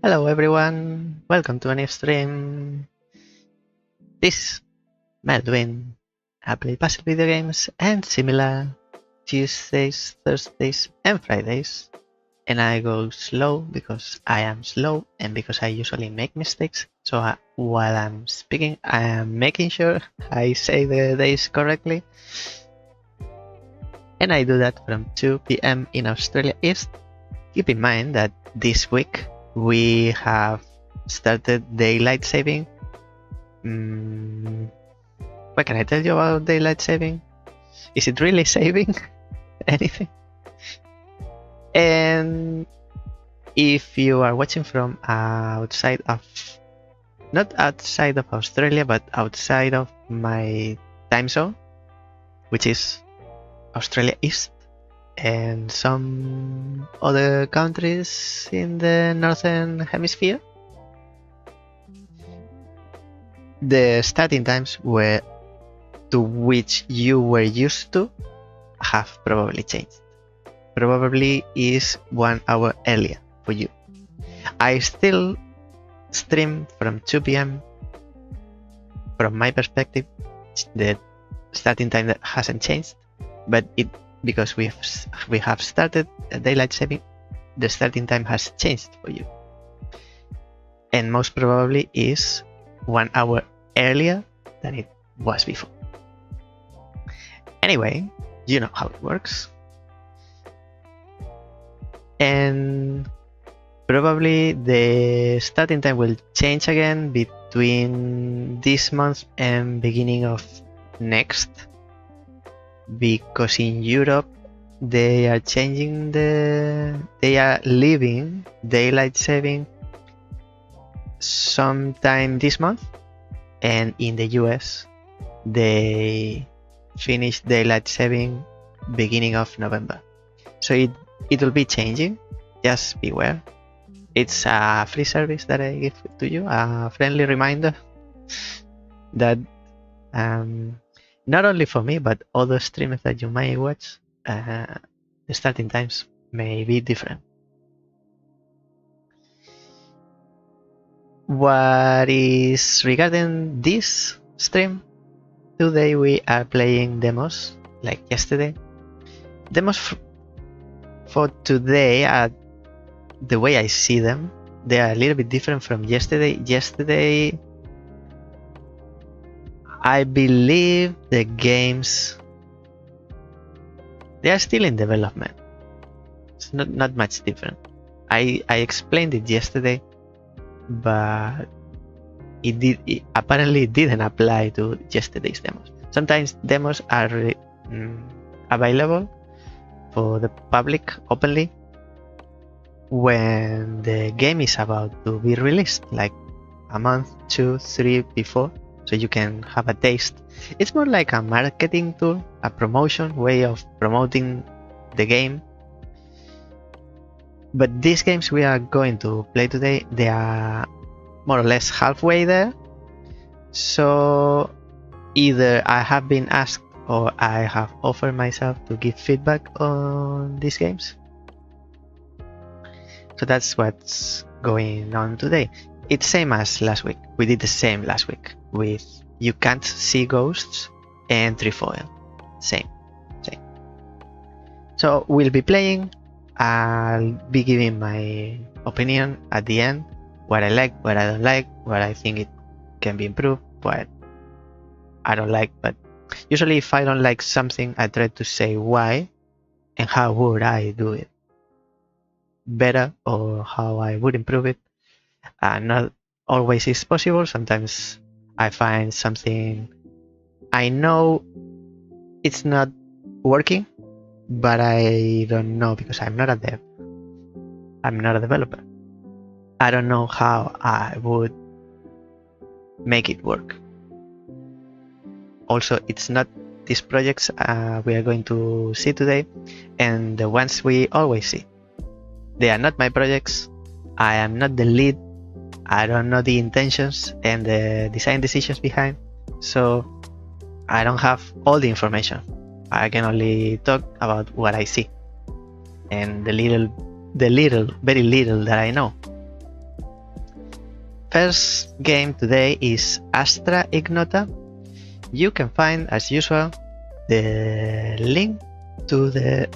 Hello everyone, welcome to a new stream. This is Mael Duin. I play puzzle video games and similar Tuesdays, Thursdays and Fridays. And I go slow because I am slow and because I usually make mistakes. So while I'm speaking, I am making sure I say the days correctly. And I do that from 2 PM in Australia East. Keep in mind that this week we have started daylight saving. What can I tell you about daylight saving? Is it really saving anything? And if you are watching from outside of, not outside of Australia, but outside of my time zone, which is Australia East, and some other countries in the northern hemisphere, the starting times to which you were used to have probably changed. Probably is 1 hour earlier for you. I still stream from 2 PM. From my perspective, the starting time that hasn't changed, but because we have started daylight saving, the starting time has changed for you, and most probably is 1 hour earlier than it was before. Anyway, you know how it works, and probably the starting time will change again between this month and beginning of next, because in Europe they are changing they are leaving daylight saving sometime this month, and in the US they finish daylight saving beginning of November. So it will be changing. Just beware. It's a free service that I give to you, a friendly reminder that not only for me, but other streamers that you may watch, the starting times may be different. What is regarding this stream, today we are playing demos like yesterday. Demos for today are, the way I see them, they are a little bit different from yesterday. Yesterday, I believe the games, they are still in development. It's not much different. I explained it yesterday, but it apparently didn't apply to yesterday's demos. Sometimes demos are available for the public openly when the game is about to be released, like a month, 2, 3 before. So you can have a taste. It's more like a marketing tool, a promotion way of promoting the game. But these games we are going to play today, they are more or less halfway there. So either I have been asked or I have offered myself to give feedback on these games. So that's what's going on today. It's same as last week. We did the same last week with You Can't See Ghosts and Trefoil. Same. So we'll be playing. I'll be giving my opinion at the end. What I like, what I don't like, what I think it can be improved, what I don't like. But usually if I don't like something, I try to say why and how would I do it better, or how I would improve it. Not always is possible. Sometimes I find something I know it's not working, but I don't know because I'm not a dev. I'm not a developer. I don't know how I would make it work. Also, it's not these projects we are going to see today and the ones we always see. They are not my projects. I am not the lead. I don't know the intentions and the design decisions behind, so I don't have all the information. I can only talk about what I see and the very little that I know. first game today is Astra Ignota. You can find, as usual, the link to the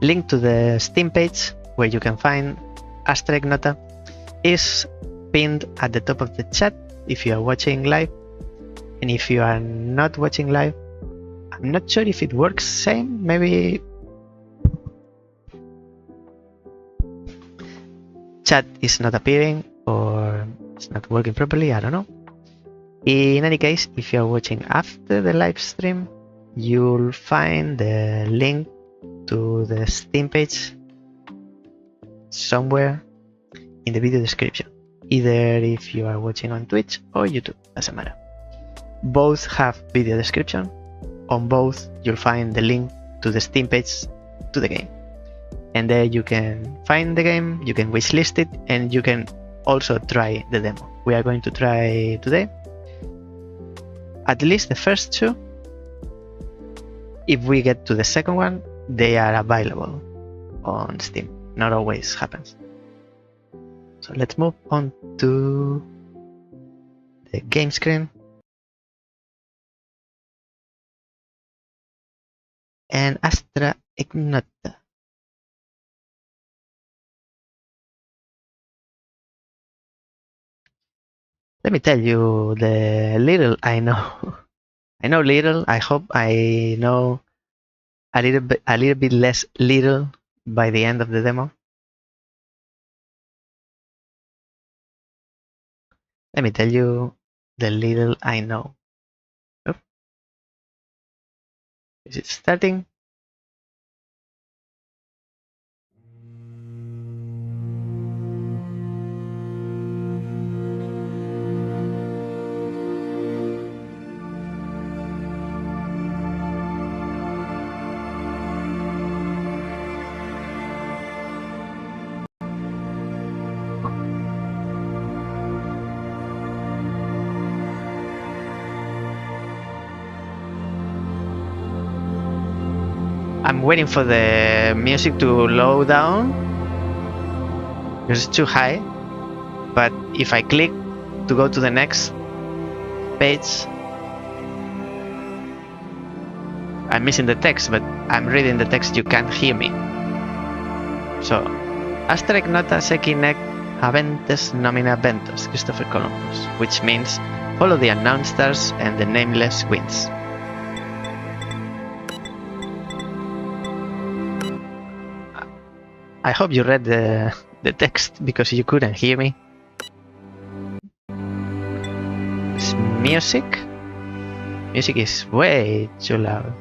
link to the Steam page where you can find Astra Ignota is pinned at the top of the chat if you are watching live, and if you are not watching live, I'm not sure if it works same, maybe chat is not appearing or it's not working properly, I don't know. In any case, if you are watching after the live stream, you'll find the link to the Steam page somewhere in the video description, either if you are watching on Twitch or YouTube, doesn't matter. Both have video description. On both you'll find the link to the Steam page to the game, and there you can find the game, you can wishlist it, and you can also try the demo. We are going to try today at least the first two. If we get to the second one, they are available on Steam. Not always happens. So let's move on to the game screen. And Astra Ignota. Let me tell you the little I know. I know little. I hope I know a little bit less little by the end of the demo. Let me tell you the little I know. Oh. Is it starting? I'm waiting for the music to load down because it's too high, but if I click to go to the next page, I'm missing the text, but I'm reading the text, you can't hear me. So, Astra Ignota sequi nec habentes nomina ventos, Christopher Columbus, which means follow the unknown stars and the nameless winds. I hope you read the text because you couldn't hear me. It's music. Music is way too loud.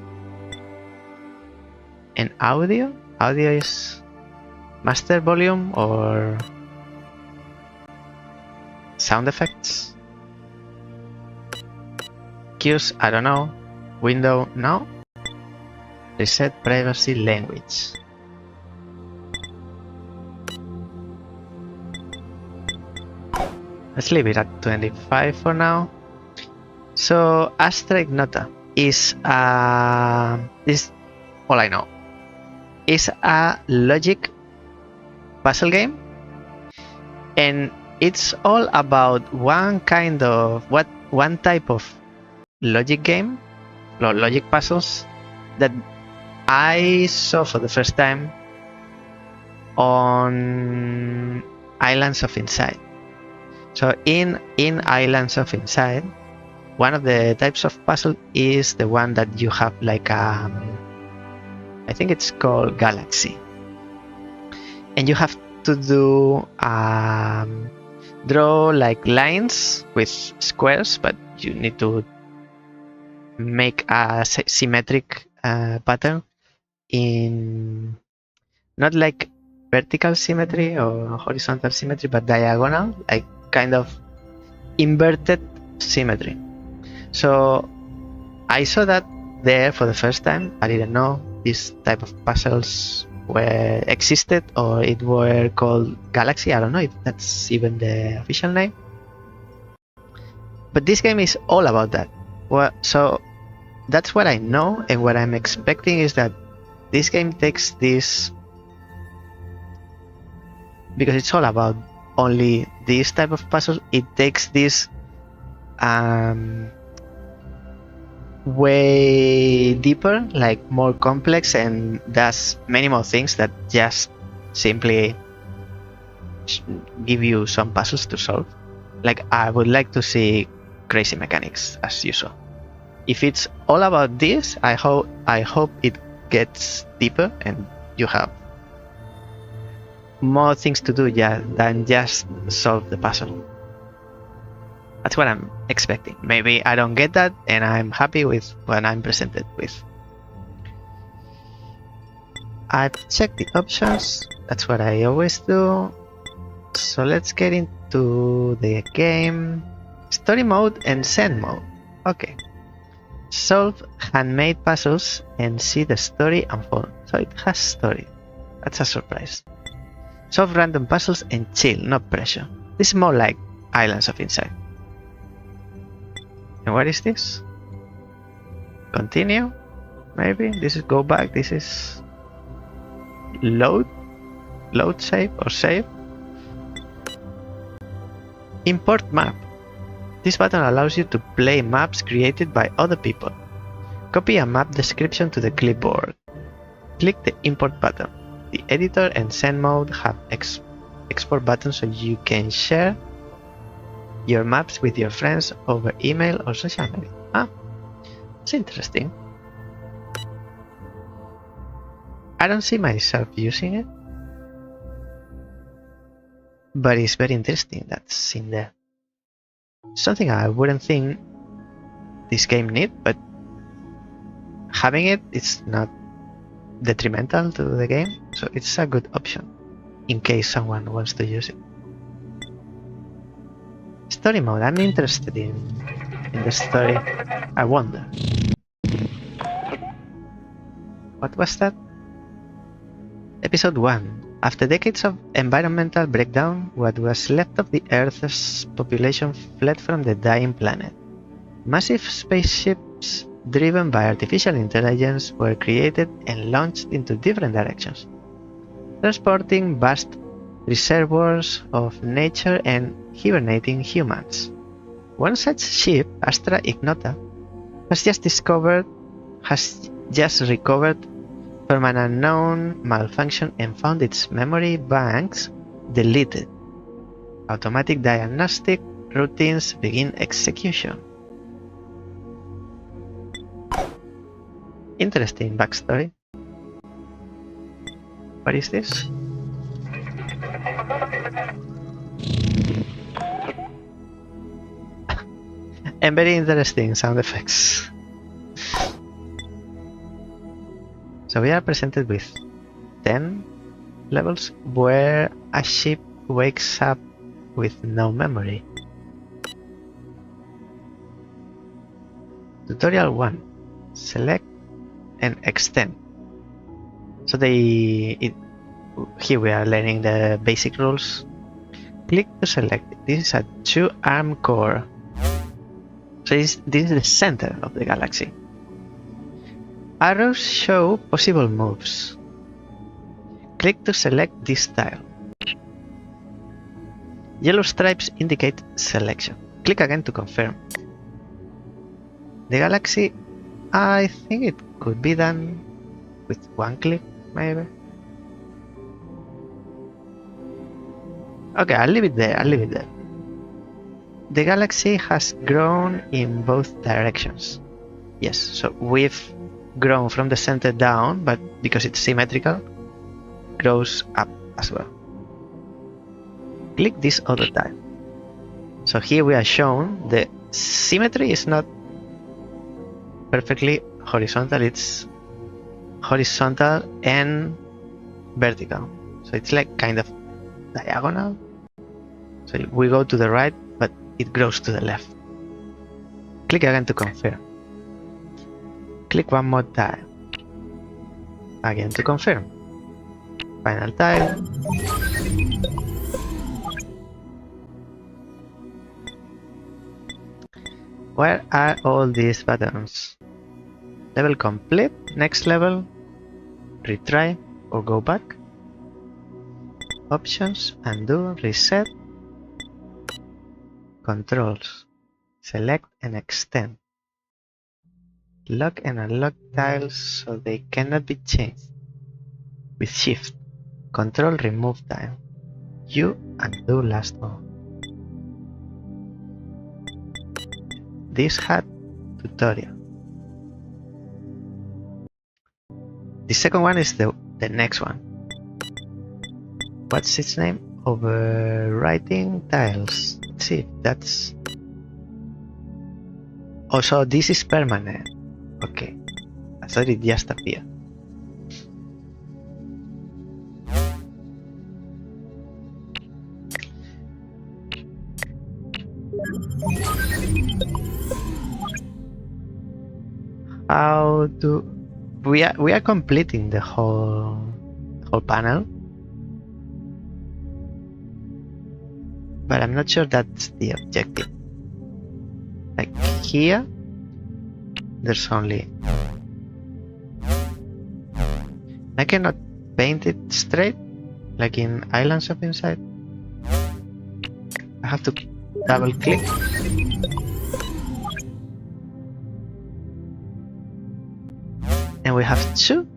And audio? Audio is master volume or sound effects? Cues, I don't know. Window, no. Reset privacy language. Let's leave it at 25 for now. So Astra Ignota is all I know. Is a logic puzzle game, and it's all about one type of logic game, or logic puzzles that I saw for the first time on Islands of Insight. So in Islands of Insight, one of the types of puzzle is the one that you have like I think it's called Galaxy, and you have to do draw like lines with squares, but you need to make a symmetric pattern in not like vertical symmetry or horizontal symmetry, but diagonal, like kind of inverted symmetry. So I saw that there for the first time. I didn't know this type of puzzles existed, or it were called Galaxy. I don't know if that's even the official name. But this game is all about that. Well, so that's what I know, and what I'm expecting is that this game takes this because it's all about only this type of puzzle, it takes this way deeper, like more complex, and does many more things that just simply give you some puzzles to solve. Like, I would like to see crazy mechanics as usual. If it's all about this, I hope it gets deeper and you have more things to do than just solve the puzzle. That's what I'm expecting. Maybe I don't get that and I'm happy with what I'm presented with. I've checked the options. That's what I always do. So let's get into the game. Story mode and send mode. Okay. Solve handmade puzzles and see the story unfold. So it has story. That's a surprise. Solve random puzzles and chill, no pressure. This is more like Islands of Insight. And what is this? Continue? Maybe? This is go back. This is load? Load save or save? Import map. This button allows you to play maps created by other people. Copy a map description to the clipboard. Click the import button. The editor and send mode have export buttons so you can share your maps with your friends over email or social media. Ah, it's interesting. I don't see myself using it, but it's very interesting that's in there. Something I wouldn't think this game need, but having it, it's not detrimental to the game, so it's a good option in case someone wants to use it. Story mode. I'm interested in the story. I wonder. What was that? Episode 1. After decades of environmental breakdown, what was left of the Earth's population fled from the dying planet. Massive spaceships driven by artificial intelligence were created and launched into different directions, transporting vast reservoirs of nature and hibernating humans. One such ship, Astra Ignota, has just recovered from an unknown malfunction and found its memory banks deleted. Automatic diagnostic routines begin execution. Interesting backstory. What is this? And very interesting sound effects. So we are presented with 10 levels where a ship wakes up with no memory. Tutorial 1. Select and extend. So here we are learning the basic rules. Click to select. This is a 2-arm core. So this is the center of the galaxy. Arrows show possible moves. Click to select this tile. Yellow stripes indicate selection. Click again to confirm. The galaxy, I think it could be done with one click, maybe. Okay, I'll leave it there. The galaxy has grown in both directions. Yes, so we've grown from the center down, but because it's symmetrical, grows up as well. Click this other tile. So here we are shown the symmetry is not perfectly horizontal, it's horizontal and vertical. So it's like kind of diagonal. So we go to the right, but it grows to the left. Click again to confirm. Click one more tile. Again to confirm. Final tile. Where are all these buttons? Level complete, next level, retry, or go back. Options, undo, reset, controls, select and extend. Lock and unlock tiles so they cannot be changed. With shift, control remove tile. U undo last one. This had tutorial. The second one is the next one. What's its name? Overwriting tiles. Let's see if that's... Oh, so this is permanent. Okay. I thought it just appeared. How do we are completing the whole panel, but I'm not sure that's the objective. Like here, there's only... I cannot paint it straight, like in Islands of Insight. I have to double click. And we have two.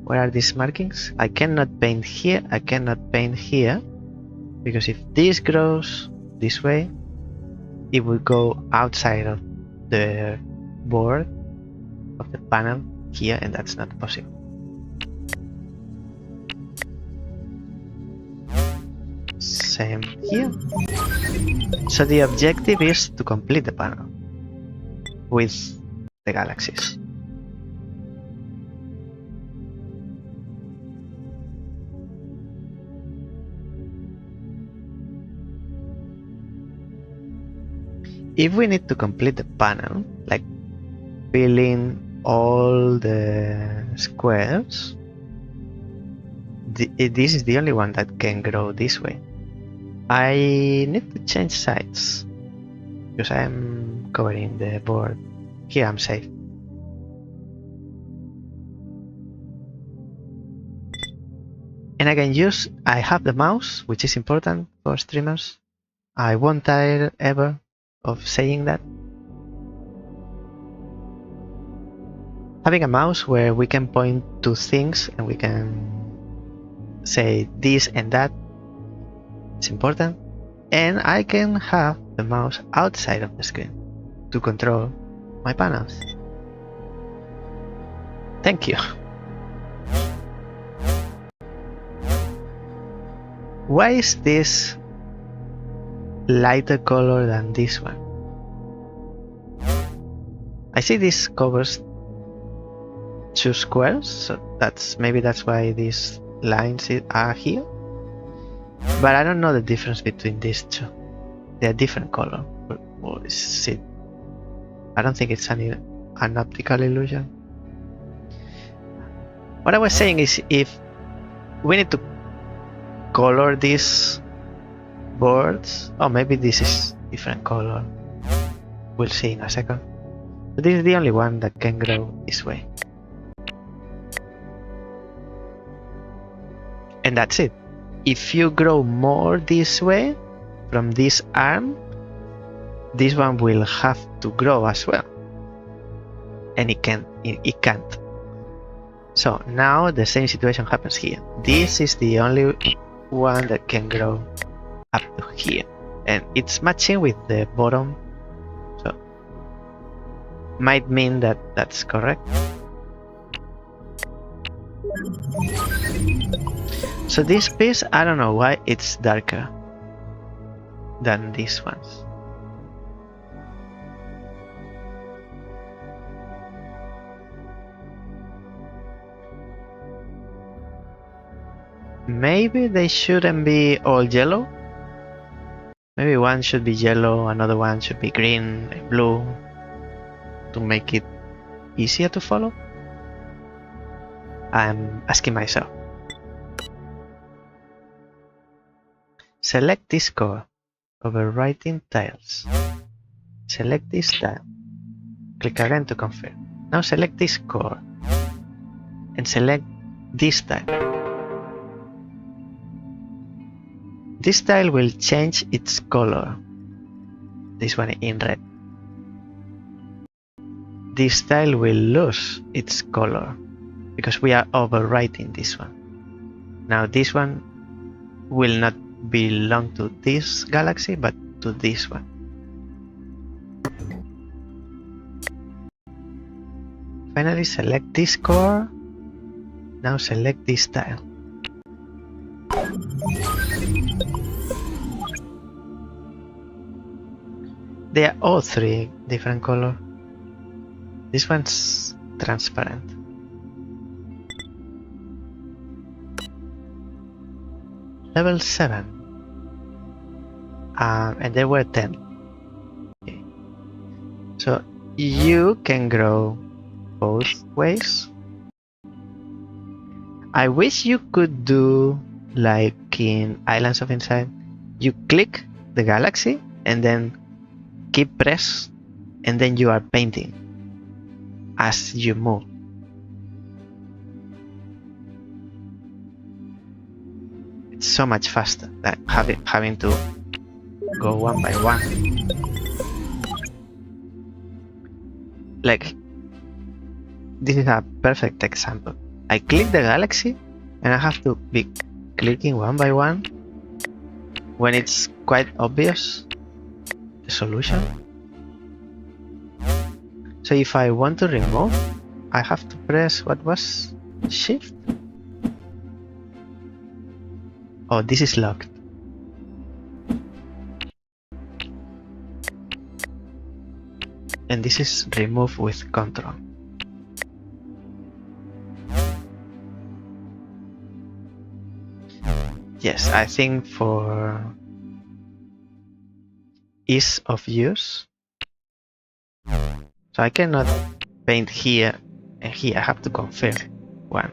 Where are these markings? I cannot paint here, I cannot paint here, because if this grows this way, it will go outside of the board of the panel here, and that's not possible. Same here. So the objective is to complete the panel with the galaxies. If we need to complete the panel, like fill in all the squares, this is the only one that can grow this way. I need to change sides because I am covering the board. Here I'm safe. And I can use, I have the mouse, which is important for streamers. I won't tire ever of saying that. Having a mouse where we can point to things and we can say this and that, it's important. And I can have the mouse outside of the screen to control my panels. Thank you. Why is this lighter color than this one? I see this covers two squares, so maybe that's why these lines are here. But I don't know the difference between these two. They are different color. Or is it? I don't think it's an optical illusion. What I was saying is, if we need to color these boards, oh, maybe this is different color. We'll see in a second. But this is the only one that can grow this way. And that's it. If you grow more this way, from this arm, this one will have to grow as well. And it can't. So now the same situation happens here. This is the only one that can grow up to here. And it's matching with the bottom. So might mean that that's correct. So this piece, I don't know why it's darker than these ones. Maybe they shouldn't be all yellow. Maybe one should be yellow, another one should be green and blue to make it easier to follow. I'm asking myself. Select this core, overwriting tiles. Select this tile. Click again to confirm. Now select this core and select this tile. This tile will change its color. This one in red. This tile will lose its color because we are overwriting this one. Now this one will not belong to this galaxy but to this one. Finally select this core. Now select this tile. They are all three different color. This one's transparent. Level 7. And there were 10. Okay. So you can grow both ways. I wish you could do like in Islands of Insight. You click the galaxy and then keep press and then you are painting as you move. It's so much faster than having to go one by one. Like, this is a perfect example. I click the galaxy and I have to be clicking one by one when it's quite obvious the solution. So if I want to remove, I have to press what was Shift. Oh, this is locked. And this is remove with Control. Yes, I think for ease of use. So I cannot paint here and here. I have to confirm one.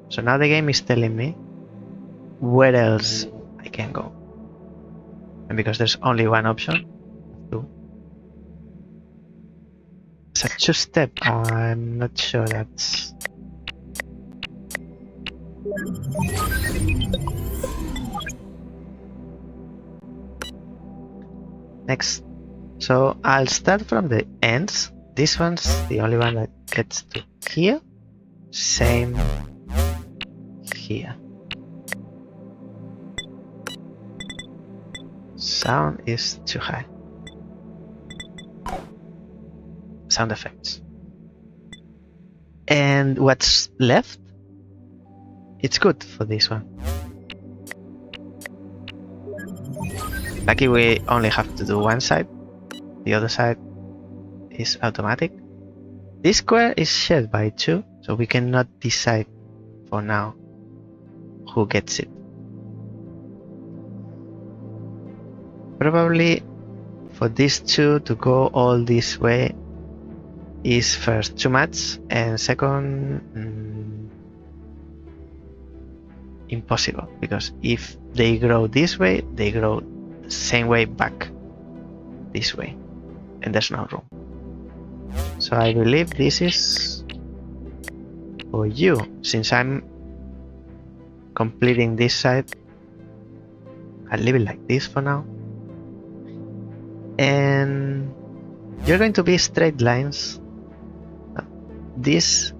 So now the game is telling me where else I can go. And because there's only one option, two. It's a two-step. I'm not sure that's... Next. So I'll start from the ends. This one's the only one that gets to here. Same here. Sound is too high. Sound effects. And what's left? It's good for this one. Lucky we only have to do one side. The other side is automatic. This square is shared by two, so we cannot decide for now who gets it. Probably for these two to go all this way is first too much and second impossible, because if they grow this way, they grow the same way back this way, and there's no room. So I believe this is for you. Since I'm completing this side, I'll leave it like this for now. And you're going to be straight lines. This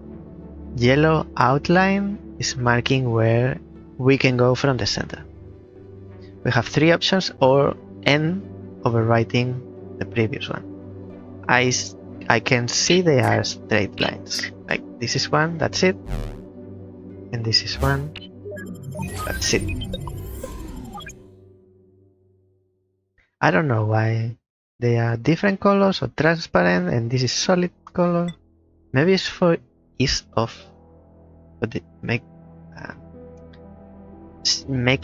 yellow outline is marking where we can go from the center. We have three options, or N overwriting the previous one. I can see they are straight lines. Like this is one, that's it. And this is one, that's it. I don't know why they are different colors or transparent and this is solid color. Maybe it's for ease of, but make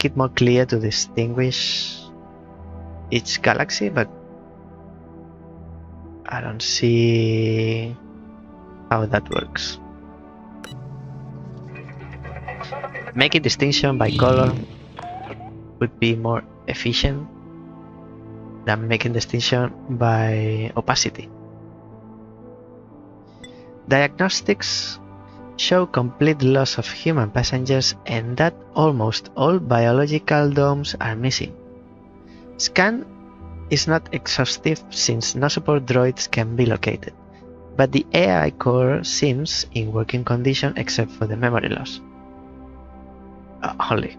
it more clear to distinguish each galaxy, but I don't see how that works. Making distinction by color would be more efficient than making distinction by opacity. Diagnostics show complete loss of human passengers and that almost all biological domes are missing. Scan is not exhaustive since no support droids can be located, but the AI core seems in working condition except for the memory loss. Only.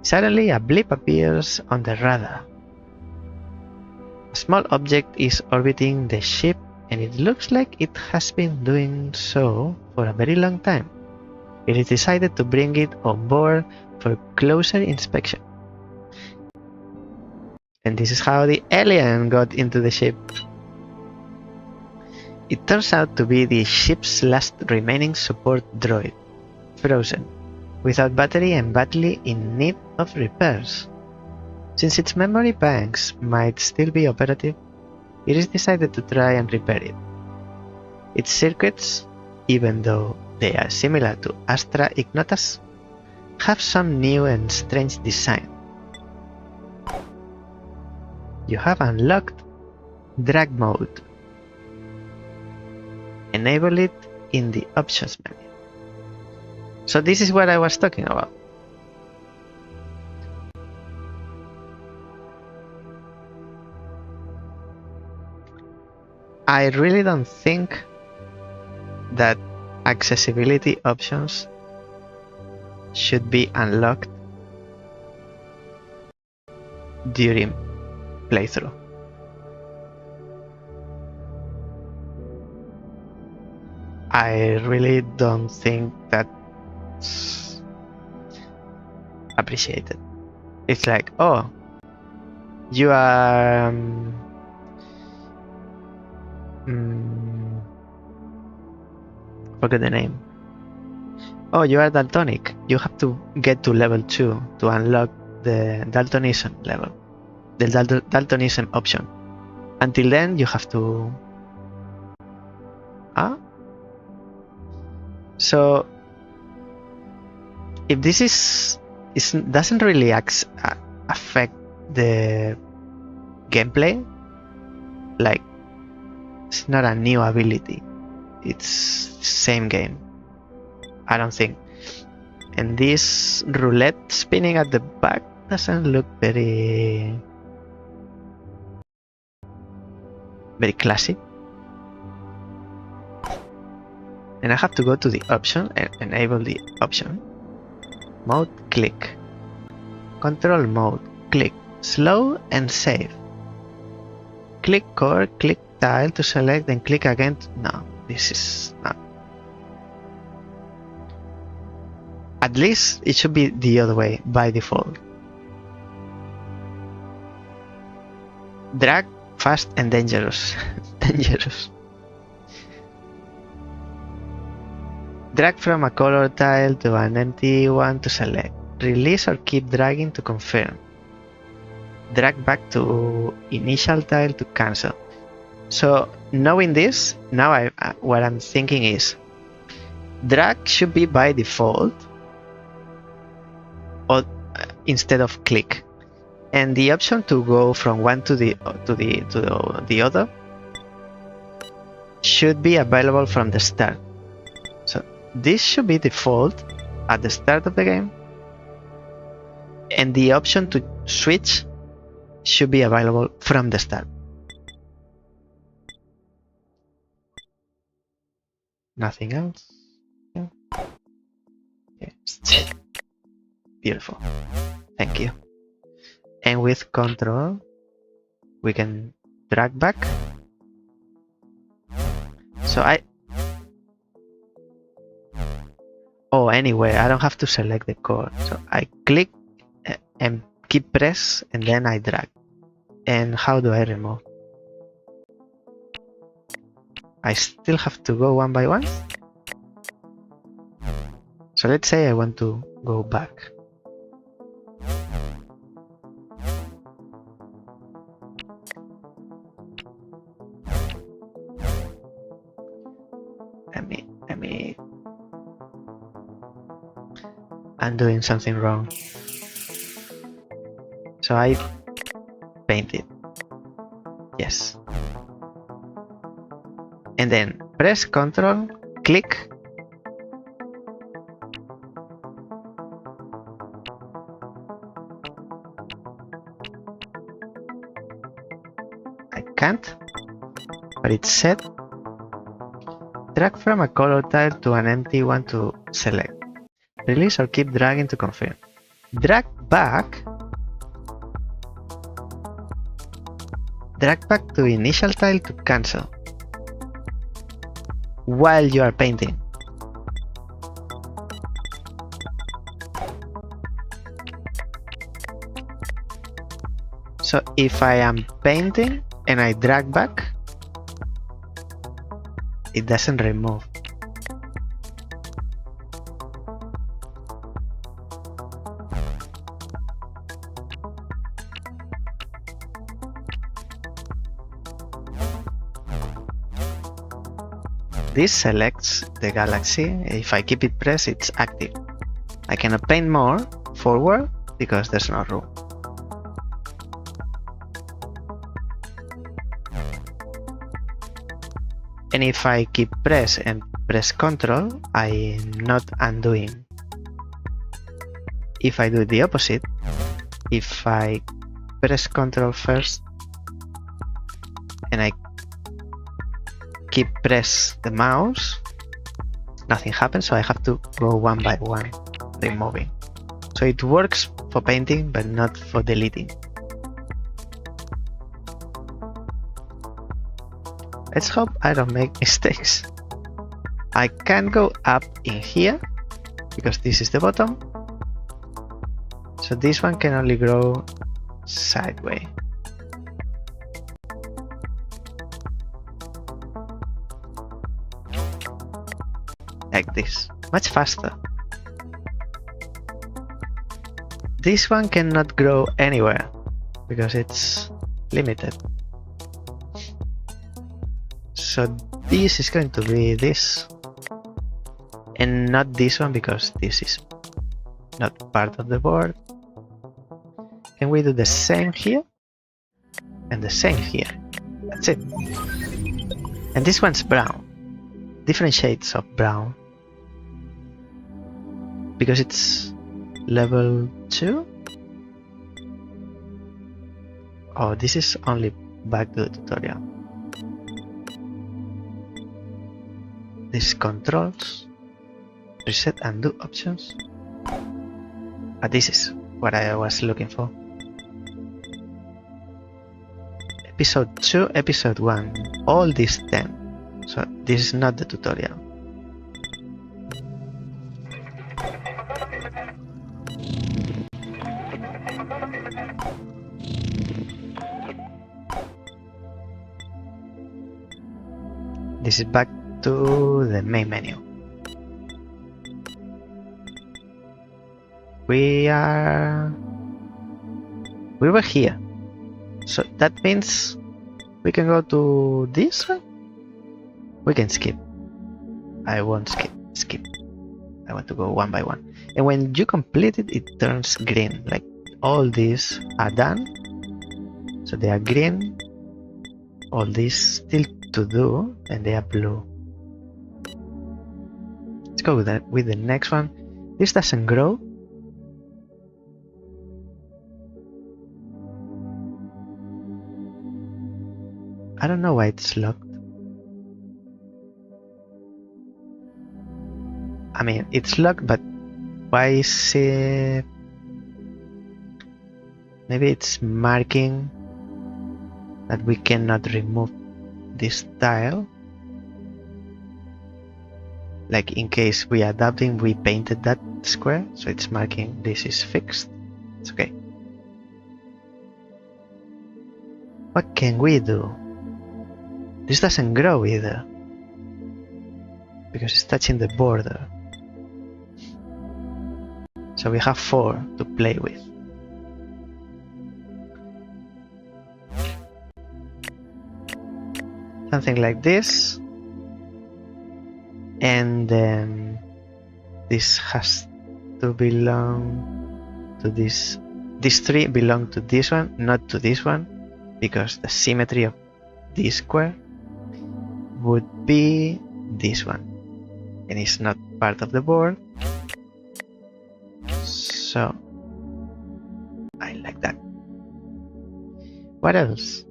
Suddenly a blip appears on the radar. A small object is orbiting the ship and it looks like it has been doing so for a very long time. It is decided to bring it on board for closer inspection. And this is how the alien got into the ship. It turns out to be the ship's last remaining support droid, frozen, without battery and badly in need of repairs. Since its memory banks might still be operative, it is decided to try and repair it. Its circuits, even though they are similar to Astra ignotas, have some new and strange design. You have unlocked drag mode. Enable it in the options menu. So this is what I was talking about. I really don't think that accessibility options should be unlocked during playthrough. I really don't think that's appreciated. It's like, oh, you are forget the name. Oh, you are daltonic. You have to get to level 2 to unlock the daltonism level, the daltonism option. Until then, you have to. So, if this doesn't really affect the gameplay, like it's not a new ability, it's same game. I don't think. And this roulette spinning at the back doesn't look very classy. And I have to go to the option and enable the option. Mode, click. Control mode, click. Slow and save. Click core, click tile to select, then click again. No, this is not. At least it should be the other way by default. Drag, fast and dangerous. Dangerous. Drag from a color tile to an empty one to select. Release or keep dragging to confirm. Drag back to initial tile to cancel. So knowing this, now what I'm thinking is drag should be by default or instead of click, and the option to go from one to the other should be available from the start. So this should be default at the start of the game, and the option to switch should be available from the start. Nothing else? Yeah. Yes. Beautiful. Thank you. And with control, we can drag back. So anyway, I don't have to select the core. So I click and keep press and then I drag. And how do I remove? I still have to go one by one. So let's say I want to go back. Let me. I'm doing something wrong. So I paint it. Yes. And then press Ctrl, click, can't, but it's set. Drag from a color tile to an empty one to select. Release or keep dragging to confirm. Drag back to initial tile to cancel while you are painting. So if I am painting and I drag back, it doesn't remove. This selects the galaxy. If I keep it pressed, it's active. I cannot paint more forward because there's no room. And if I keep press and press Ctrl, I'm not undoing. If I do the opposite, if I press Ctrl first and I keep press the mouse, nothing happens, so I have to go one by one, removing. So it works for painting, but not for deleting. Let's hope I don't make mistakes. I can't go up in here because this is the bottom. So this one can only grow sideways. Like this, much faster. This one cannot grow anywhere because it's limited. So this is going to be this, and not this one because this is not part of the board. Can we do the same here and the same here? That's it. And this one's brown, different shades of brown because it's level 2. Oh, this is only back to the tutorial. This controls, reset and do options. This is what I was looking for. Episode 2, episode 1, all these 10. So this is not the tutorial. This is back to the main menu. We were here, so that means we can go to this one. We can skip. I won't skip. I want to go one by one, and when you complete it, it turns green. Like all these are done, so they are green. All these still to do, and they are blue. Let's go with the next one. This doesn't grow. I don't know why it's locked. I mean, it's locked, but why is it? Maybe it's marking that we cannot remove this tile. Like in case we are adapting, we painted that square, so it's marking this is fixed. It's okay. What can we do? This doesn't grow either because it's touching the border. So we have 4 to play with. Something like this. And then this has to belong to this. These 3 belong to this one, not to this one, because the symmetry of this square would be this one, and it's not part of the board. So I like that. What else?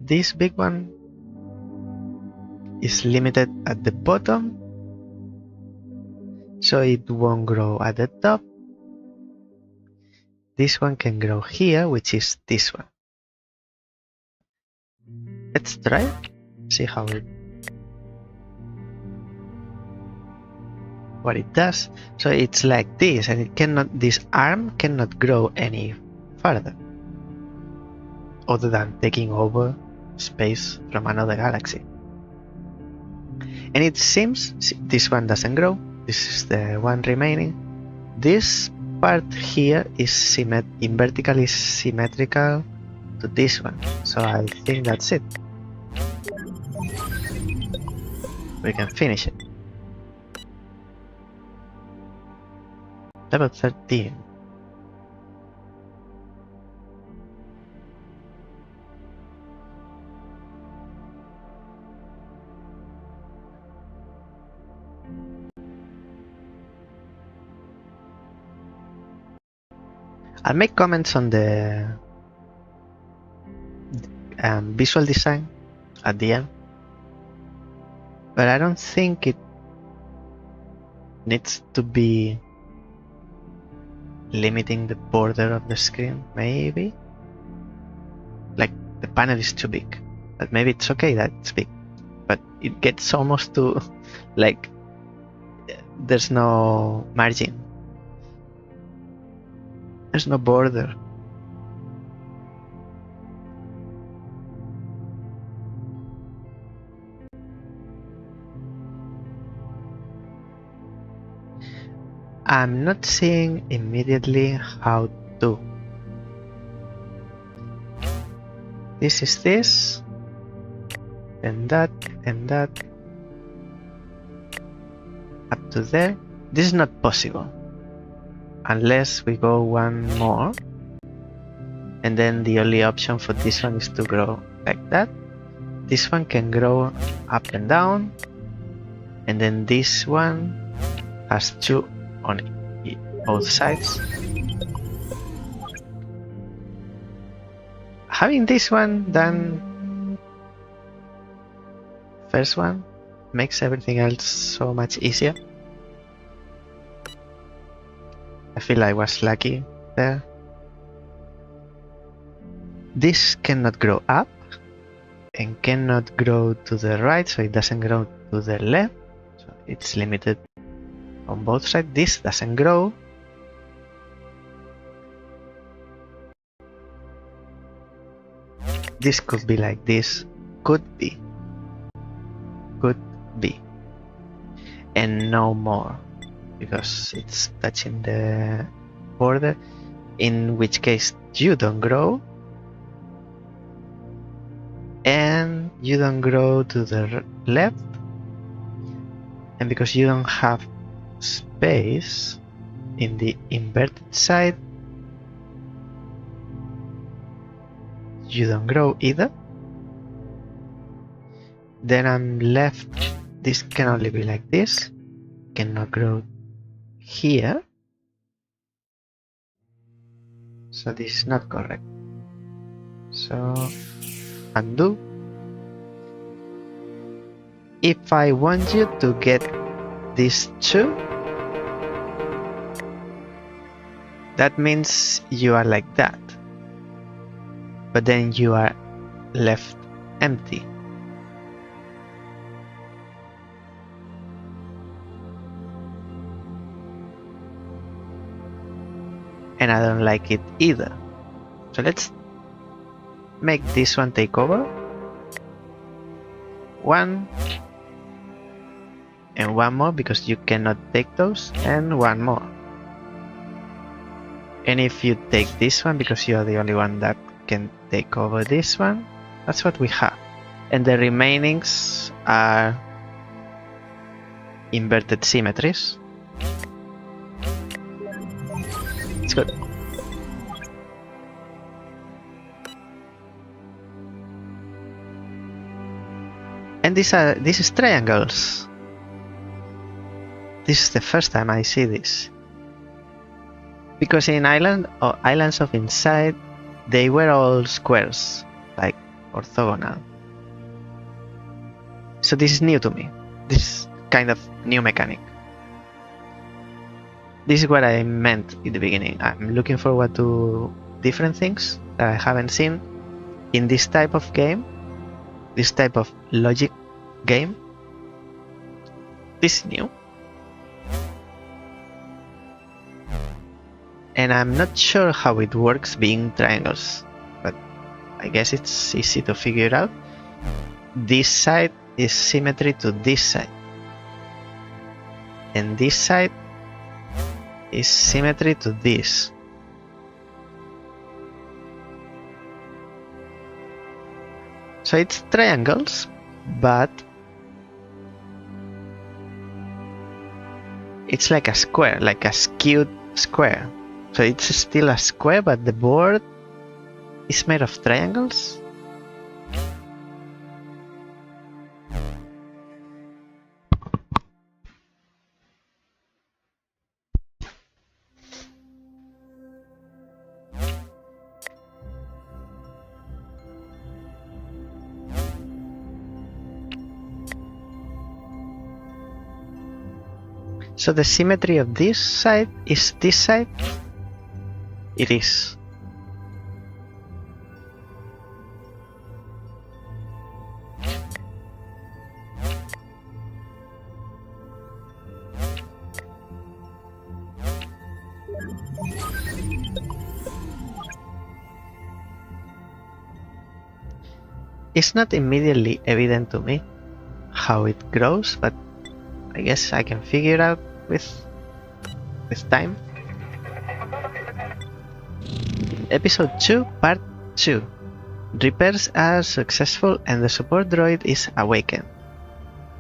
this big one is limited at the bottom, so it won't grow at the top. This one can grow here, which is this one. Let's try it. See what it does. So it's like this, and it cannot. This arm cannot grow any further, other than taking over space from another galaxy. And it seems this one doesn't grow. This is the one remaining. This part here is vertically symmetrical to this one. So I think that's it. We can finish it. Level 13. I'll make comments on the visual design at the end, but I don't think it needs to be limiting the border of the screen. Maybe like the panel is too big, but maybe it's okay that it's big, but it gets almost to like there's no margin. There's no border. I'm not seeing immediately how to. This is this, and that, up to there. This is not possible unless we go one more, and then the only option for this one is to grow like that. This one can grow up and down, and then this one has two on both sides. Having this one done first one makes everything else so much easier. I feel I was lucky there. This cannot grow up and cannot grow to the right, so it doesn't grow to the left, so it's limited on both sides. This doesn't grow. This could be like this. Could be, and no more, because it's touching the border, in which case you don't grow, and you don't grow to the left, and because you don't have space in the inverted side, you don't grow either. Then I'm left. This can only be like this, cannot grow here, so this is not correct. So undo. If I want you to get these two, that means you are like that, but then you are left empty. And I don't like it either. So let's make this one take over. One and one more, because you cannot take those, and one more. And if you take this one, because you are the only one that can take over this one, that's what we have. And the remainings are inverted symmetries. It's good. And these is triangles. This is the first time I see this. Because in Islands of Inside, they were all squares, like orthogonal. So this is new to me. This is kind of new mechanic. This is what I meant in the beginning. I'm looking forward to different things that I haven't seen in this type of game, this type of logic game. This is new. And I'm not sure how it works being triangles, but I guess it's easy to figure out. This side is symmetry to this side, and this side is symmetry to this. So it's triangles, but it's like a square, like a skewed square. So it's still a square, but the board is made of triangles. So the symmetry of this side is this side? It is. It's not immediately evident to me how it grows, but I guess I can figure it out with time. Episode 2, Part 2. Repairs are successful and the support droid is awakened.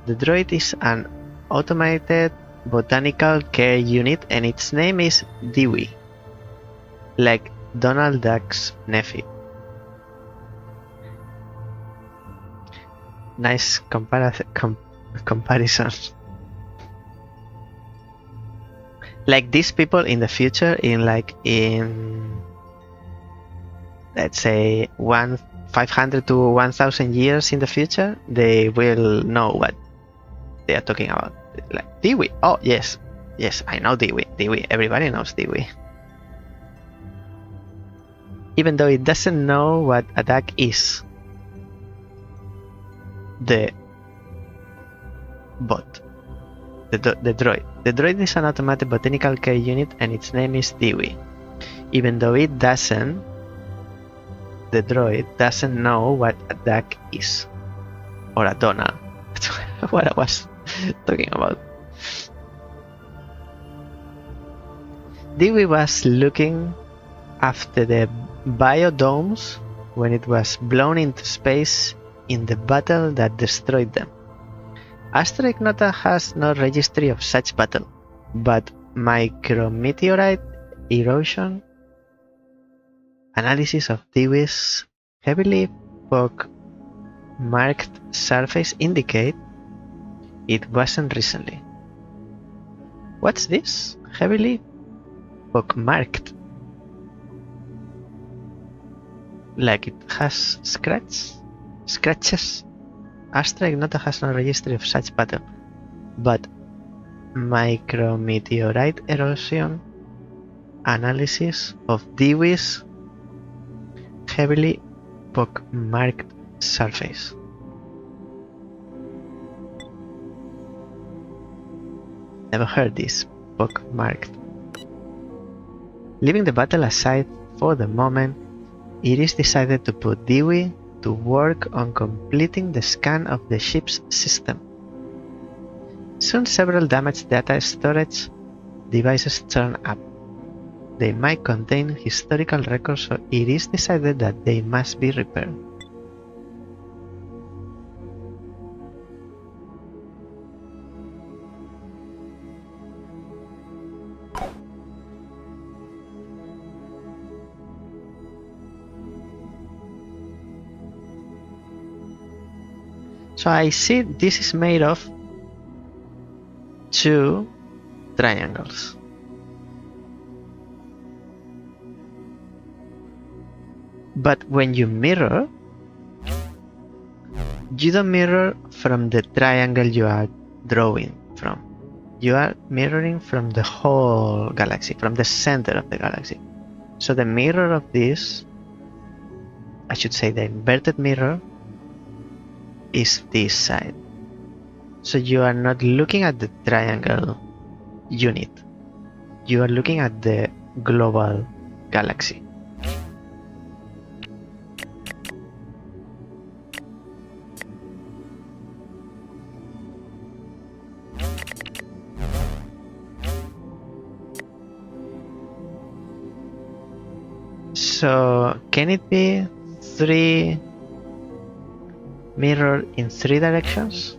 The droid is an automated botanical care unit and its name is Dewey, like Donald Duck's nephew. Nice comparison. Like these people in the future, in let's say 500 to 1000 years in the future, they will know what they are talking about. Like Dewey. Oh yes, I know Dewey. Everybody knows Dewey. Even though it doesn't know what a duck is. The bot. The droid. The droid is an automated botanical care unit and its name is Dewey. Even though it doesn't, the droid doesn't know what a duck is. Or a donut. That's what I was talking about. Dewey was looking after the biodomes when it was blown into space in the battle that destroyed them. Astra Ignota has no registry of such battle, but micrometeorite erosion analysis of Dewey's heavily pock-marked surface indicate it wasn't recently. What's this? Heavily pock-marked. Like it has scratches? Astra Ignota has no registry of such battle, but micrometeorite erosion analysis of Dewey's heavily pock-marked surface. Never heard this. Pock-marked. Leaving the battle aside for the moment, it is decided to put Dewey to work on completing the scan of the ship's system. Soon several damaged data storage devices turn up. They might contain historical records, so it is decided that they must be repaired. So I see this is made of two triangles. But when you mirror, You don't mirror from the triangle you are drawing from. You are mirroring from the whole galaxy, from the center of the galaxy. So the mirror of this, I should say the inverted mirror, is this side. So you are not looking at the triangle unit. You are looking at the global galaxy. So can it be 3 mirrored in 3 directions?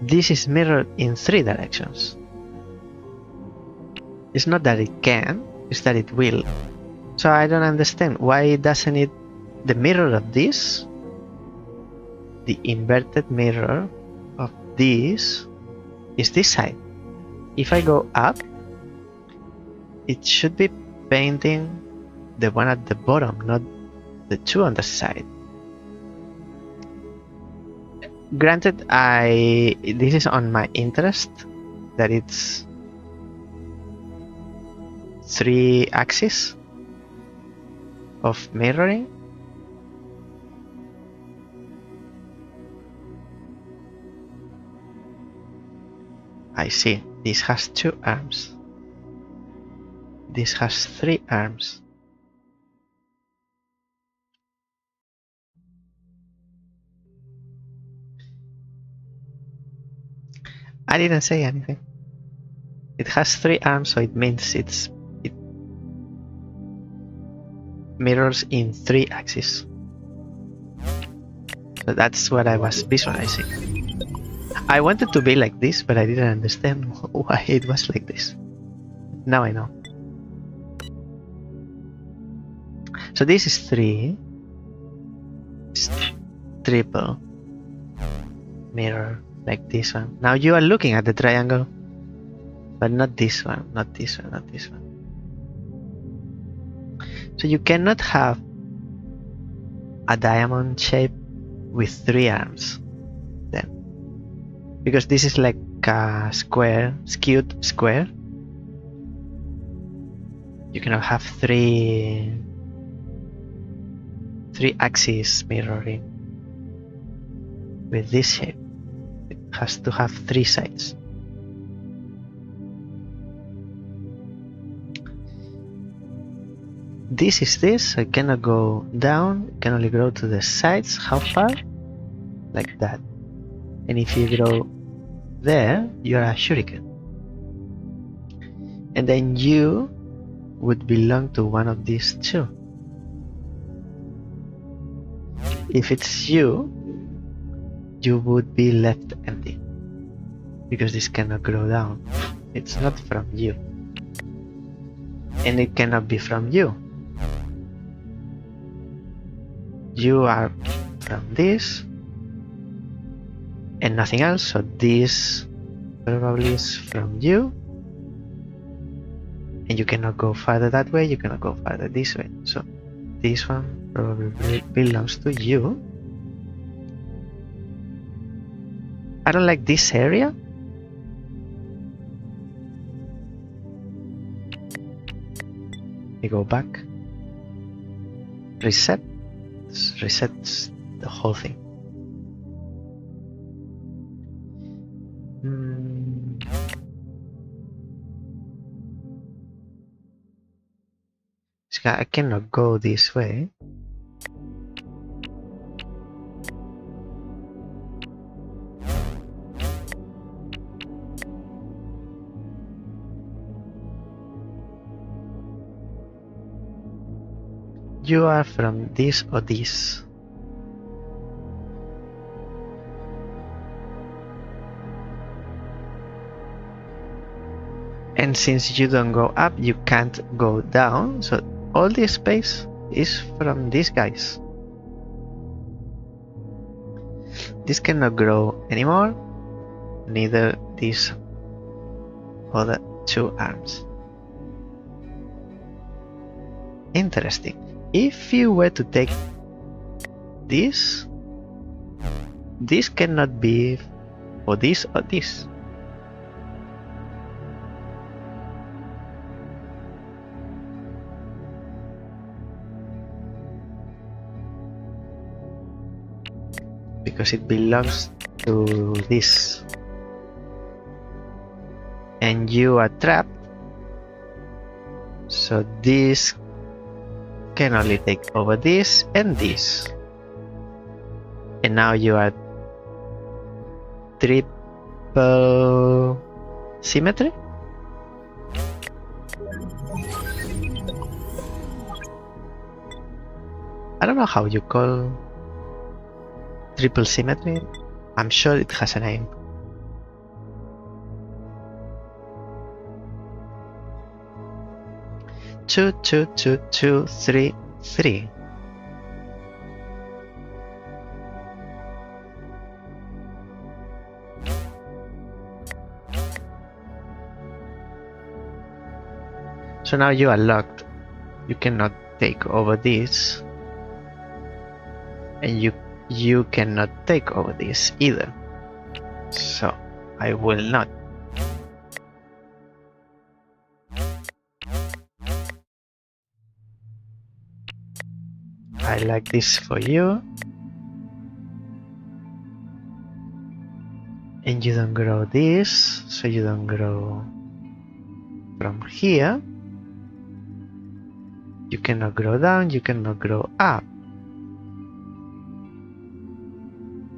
This is mirrored in 3 directions. It's not that it can, it's that it will. So I don't understand why doesn't it, the mirror of this, the inverted mirror of this, is this side. If I go up, it should be painting the one at the bottom, not the 2 on the side. Granted, this is on my interest that it's 3 axes of mirroring. I see. This has 2 arms. This has 3 arms. I didn't say anything. It has 3 arms, so it means it mirrors in 3 axes. So that's what I was visualizing. I wanted to be like this, but I didn't understand why it was like this. Now I know. So this is 3. It's triple mirror, like this one. Now you are looking at the triangle, but not this one, not this one, not this one. So you cannot have a diamond shape with 3 arms then, because this is like a square, skewed square. You cannot have 3 axes mirroring with this shape. It has to have 3 sides. This is this, so it cannot go down, it can only grow to the sides. How far? Like that. And if you grow there, you are a shuriken. And then you would belong to one of these 2. If it's you would be left empty, because this cannot grow down. It's not from you, and it cannot be from you. You are from this and nothing else, so this probably is from you, and you cannot go farther that way, you cannot go farther this way, so this one probably belongs to you. I don't like this area. We go back. Reset. This resets the whole thing. I cannot go this way. You are from this or this. And since you don't go up, you can't go down, so all this space is from these guys. This cannot grow anymore, neither these other 2 arms. Interesting. If you were to take this this cannot be for this or this. Because it belongs to this. And you are trapped. So this can only take over this and this. And now you are triple symmetry? I don't know how you call triple symmetry. I'm sure it has a name. Two, two, two, two, three, three. So now you are locked. You cannot take over this. And you cannot take over this either. So I will not. I like this for you. And you don't grow this, so you don't grow from here. You cannot grow down, you cannot grow up.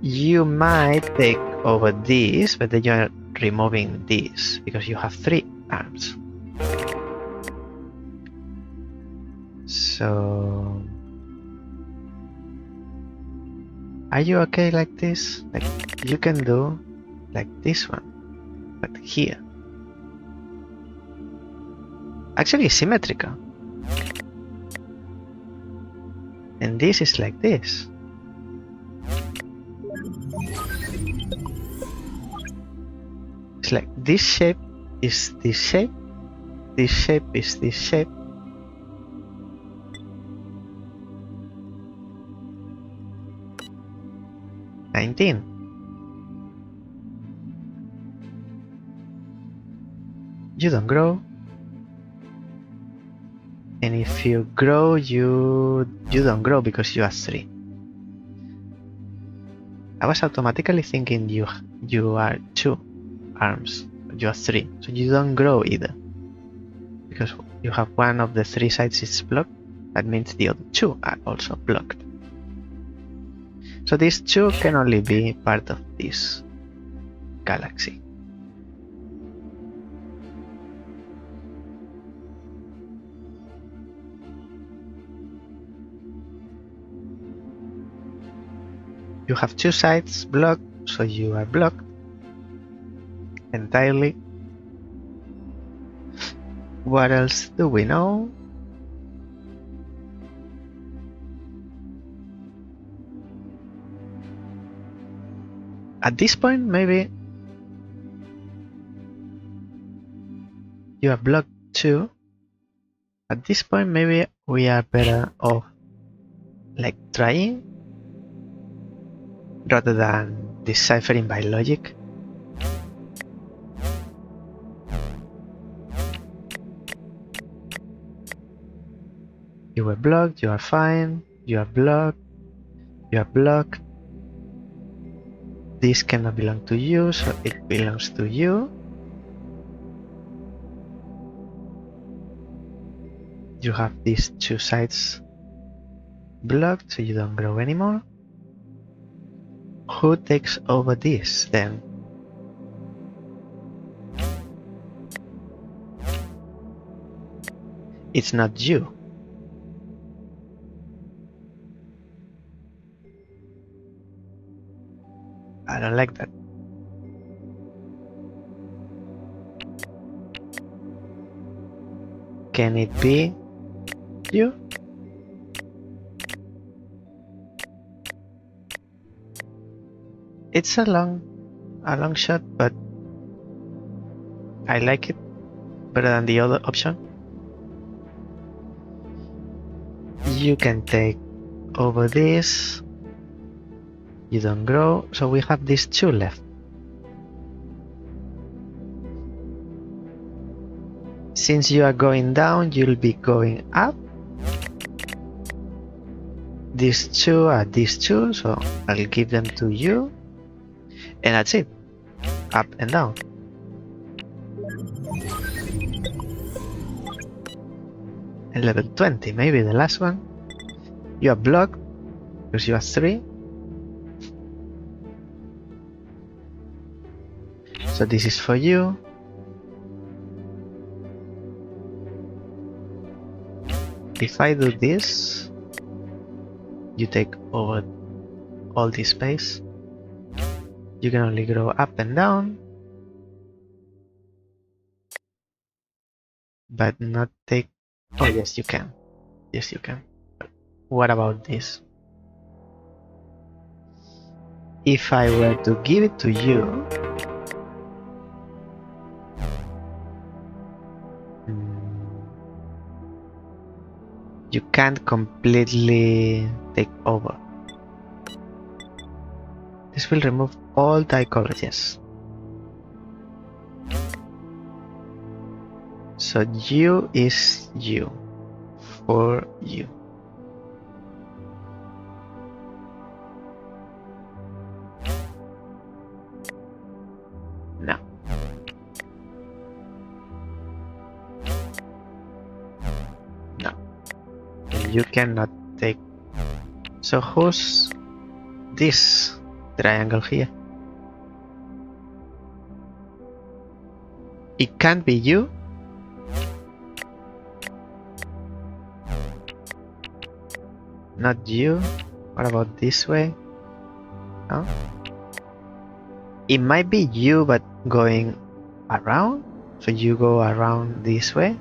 You might take over this, but then you're removing this because you have 3 arms. So are you okay like this? Like you can do like this one, but here. Actually it's symmetrical. And this is like this. It's like this shape is this shape, this shape is this shape. You don't grow. And if you grow, you don't grow because you are 3. I was automatically thinking you are 2 arms. You are 3, so you don't grow either. Because you have one of the 3 sides is blocked. That means the other 2 are also blocked. So these 2 can only be part of this galaxy. You have 2 sides blocked, so you are blocked entirely. What else do we know? At this point, maybe you are blocked too. At this point, maybe we are better off like trying rather than deciphering by logic. You were blocked, you are fine, you are blocked, you are blocked. This cannot belong to you, so it belongs to you. You have these 2 sides blocked, so you don't grow anymore. Who takes over this then? It's not you. I don't like that. Can it be you? It's a long shot, but I like it better than the other option. You can take over this. You don't grow, so we have these two left. Since you are going down, you'll be going up. These two are these two, so I'll give them to you. And that's it. Up and down. And level 20, maybe the last one. You are blocked because you are 3. So this is for you. If I do this, you take over all this space. You can only grow up and down, but not take. Oh, yes, you can. Yes, you can. But what about this? If I were to give it to you, you can't completely take over. This will remove all tychologies. So you is you. For you. No. No. You cannot take. So who's this triangle here? It can't be you. Not you. What about this way? No. It might be you, but going around. So you go around this way.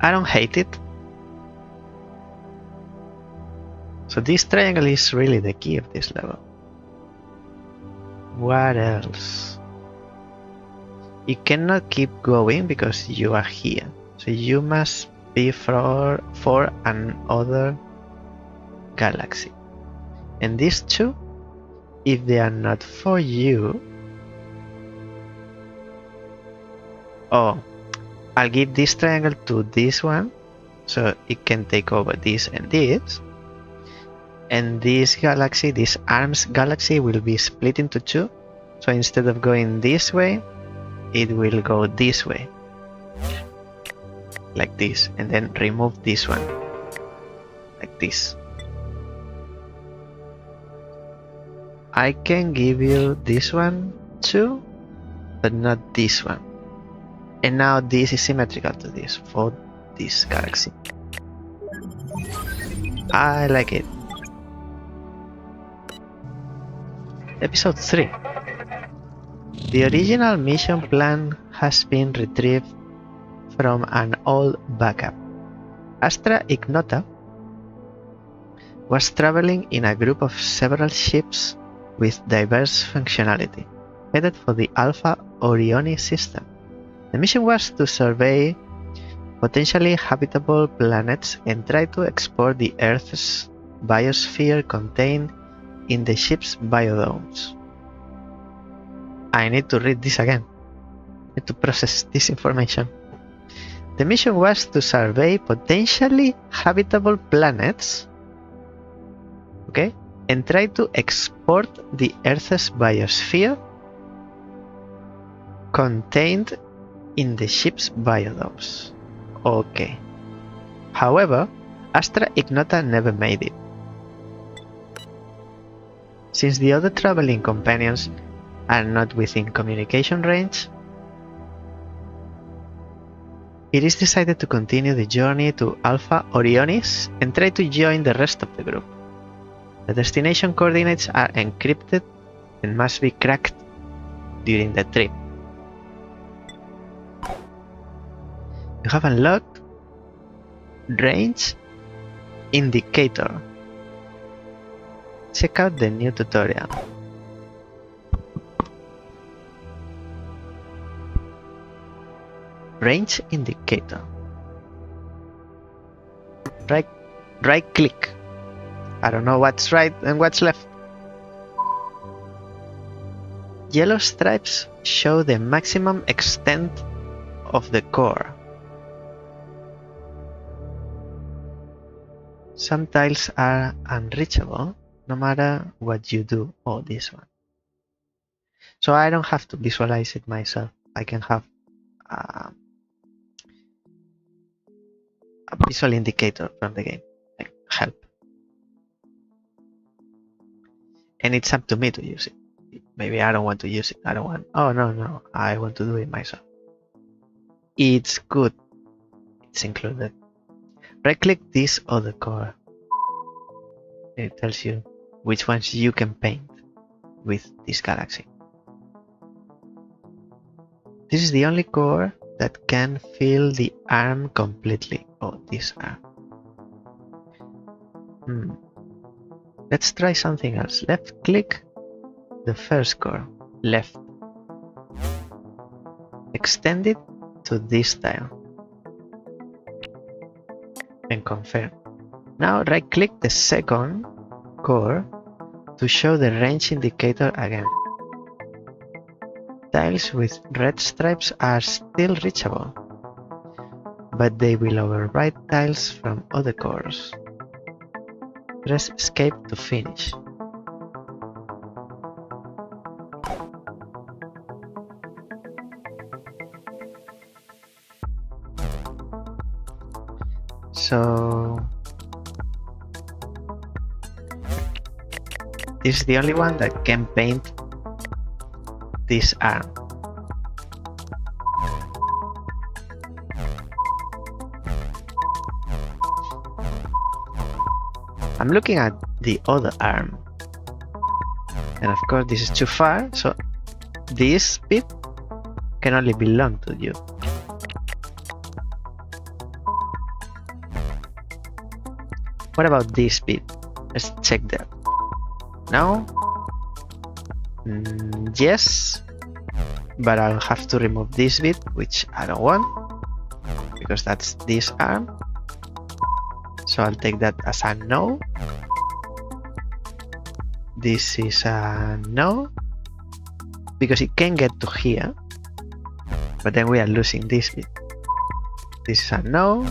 I don't hate it. So this triangle is really the key of this level. What else? You cannot keep going because you are here. So you must be for another galaxy. And these two, if they are not for you... Oh, I'll give this triangle to this one. So it can take over this and this. And this galaxy, this arms galaxy, will be split into two. So instead of going this way, it will go this way, like this, and then remove this one, like this. I can give you this one too, but not this one. And now this is symmetrical to this, for this galaxy. I like it. Episode 3. The original mission plan has been retrieved from an old backup. Astra Ignota was traveling in a group of several ships with diverse functionality, headed for the Alpha Orioni system. The mission was to survey potentially habitable planets and try to explore the Earth's biosphere contained in the ship's biodomes. I need to read this again. I need to process this information. The mission was to survey potentially habitable planets, okay, and try to export the Earth's biosphere contained in the ship's biodomes. Okay. However, Astra Ignota never made it. Since the other traveling companions are not within communication range, it is decided to continue the journey to Alpha Orionis and try to join the rest of the group. The destination coordinates are encrypted and must be cracked during the trip. You have unlocked Range Indicator. Check out the new tutorial. Range Indicator. Right click. I don't know what's right and what's left. Yellow stripes show the maximum extent of the core. Some tiles are unreachable no matter what you do. Oh, this one. So I don't have to visualize it myself. I can have a visual indicator from the game, like help. And it's up to me to use it. Maybe I don't want to use it. Oh no, I want to do it myself. It's good. It's included. Right click this other core. It tells you which ones you can paint with this galaxy. This is the only core that can fill the arm completely. Oh, this arm. Let's try something else. Left click the first core. Left. Extend it to this tile. And confirm. Now right click the second core to show the range indicator again. Tiles with red stripes are still reachable, but they will override tiles from other cores. Press escape to finish. So this is the only one that can paint this arm. I'm looking at the other arm, and of course this is too far, so this bit can only belong to you. What about this bit? Let's check that. No? Yes, but I'll have to remove this bit, which I don't want, because that's this arm. So I'll take that as a no. This is a no, because it can get to here, but then we are losing this bit. This is a no.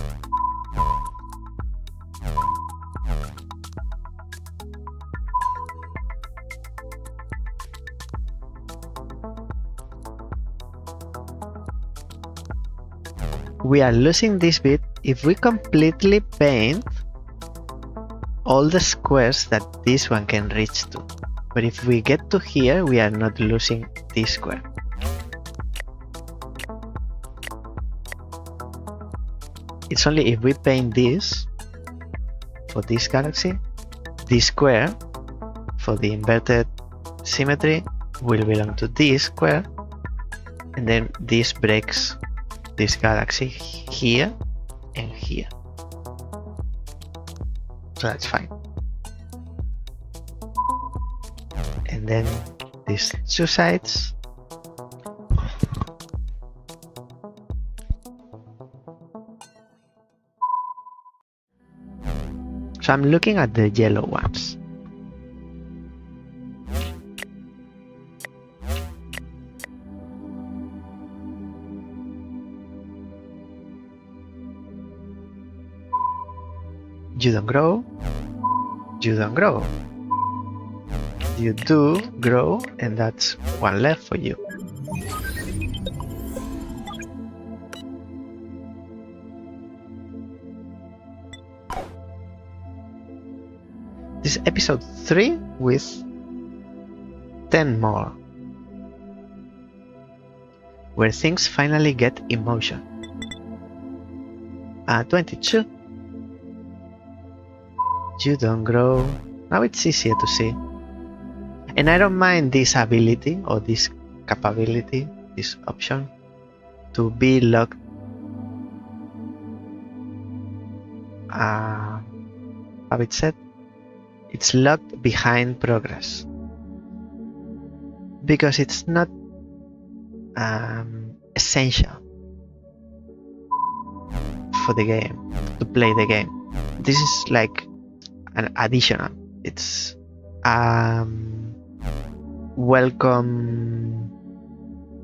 We are losing this bit if we completely paint all the squares that this one can reach to. But if we get to here, we are not losing this square. It's only if we paint this for this galaxy, this square for the inverted symmetry will belong to this square, and then this breaks this galaxy here and here. So that's fine. And then these two sides. So I'm looking at the yellow ones. You don't grow, you don't grow. You do grow, and that's one left for you. This is episode 3 with 10 more, where things finally get emotion. 22. You don't grow. Now it's easier to see. And I don't mind this ability or this capability, this option, to be locked. How it said? It's locked behind progress. Because it's not essential for the game, to play the game. this is like an additional. It's welcome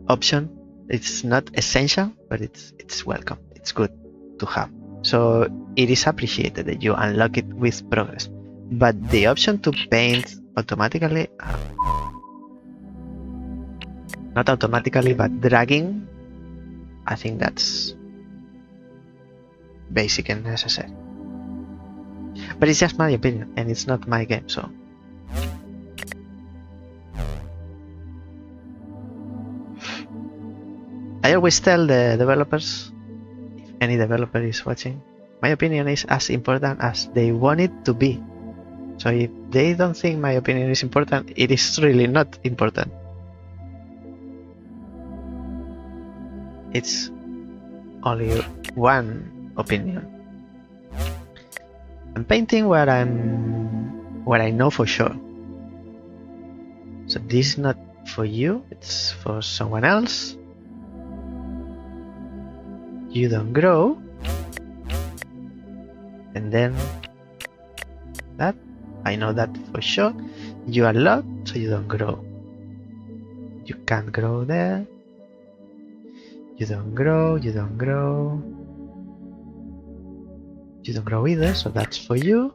option. It's not essential, but it's welcome. It's good to have. So it is appreciated that you unlock it with progress. But the option to paint automatically, not automatically, but dragging, I think that's basic and necessary. But it's just my opinion, and it's not my game, so. I always tell the developers, if any developer is watching, my opinion is as important as they want it to be. So if they don't think my opinion is important, it is really not important. It's only one opinion. I'm painting where I know for sure. So this is not for you, it's for someone else. You don't grow. And then that, I know that for sure. You are locked, so you don't grow. You can't grow there. You don't grow, you don't grow. You don't grow either, so that's for you.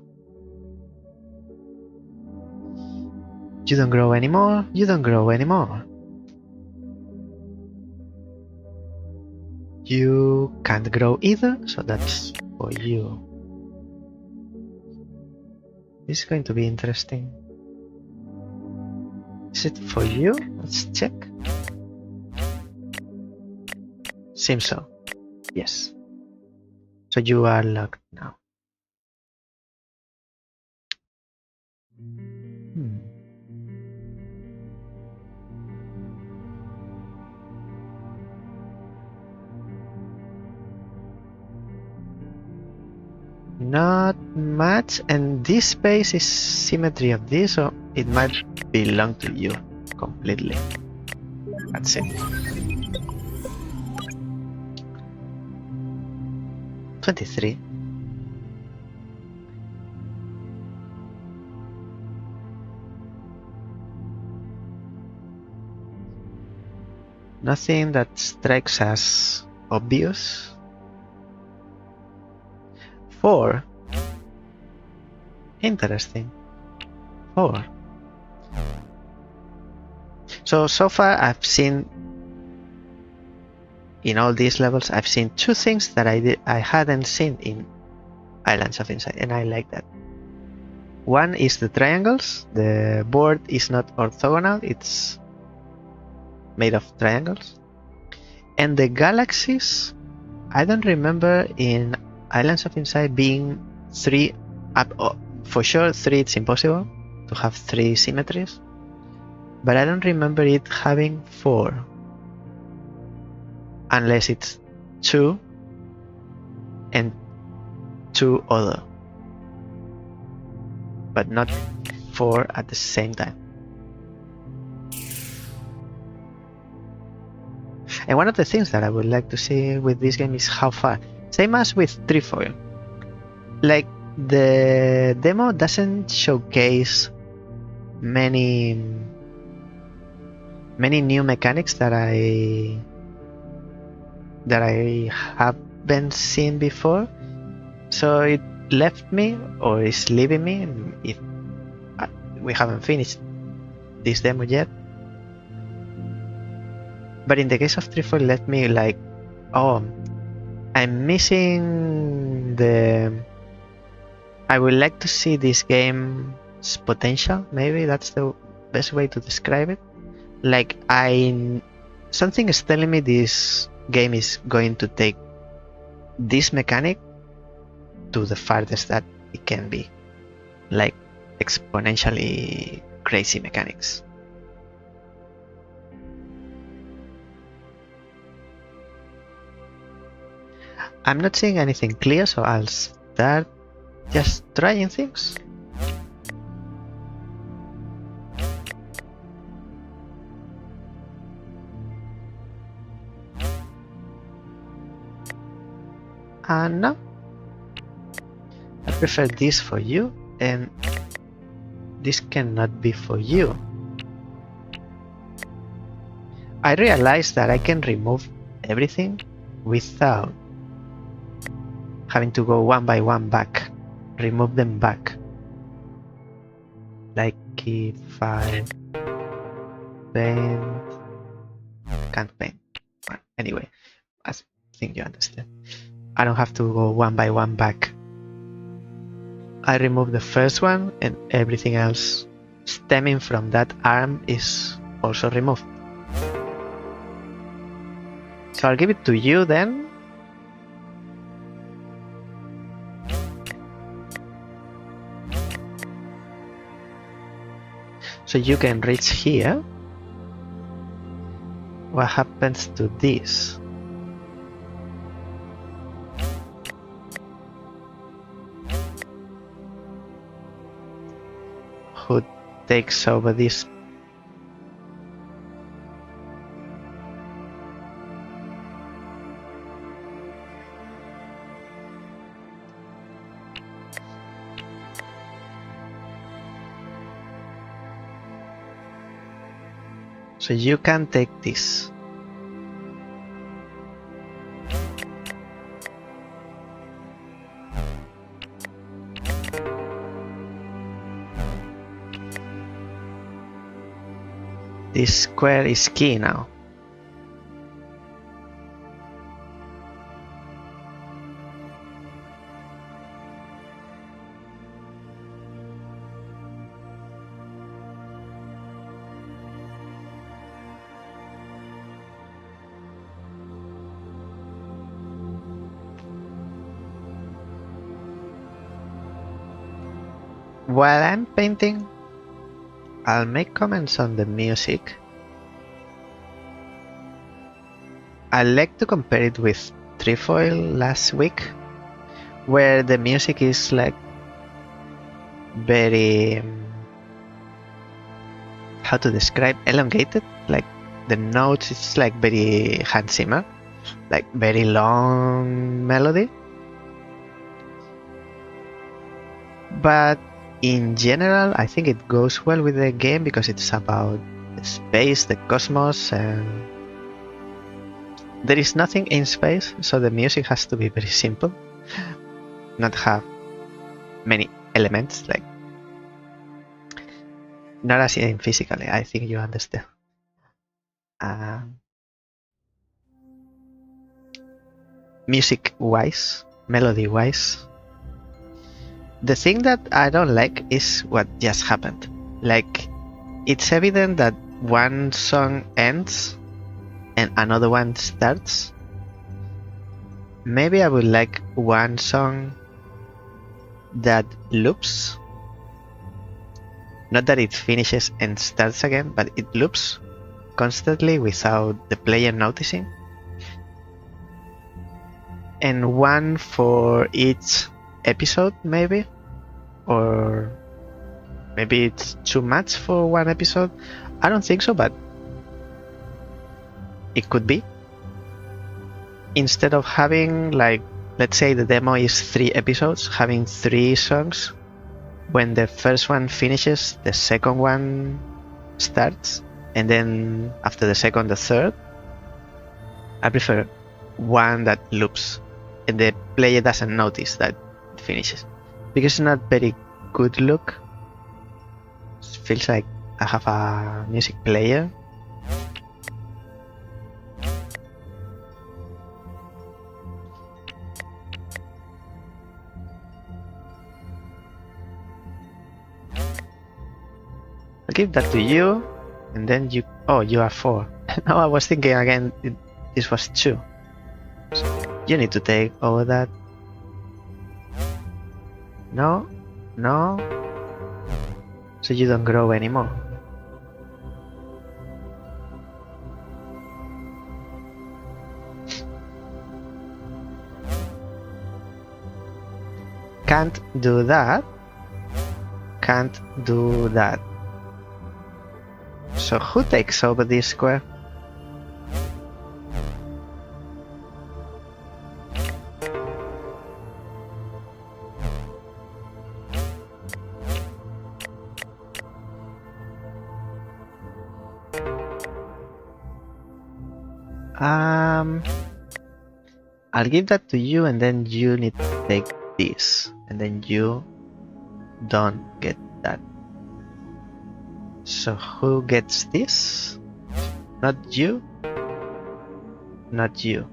You don't grow anymore, you don't grow anymore. You can't grow either, so that's for you. This is going to be interesting. Is it for you? Let's check. Seems so. Yes. So you are locked now. Not much, and this space is symmetry of this, so it might belong to you completely. That's it. 23. Nothing that strikes as obvious. 4. Interesting. 4. So far I've seen, in all these levels, I've seen two things that I hadn't seen in Islands of Insight, and I like that. One is the triangles. The board is not orthogonal, it's made of triangles. And the galaxies, I don't remember in Islands of Insight being 3 up. Oh, for sure 3 it's impossible to have 3 symmetries, but I don't remember it having 4, unless it's 2 and 2 other, but not 4 at the same time. And one of the things that I would like to see with this game is how far. Same as with Trefoil. Like, the demo doesn't showcase many new mechanics that I haven't seen before. So it left me, or is leaving me, if we haven't finished this demo yet. But in the case of Trefoil, left me like, oh, I'm missing the... I would like to see this game's potential. Maybe that's the best way to describe it. Like, something is telling me this game is going to take this mechanic to the farthest that it can be. Like, exponentially crazy mechanics. I'm not seeing anything clear, so I'll start just trying things. No. But prefer this for you, and this cannot be for you. I realized that I can remove everything without having to go one by one back, remove them back. Like if I paint, can't paint. Anyway, I think you understand. I don't have to go one by one back. I remove the first one and everything else stemming from that arm is also removed. So I'll give it to you then. So you can reach here. What happens to this? Who takes over this? So you can take this. This square is key now. While I'm painting, I'll make comments on the music. I like to compare it with Trefoil last week, where the music is like very, how to describe, elongated. Like the notes, it's like very Hans Zimmer, like very long melody. But in general, I think it goes well with the game because it's about the space, the cosmos, and there is nothing in space, so the music has to be very simple, not have many elements, like not as in physically. I think you understand. Music-wise, melody-wise, the thing that I don't like is what just happened. Like, it's evident that one song ends and another one starts. Maybe I would like one song that loops. Not that it finishes and starts again, but it loops constantly without the player noticing. And one for each episode, maybe, or maybe it's too much for one episode. I don't think so, but it could be. Instead of having, like, let's say the demo is 3 episodes, having 3 songs. When the first one finishes, the second one starts, and then after the second, the third. I prefer one that loops and the player doesn't notice that it finishes, because it's not very good look. It feels like I have a music player. I'll give that to you, and then you... Oh, you are 4. Now I was thinking again, this was 2. So you need to take over that. No, no. So you don't grow anymore. Can't do that. Can't do that. So who takes over this square? I'll give that to you, and then you need to take this, and then you don't get that. So who gets this? Not you. Not you.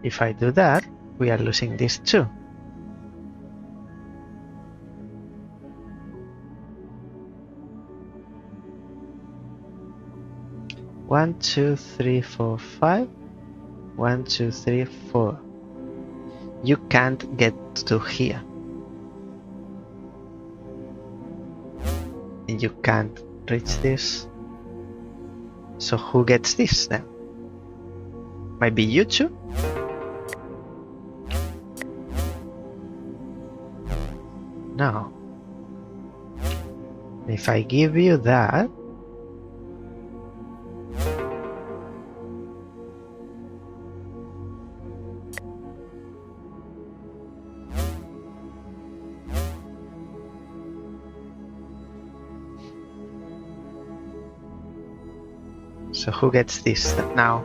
If I do that, we are losing this too. One, two, three, four, five. 1, 2, 3, 4. You can't get to here. And you can't reach this. So who gets this then? Might be you two? No. If I give you that, so who gets this now?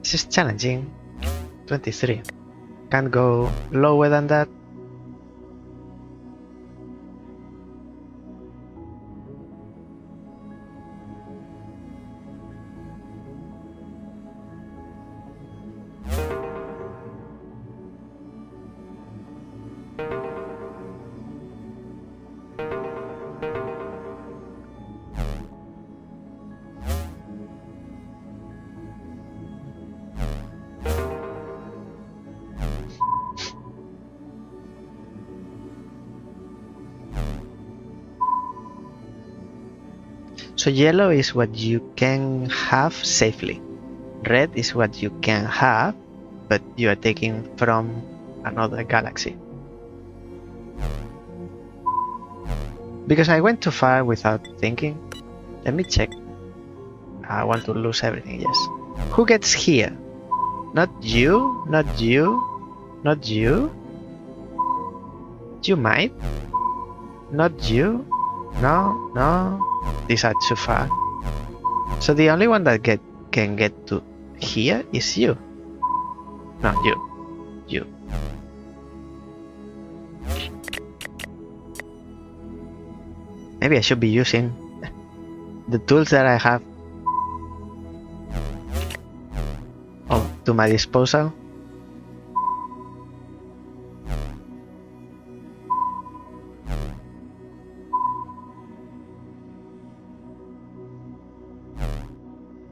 This is challenging. 23. Can't go lower than that. So yellow is what you can have safely. Red is what you can have, but you are taking from another galaxy. Because I went too far without thinking. Let me check. I want to lose everything, yes. Who gets here? Not you, not you, not you. You might. Not you. No, no. These are too far. So the only one that can get to here is you. No, you. You. Maybe I should be using the tools that I have to my disposal.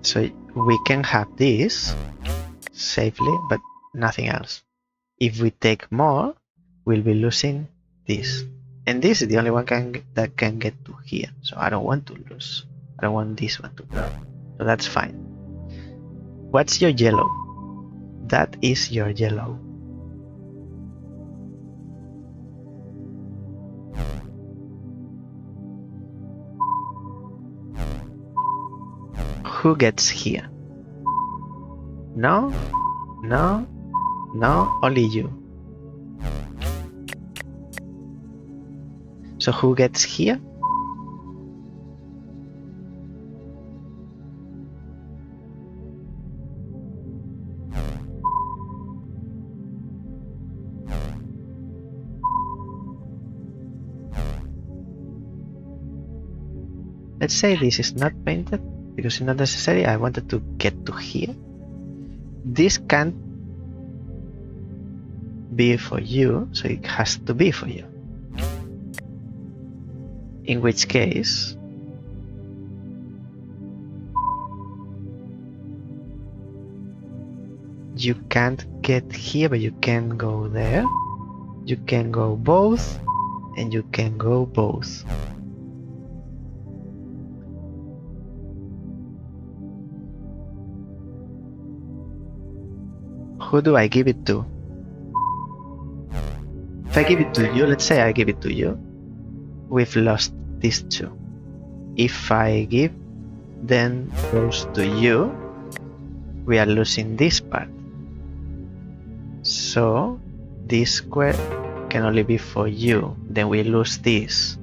So we can have this safely, but nothing else. If we take more, we'll be losing this. And this is the only one that can get to here. So I don't want to lose. I don't want this one to go. So that's fine. What's your yellow? That is your yellow. Who gets here? No, no, no, only you. So who gets here? Let's say this is not painted because it's not necessary. I wanted to get to here. This can't be for you, so it has to be for you. In which case, you can't get here, but you can go there. You can go both, and you can go both. Who do I give it to? If I give it to you, let's say I give it to you, we've lost these two. If I give then goes to you, we are losing this part. So this square can only be for you, then we lose this.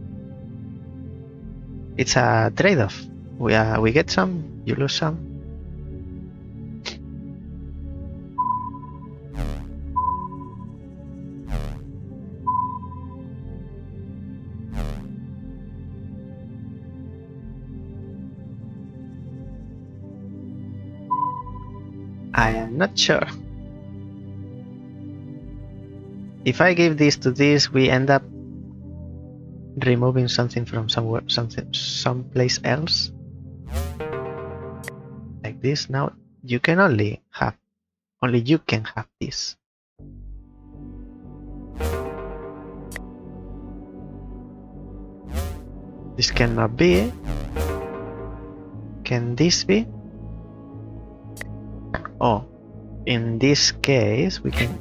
It's a trade-off. We get some, you lose some. I am not sure. If I give this to this, we end up removing something from somewhere, someplace else. Like this. Now you can only you can have this. This cannot be. Can this be? Oh, in this case, we can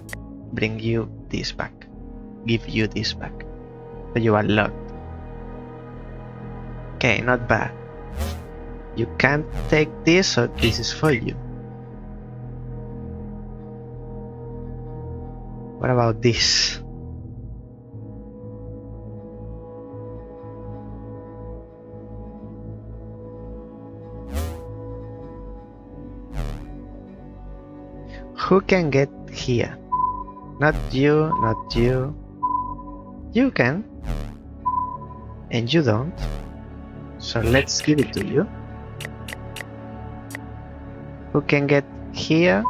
bring you this back. Give you this back. So you are locked. Okay, not bad. You can't take this, so this is for you. What about this? Who can get here? Not you, not you. You can. And you don't. So let's give it to you. Who can get here?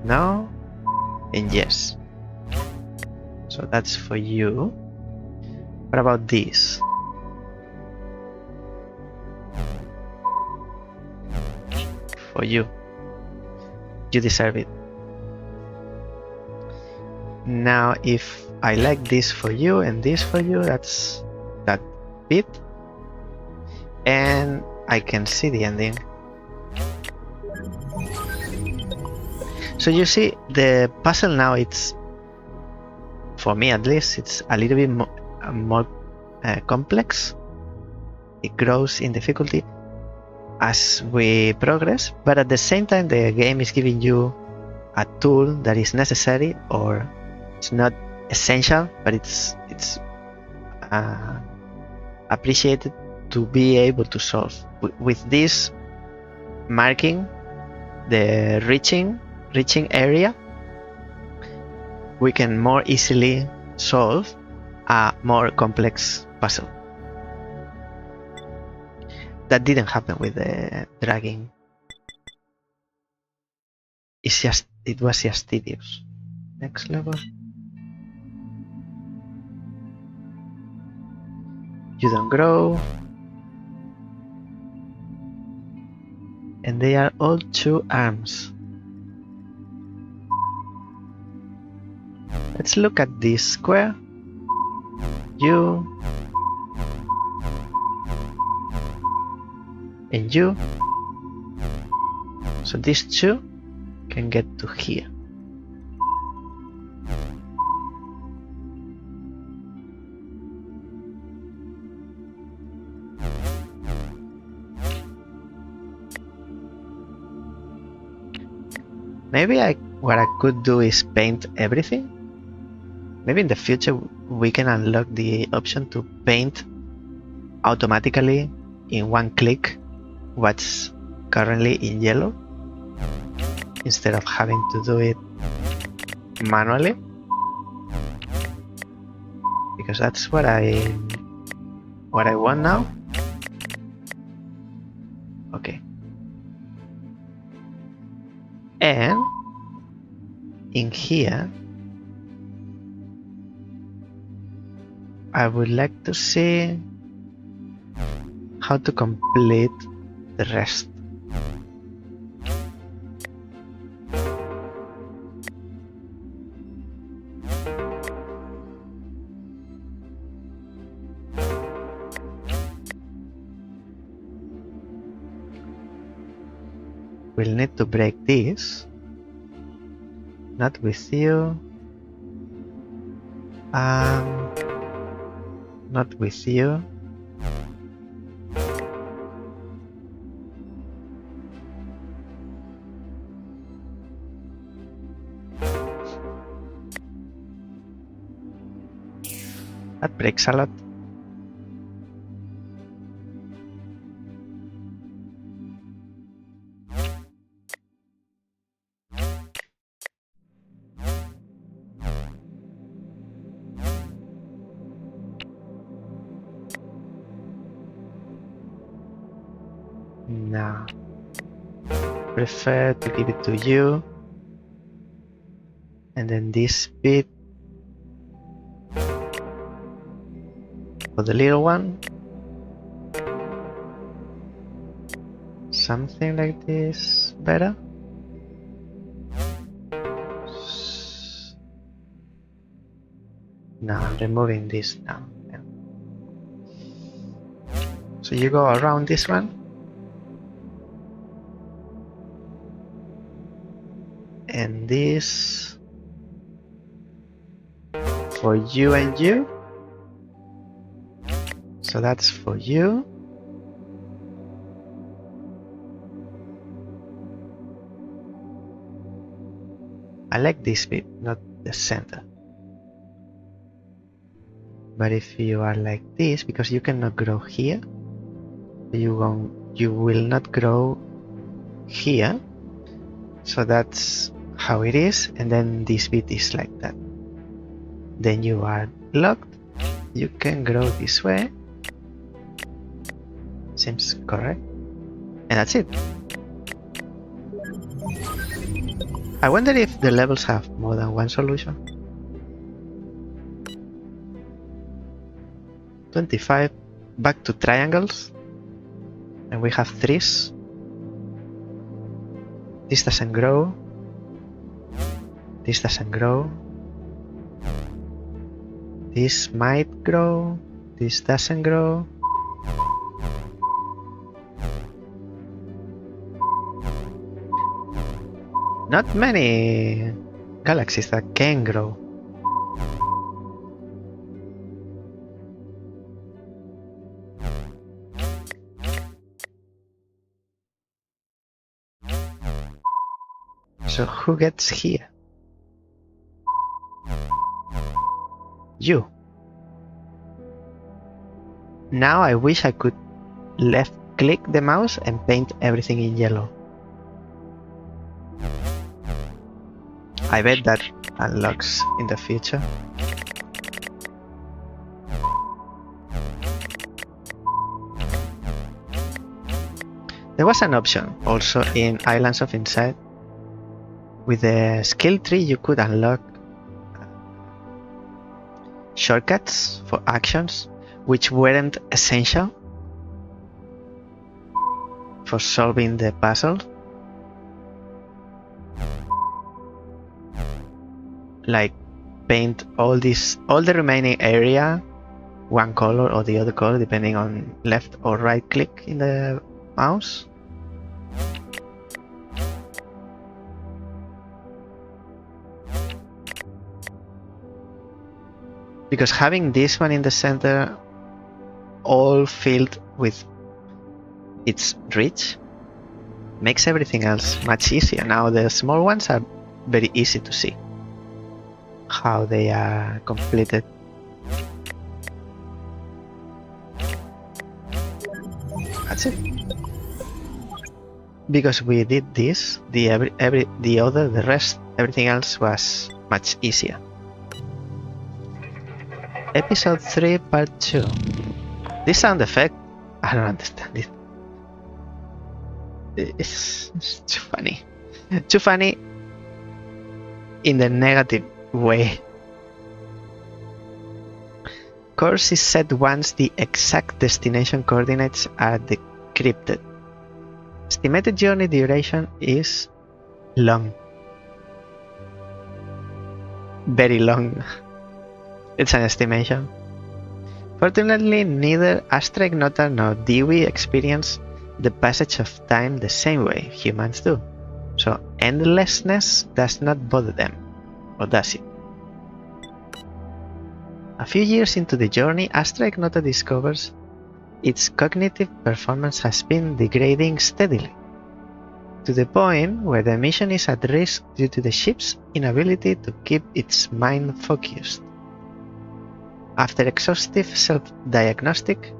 No. And yes. So that's for you. What about this? For you. You deserve it. Now if I like this for you and this for you, that's that bit. And I can see the ending. So you see the puzzle now, it's, for me at least, it's a little bit more complex. It grows in difficulty as we progress, but at the same time the game is giving you a tool that is necessary, or it's not essential, but it's appreciated to be able to solve. With this marking the reaching area, we can more easily solve a more complex puzzle. That didn't happen with the dragging. It was just tedious. Next level. You don't grow. And they are all 2 arms. Let's look at this square. You. And you. So these 2 can get to here. Maybe what I could do is paint everything. Maybe in the future we can unlock the option to paint automatically in one click what's currently in yellow, instead of having to do it manually, because that's what I want now. Okay. And in here I would like to see how to complete the rest. We'll need to break this. Not with you. Not with you. That breaks a lot. Nah. Prefer to give it to you. And then this bit for the little one. Something like this better. No, I'm removing this now. Yeah. So you go around this one. And this for you and you. So that's for you. I like this bit, not the center. But if you are like this, because you cannot grow here, you will not grow here. So that's how it is, and then this bit is like that. Then you are locked. You can grow this way. Seems correct. And that's it. I wonder if the levels have more than one solution. 25. Back to triangles. And we have threes. This doesn't grow. This doesn't grow. This might grow. This doesn't grow. Not many galaxies that can grow. So who gets here? You. Now I wish I could left click the mouse and paint everything in yellow. I bet that unlocks in the future. There was an option also in Islands of Insight. With the skill tree you could unlock shortcuts for actions which weren't essential for solving the puzzle. Like paint all the remaining area one color or the other color depending on left or right click in the mouse. Because having this one in the center all filled with its reach makes everything else much easier. Now the small ones are very easy to see how they are completed. That's it. Because we did this, the rest, everything else was much easier. Episode 3 Part 2. This sound effect, I don't understand it. It's too funny. Too funny in the negative way. Course is set once the exact destination coordinates are decrypted. Estimated journey duration is long. Very long. It's an estimation. Fortunately, neither Astra, Ignota nor Dewey experience the passage of time the same way humans do. So endlessness does not bother them, or does it? A few years into the journey, Astra Ignota discovers its cognitive performance has been degrading steadily, to the point where the mission is at risk due to the ship's inability to keep its mind focused. After exhaustive self-diagnostics,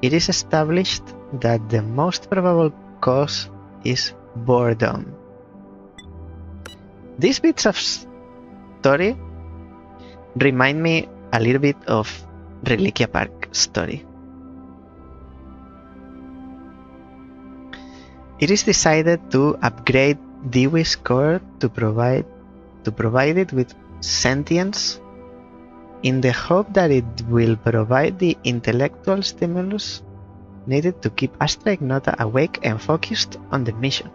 it is established that the most probable cause is boredom. These bits of story remind me a little bit of Reliquia Park story. It is decided to upgrade Dewey's core to provide it with sentience in the hope that it will provide the intellectual stimulus needed to keep Astra Ignota awake and focused on the mission.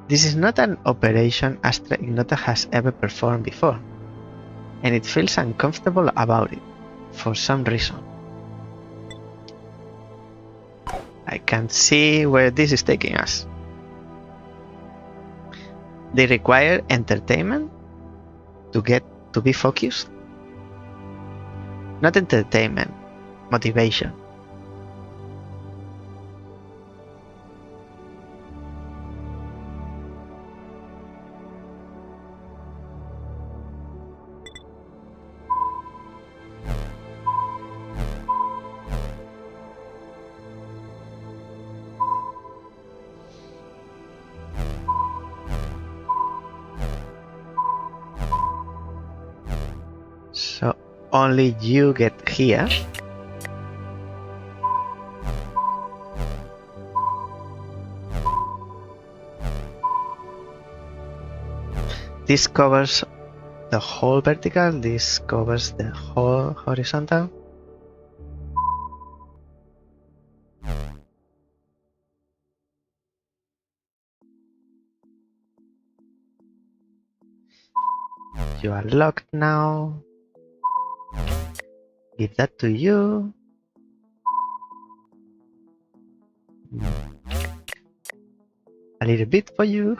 This is not an operation Astra Ignota has ever performed before, and it feels uncomfortable about it for some reason. I can't see where this is taking us. They require entertainment to be focused? Not entertainment, motivation. So only you get here. This covers the whole vertical, this covers the whole horizontal. You are locked now. Give that to you. A little bit for you.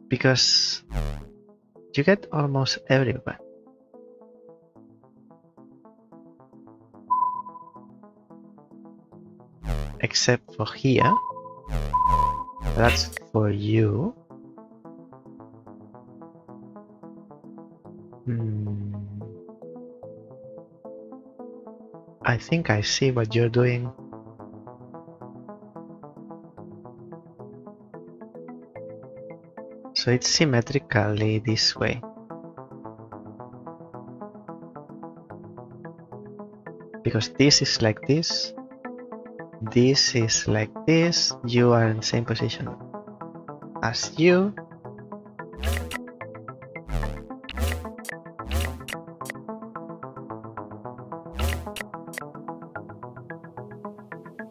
Because you get almost everywhere. Except for here. That's for you. I think I see what you're doing. So it's symmetrically this way. Because this is like this. This is like this. You are in the same position as you.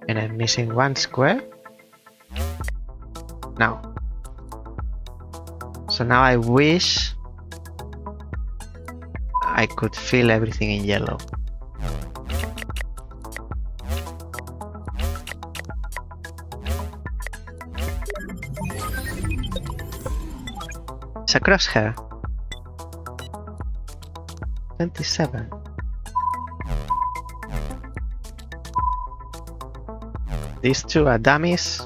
And I'm missing one square. Now. So now I wish I could fill everything in yellow. It's a crosshair. 27. These two are dummies.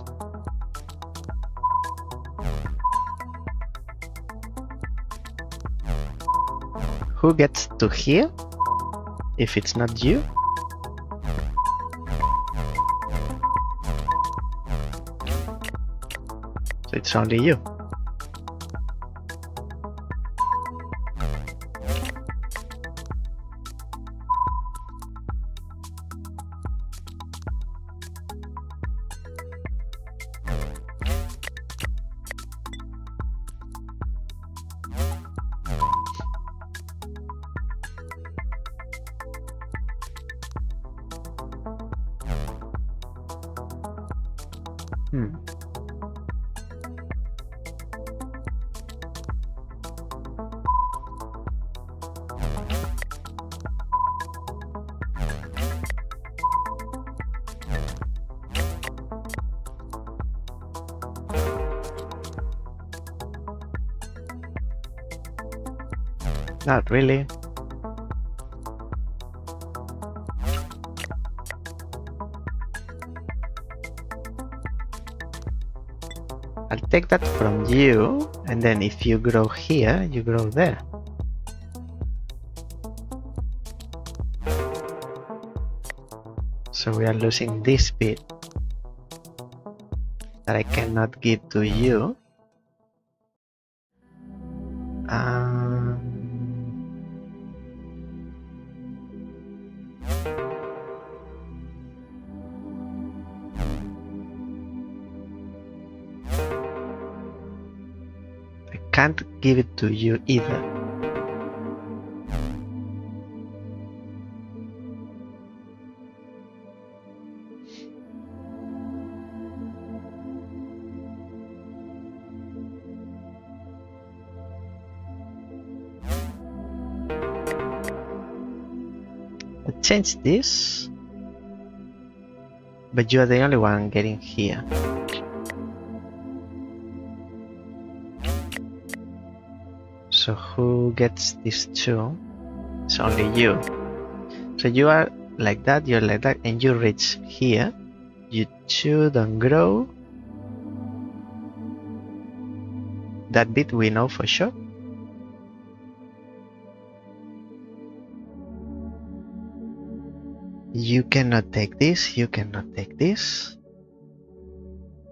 Who gets to here? If it's not you? So it's only you. Not really. I'll take that from you, and then if you grow here, you grow there. So we are losing this bit that I cannot give to you. I can't give it to you either. Change this, but you are the only one getting here. So who gets this two? It's only you. So you are like that, you're like that, and you reach here. You two don't grow. That bit we know for sure. You cannot take this, you cannot take this.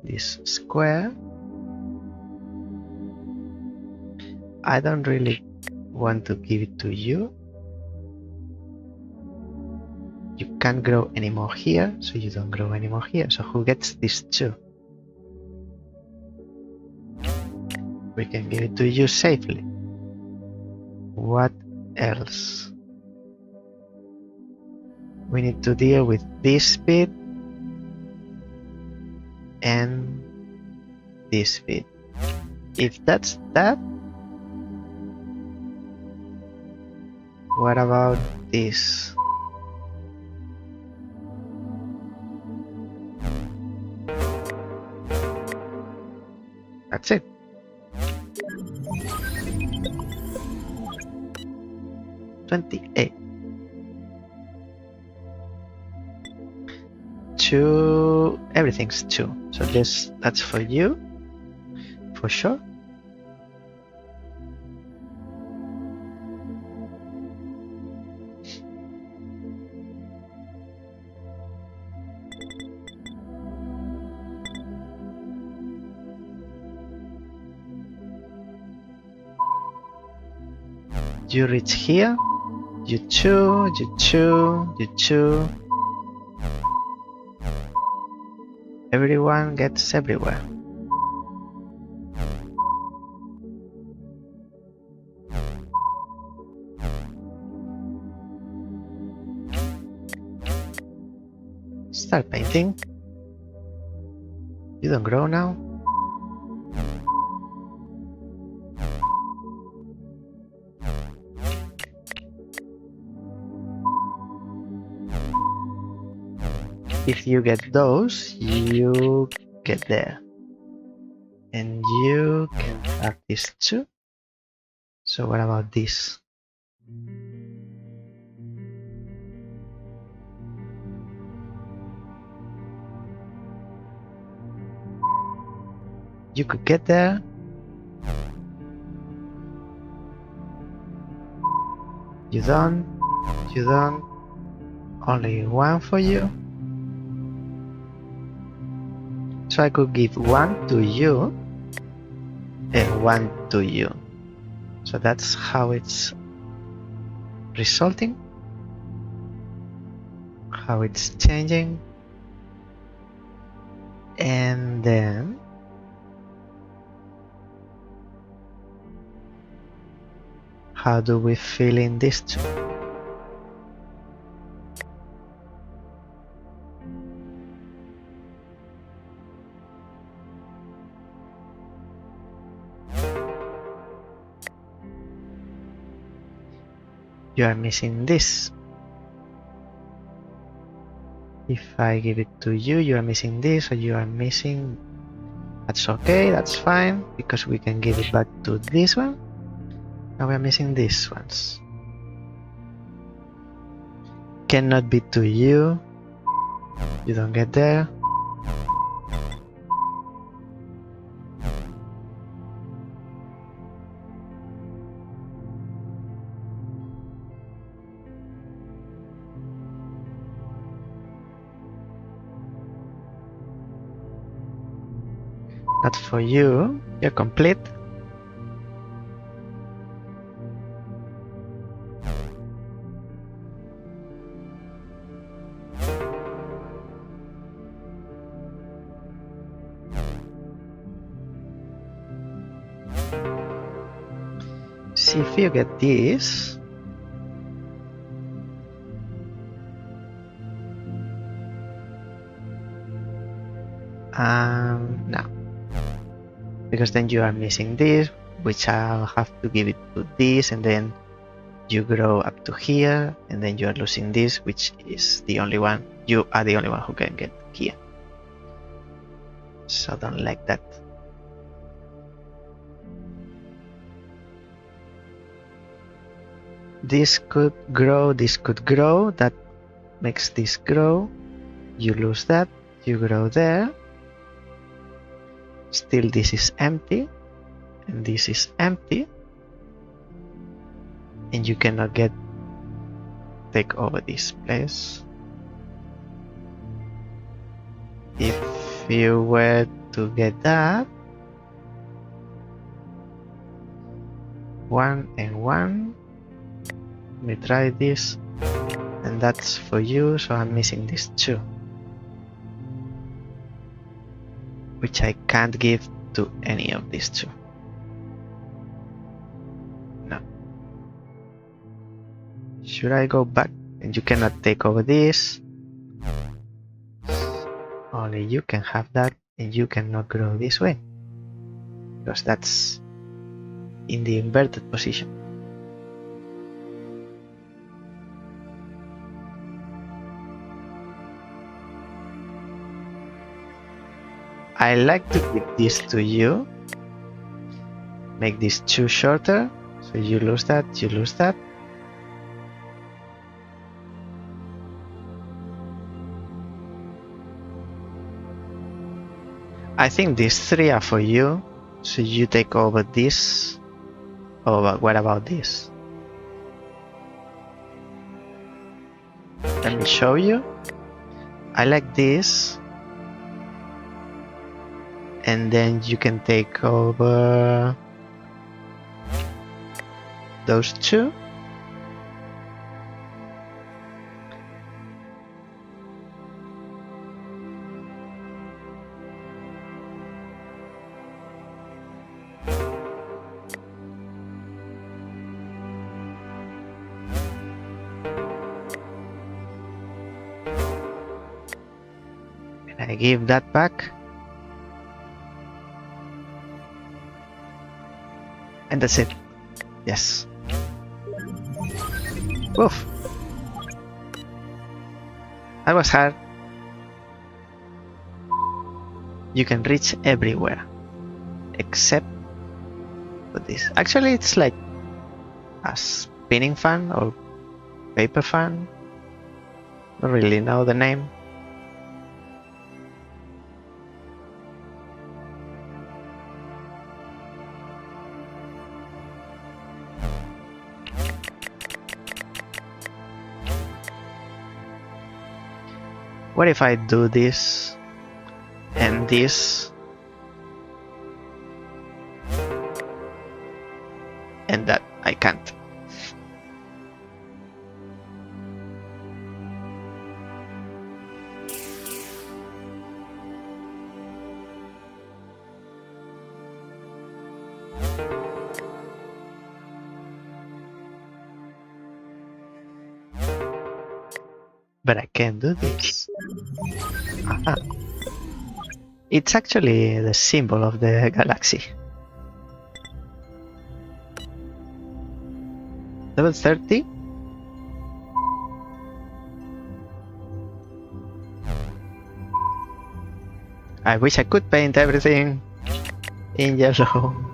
This square. I don't really want to give it to you. You can't grow anymore here, so you don't grow anymore here. So who gets this two? We can give it to you safely. What else? We need to deal with this bit and this bit. If that's that, what about this? That's it. $28. Two, everything's two. So that's for you, for sure. You reach here, you two, you two, you two. Everyone gets everywhere. Start painting. You don't grow now. If you get those, you get there. And you can have this too. So what about this? You could get there. You don't. You don't. Only one for you. So I could give one to you and one to you. So that's how it's resulting, how it's changing. And then how do we fill in this two? You are missing this. If I give it to you, you are missing this, or you are missing. That's okay, that's fine, because we can give it back to this one. Now we are missing these ones. Cannot be to you. You don't get there. Not for you. You're complete. See if you get this. No. Because then you are missing this, which I'll have to give it to this, and then you grow up to here, and then you are losing this, which is the only one. You are the only one who can get here. So I don't like that. This could grow, that makes this grow. You lose that, you grow there. Still this is empty, and this is empty. And you cannot take over this place. If you were to get that, 1 and 1. Let me try this, and that's for you, so I'm missing this 2, which I can't give to any of these 2. No. Should I go back? And you cannot take over this. Only you can have that, and you cannot grow this way, because that's in the inverted position. I like to give this to you, make this 2 shorter, so you lose that, you lose that. I think these 3 are for you, so you take over this. Oh, but what about this? Let me show you. I like this. And then you can take over those 2. And I give that back. And that's it. Yes. Woof. That was hard. You can reach everywhere. Except for this. Actually, it's like a spinning fan or paper fan. Don't really know the name. What if I do this and this and that? I can't. But I can do this. Aha. It's actually the symbol of the galaxy. Level 30? I wish I could paint everything in yellow.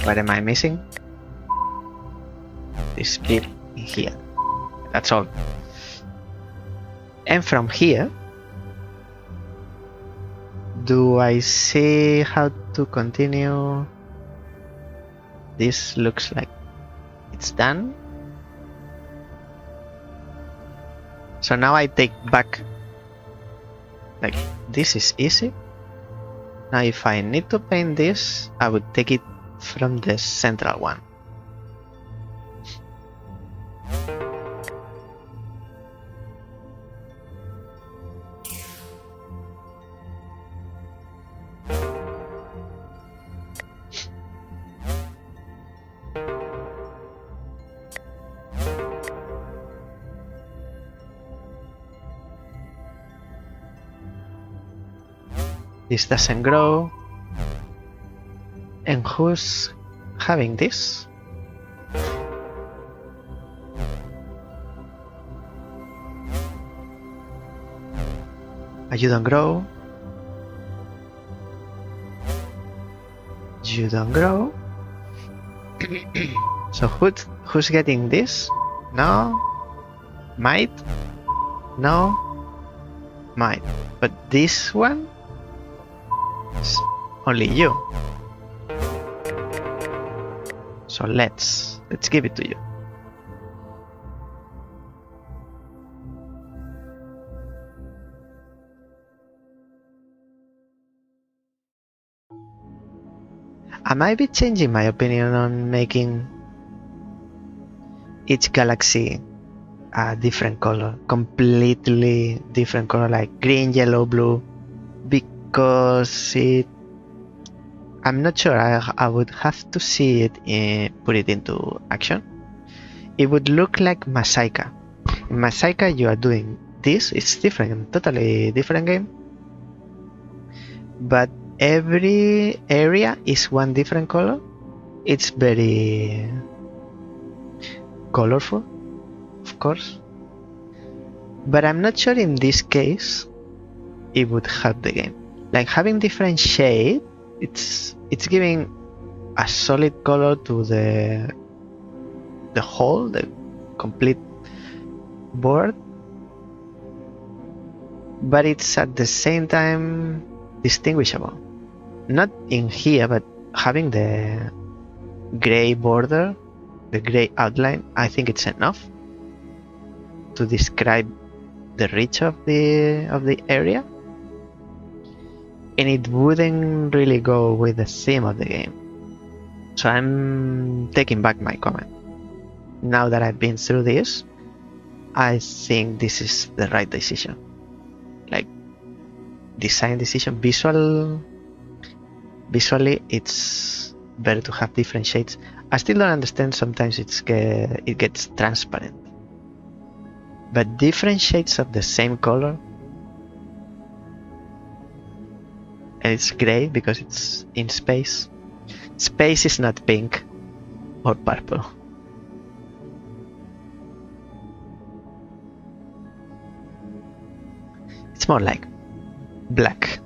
What am I missing? This bit in here. That's all. And from here, Do I see how to continue? This looks like it's done. So now I take back, like this is easy. Now if I need to paint this, I would take it from the central one. This doesn't grow. And who's having this? You don't grow. You don't grow. So who's getting this? No. Might? No. Might. But this one? Only you. So let's give it to you. I might be changing my opinion on making each galaxy a different color, completely different color, like green, yellow, blue, because I'm not sure. I would have to see it, put it into action. It would look like Masaika. In Masaika, you are doing this. It's different, totally different game. But every area is one different color. It's very colorful, of course. But I'm not sure in this case it would help the game. Like having different shade, it's giving a solid color to the whole, the complete board, but it's at the same time distinguishable. Not in here, but having the gray border, the gray outline, I think it's enough to describe the reach of the area. And it wouldn't really go with the theme of the game. So I'm taking back my comment. Now that I've been through this, I think this is the right decision. Like design decision, visually it's better to have different shades. I still don't understand, sometimes it gets transparent. But different shades of the same color, and it's gray because it's in space. Space is not pink or purple. It's more like black.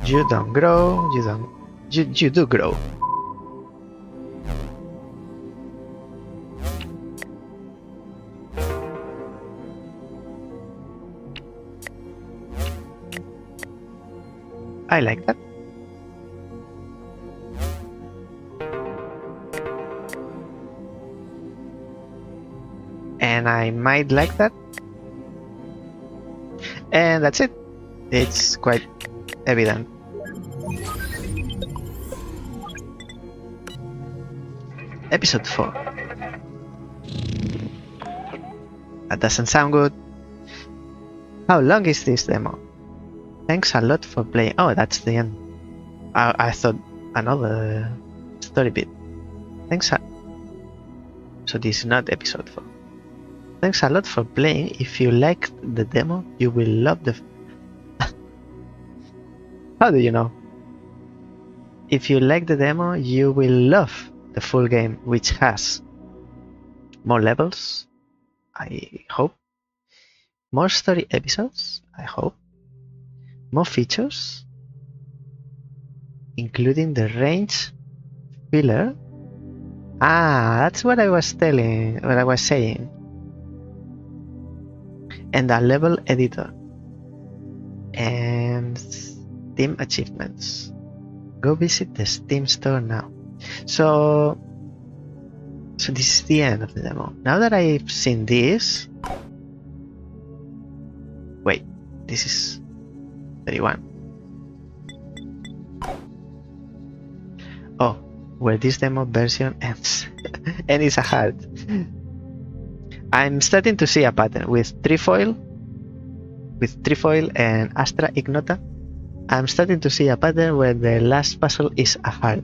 You don't grow, you do grow. I like that. And I might like that. And that's it. It's quite evident. Episode 4. That doesn't sound good. How long is this demo? Thanks a lot for playing. Oh, that's the end. I thought another story bit. So this is not episode 4. Thanks a lot for playing. If you liked the demo, you will love the... How do you know? If you like the demo, you will love the full game, which has more levels, I hope, more story episodes, I hope, more features, including the range filler. That's what I was saying. and a level editor. And Steam achievements. Go visit the Steam store now. So this is the end of the demo. Now that I've seen this, wait, this is 31. Oh, where this demo version ends. And it's a heart. I'm starting to see a pattern with trefoil and Astra ignota. I'm starting to see a pattern where the last puzzle is a heart.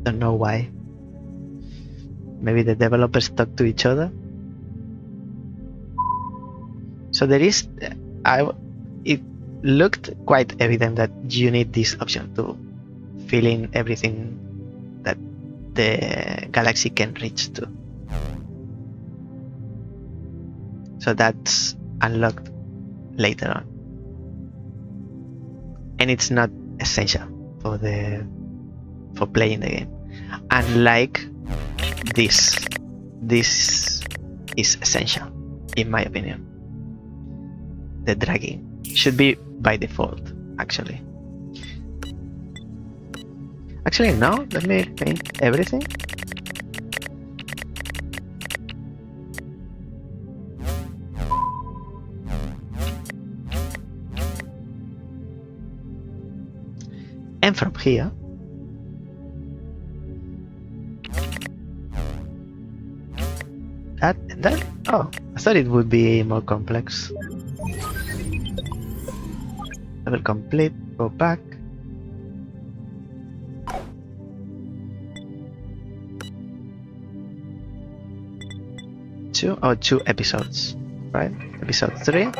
Don't know why. Maybe the developers talk to each other. So there is, it looked quite evident that you need this option to fill in everything that the galaxy can reach to. So that's unlocked later on. And it's not essential for playing the game. Unlike this is essential, in my opinion. The dragging should be by default, actually. Actually, no, let me paint everything. And from here, that and that. Oh, I thought it would be more complex. Level complete, go back. Two episodes, right? Episode 3.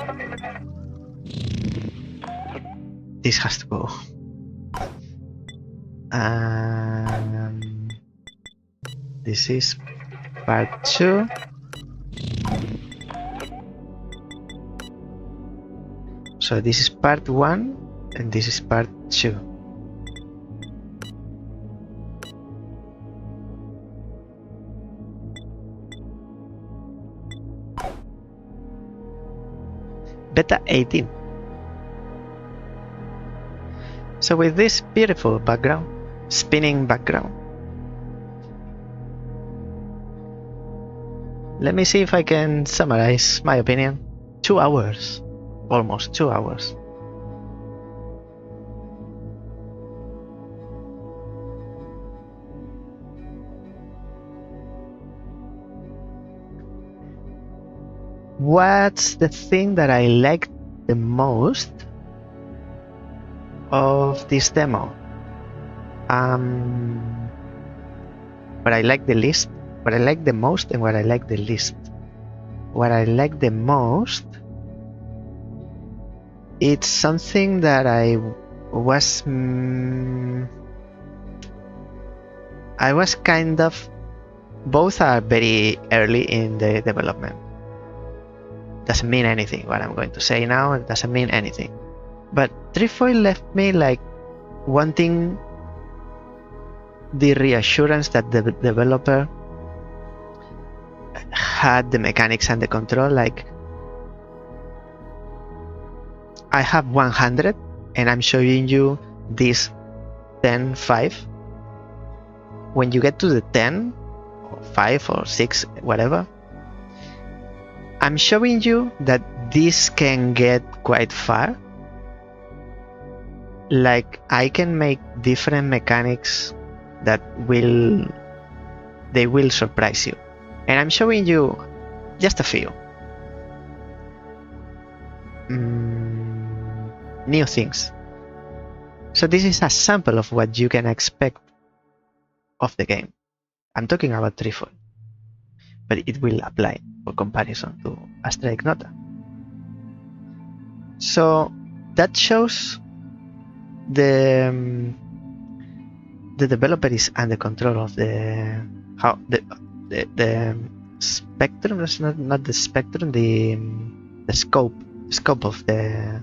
This has to go. This is part 2. So this is part 1 and this is part 2. Beta 18. So with this beautiful background, spinning background, let me see if I can summarize my opinion. 2 hours. Almost 2 hours. What's the thing that I liked the most of this demo? What I like the least, what I like the most, and what I like the least. What I like the most, it's something that I was kind of, both are very early in the development. Doesn't mean anything what I'm going to say now, it doesn't mean anything. But trefoil left me like wanting the reassurance that the developer had the mechanics and the control. Like, I have 100 and I'm showing you this 10, 5. When you get to the 10, or 5 or 6, whatever, I'm showing you that this can get quite far. Like, I can make different mechanics that will surprise you. And I'm showing you just a few new things. So this is a sample of what you can expect of the game. I'm talking about trefoil, but it will apply for comparison to Astra ignota. So that shows the developer is under control of the spectrum. That's not the spectrum, the scope of the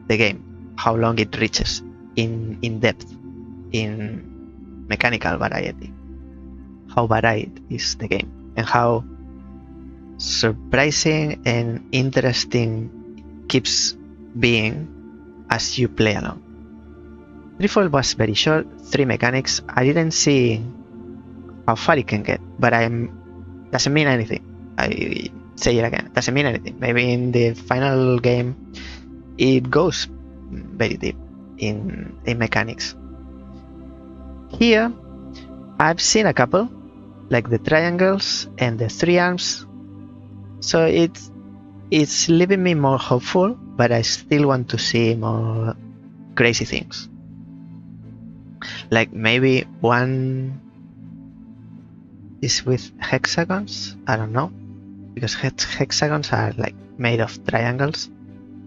game, how long it reaches in depth, in mechanical variety, how varied is the game, and how surprising and interesting keeps being as you play along. Trefoil was very short, 3 mechanics. I didn't see how far it can get, but doesn't mean anything. I say it again, doesn't mean anything. Maybe in the final game it goes very deep in mechanics. Here I've seen a couple, like the triangles and the 3 arms, so it's leaving me more hopeful, but I still want to see more crazy things. Like maybe one is with hexagons, I don't know, because hexagons are like made of triangles.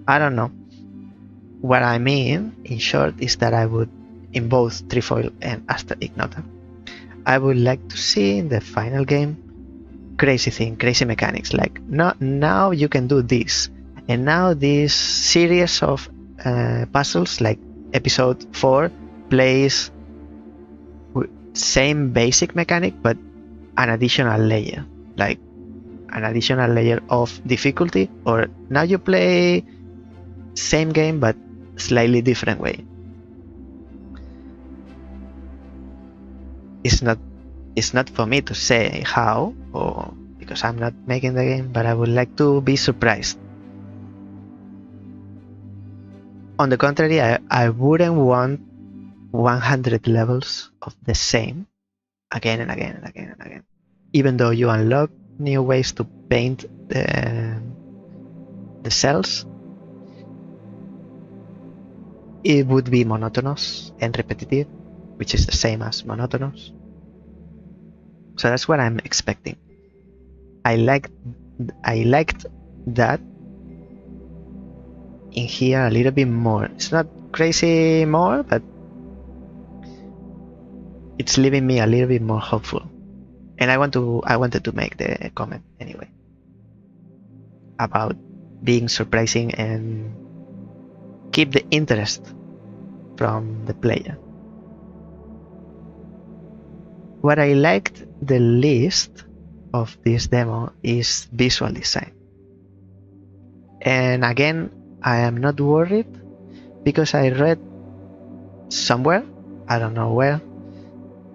I don't know. What I mean, in short, is that I would, in both Trefoil and Astra Ignota, I would like to see in the final game crazy mechanics, like now you can do this, and now this series of puzzles, like episode 4 plays same basic mechanic but an additional layer, like an additional layer of difficulty, or now you play same game but slightly different way. It's not for me to say how, or because I'm not making the game, but I would like to be surprised. On the contrary, I wouldn't want 100 levels of the same again and again and again and again. Even though you unlock new ways to paint the cells, it would be monotonous and repetitive, which is the same as monotonous. So that's what I'm expecting. I liked that in here a little bit more. It's not crazy more, but it's leaving me a little bit more hopeful. And I wanted to make the comment anyway about being surprising and keep the interest from the player. What I liked the least of this demo is visual design. And again, I am not worried because I read somewhere, I don't know where,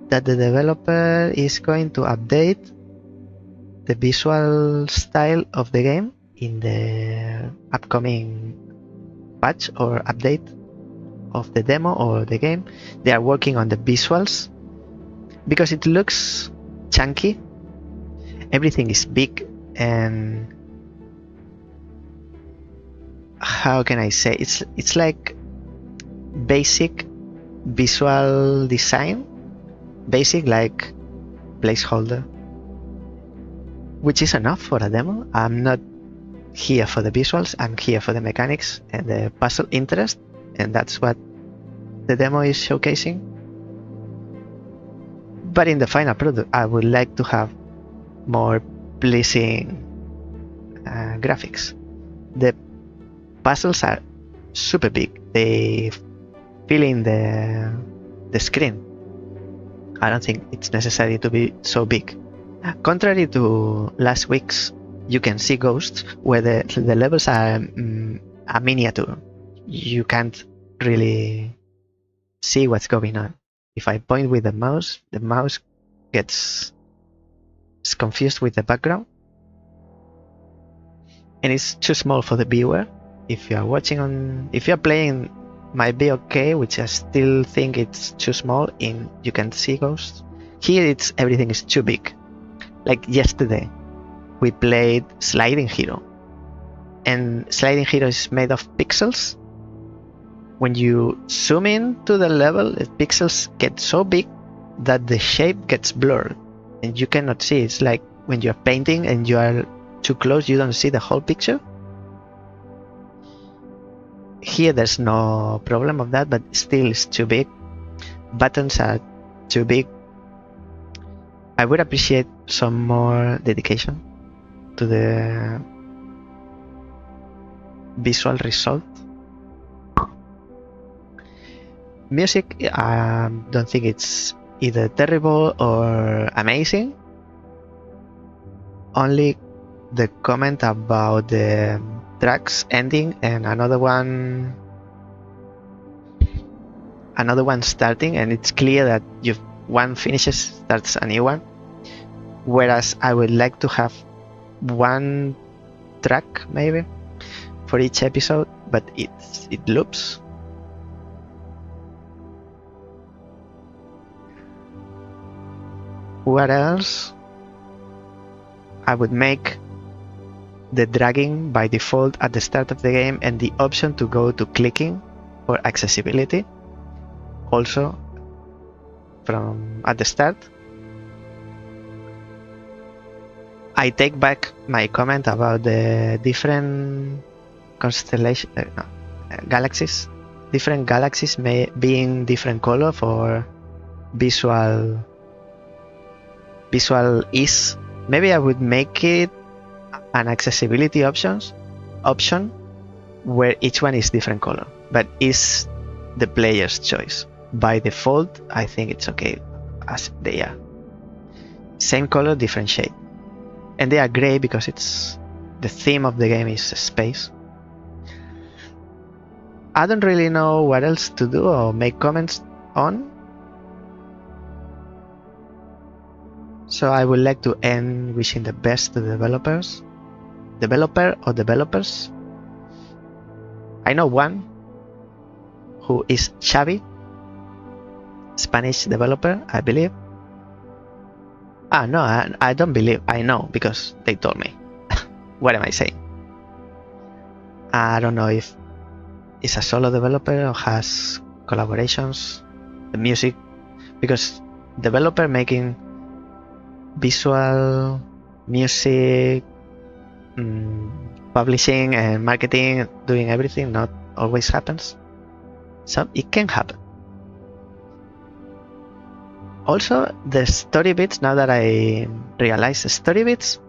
that the developer is going to update the visual style of the game in the upcoming patch or update of the demo or the game. They are working on the visuals because it looks chunky. Everything is big and how can I say, it's like basic visual design, basic like placeholder, which is enough for a demo. I'm not here for the visuals, I'm here for the mechanics and the puzzle interest, and that's what the demo is showcasing. But in the final product, I would like to have more pleasing graphics. The puzzles are super big, they fill in the screen. I don't think it's necessary to be so big. Contrary to last week's You Can See Ghosts, where the levels are a miniature. You can't really see what's going on. If I point with the mouse gets confused with the background. And it's too small for the viewer. If you are watching if you're playing, might be okay, which I still think it's too small in You Can See Ghosts. Here everything is too big. Like yesterday, we played Sliding Hero. And Sliding Hero is made of pixels. When you zoom in to the level, the pixels get so big that the shape gets blurred. And you cannot see. It's like when you're painting and you are too close, you don't see the whole picture. Here there's no problem of that, but still it's too big. Buttons are too big. I would appreciate some more dedication to the visual result. Music, I don't think it's either terrible or amazing. Only the comment about the tracks ending and another one starting, and it's clear that one finishes, starts a new one. Whereas I would like to have one track maybe for each episode, but it loops. What else? I would make the dragging by default at the start of the game and the option to go to clicking for accessibility also from at the start. I take back my comment about the different constellation galaxies. Different galaxies may being different color for visual ease. Maybe I would make it an accessibility option where each one is different color, but is the player's choice. By default, I think it's okay as they are. Same color, different shade. And they are gray because it's the theme of the game is space. I don't really know what else to do or make comments on. So I would like to end wishing the best to the developers. Developer or developers. I know one who is Xavi, Spanish developer, I believe. No, I don't believe. I know because they told me. What am I saying? I don't know if it's a solo developer or has collaborations, the music, because developer making visual, music, publishing and marketing, doing everything, not always happens. So it can happen. Also, the story bits, now that I realize the story bits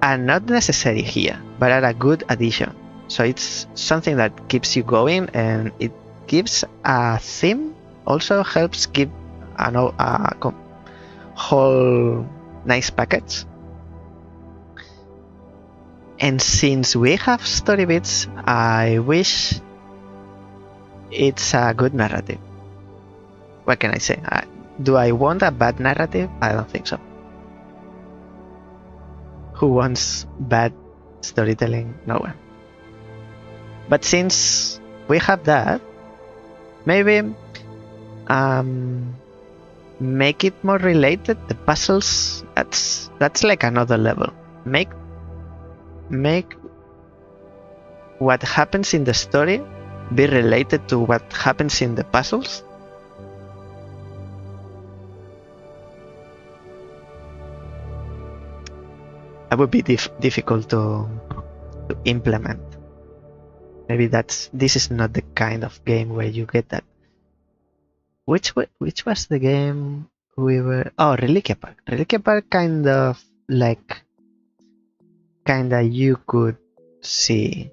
are not necessary here, but are a good addition. So it's something that keeps you going and it gives a theme, also helps give a whole nice package. And since we have story bits, I wish it's a good narrative. What can I say? Do I want a bad narrative? I don't think so. Who wants bad storytelling? No one. But since we have that, maybe make it more related. The puzzles, that's like another level. Make what happens in the story be related to what happens in the puzzles. That would be difficult to implement. Maybe this is not the kind of game where you get that. Which was the game we were? Oh, Reliquia Park. Reliquia Park kind of you could see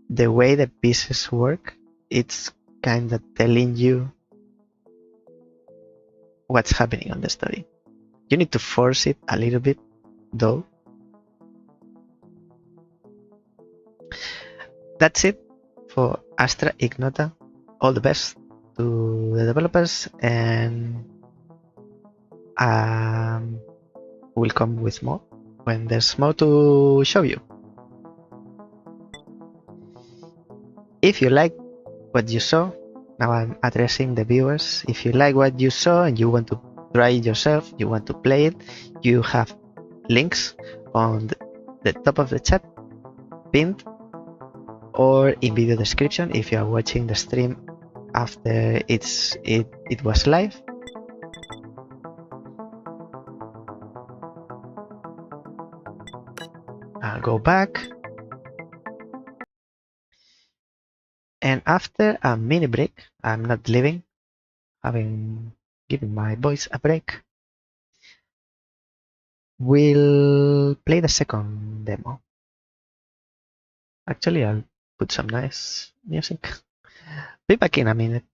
the way the pieces work. It's kind of telling you what's happening on the story. You need to force it a little bit, though. That's it for Astra Ignota. All the best to the developers, and we'll come with more when there's more to show you. If you like what you saw, now I'm addressing the viewers. If you like what you saw and you want to try it yourself, you want to play it, you have links on the top of the chat, pinned, or in video description if you are watching the stream after it was live. I'll go back, and after a mini break, I'm not leaving, having given my voice a break, we'll play the second demo. Actually, I'll put some nice music. Be back in a minute.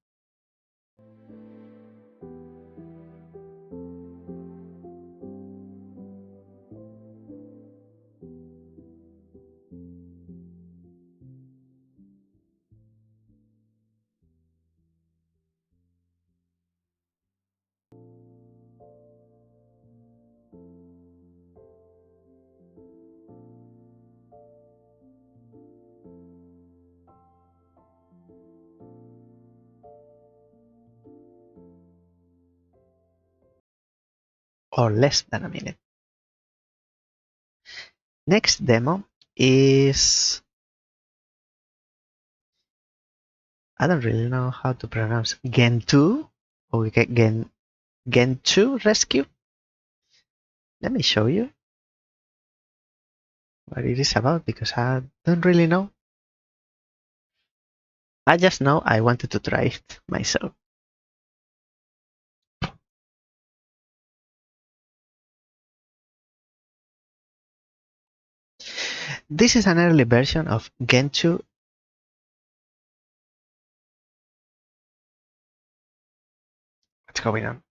or less than a minute. Next demo is, I don't really know how to pronounce, Gen 2 or Gen 2 Rescue. Let me show you what it is about, because I don't really know. I just know I wanted to try it myself. This is an early version of Gen 2. What's going on?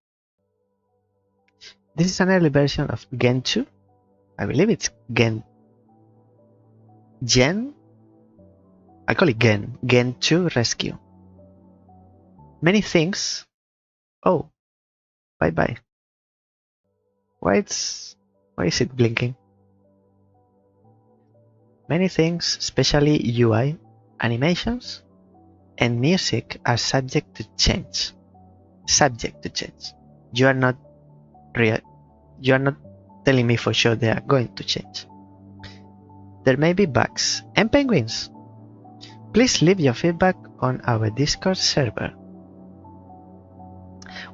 This is an early version of Gen 2. I believe it's Gen. I call it Gen 2 Rescue. Many things. Oh, bye bye. Why is it blinking? Many things, especially UI, animations, and music, are subject to change. You are not telling me for sure they are going to change. There may be bugs and penguins. Please leave your feedback on our Discord server.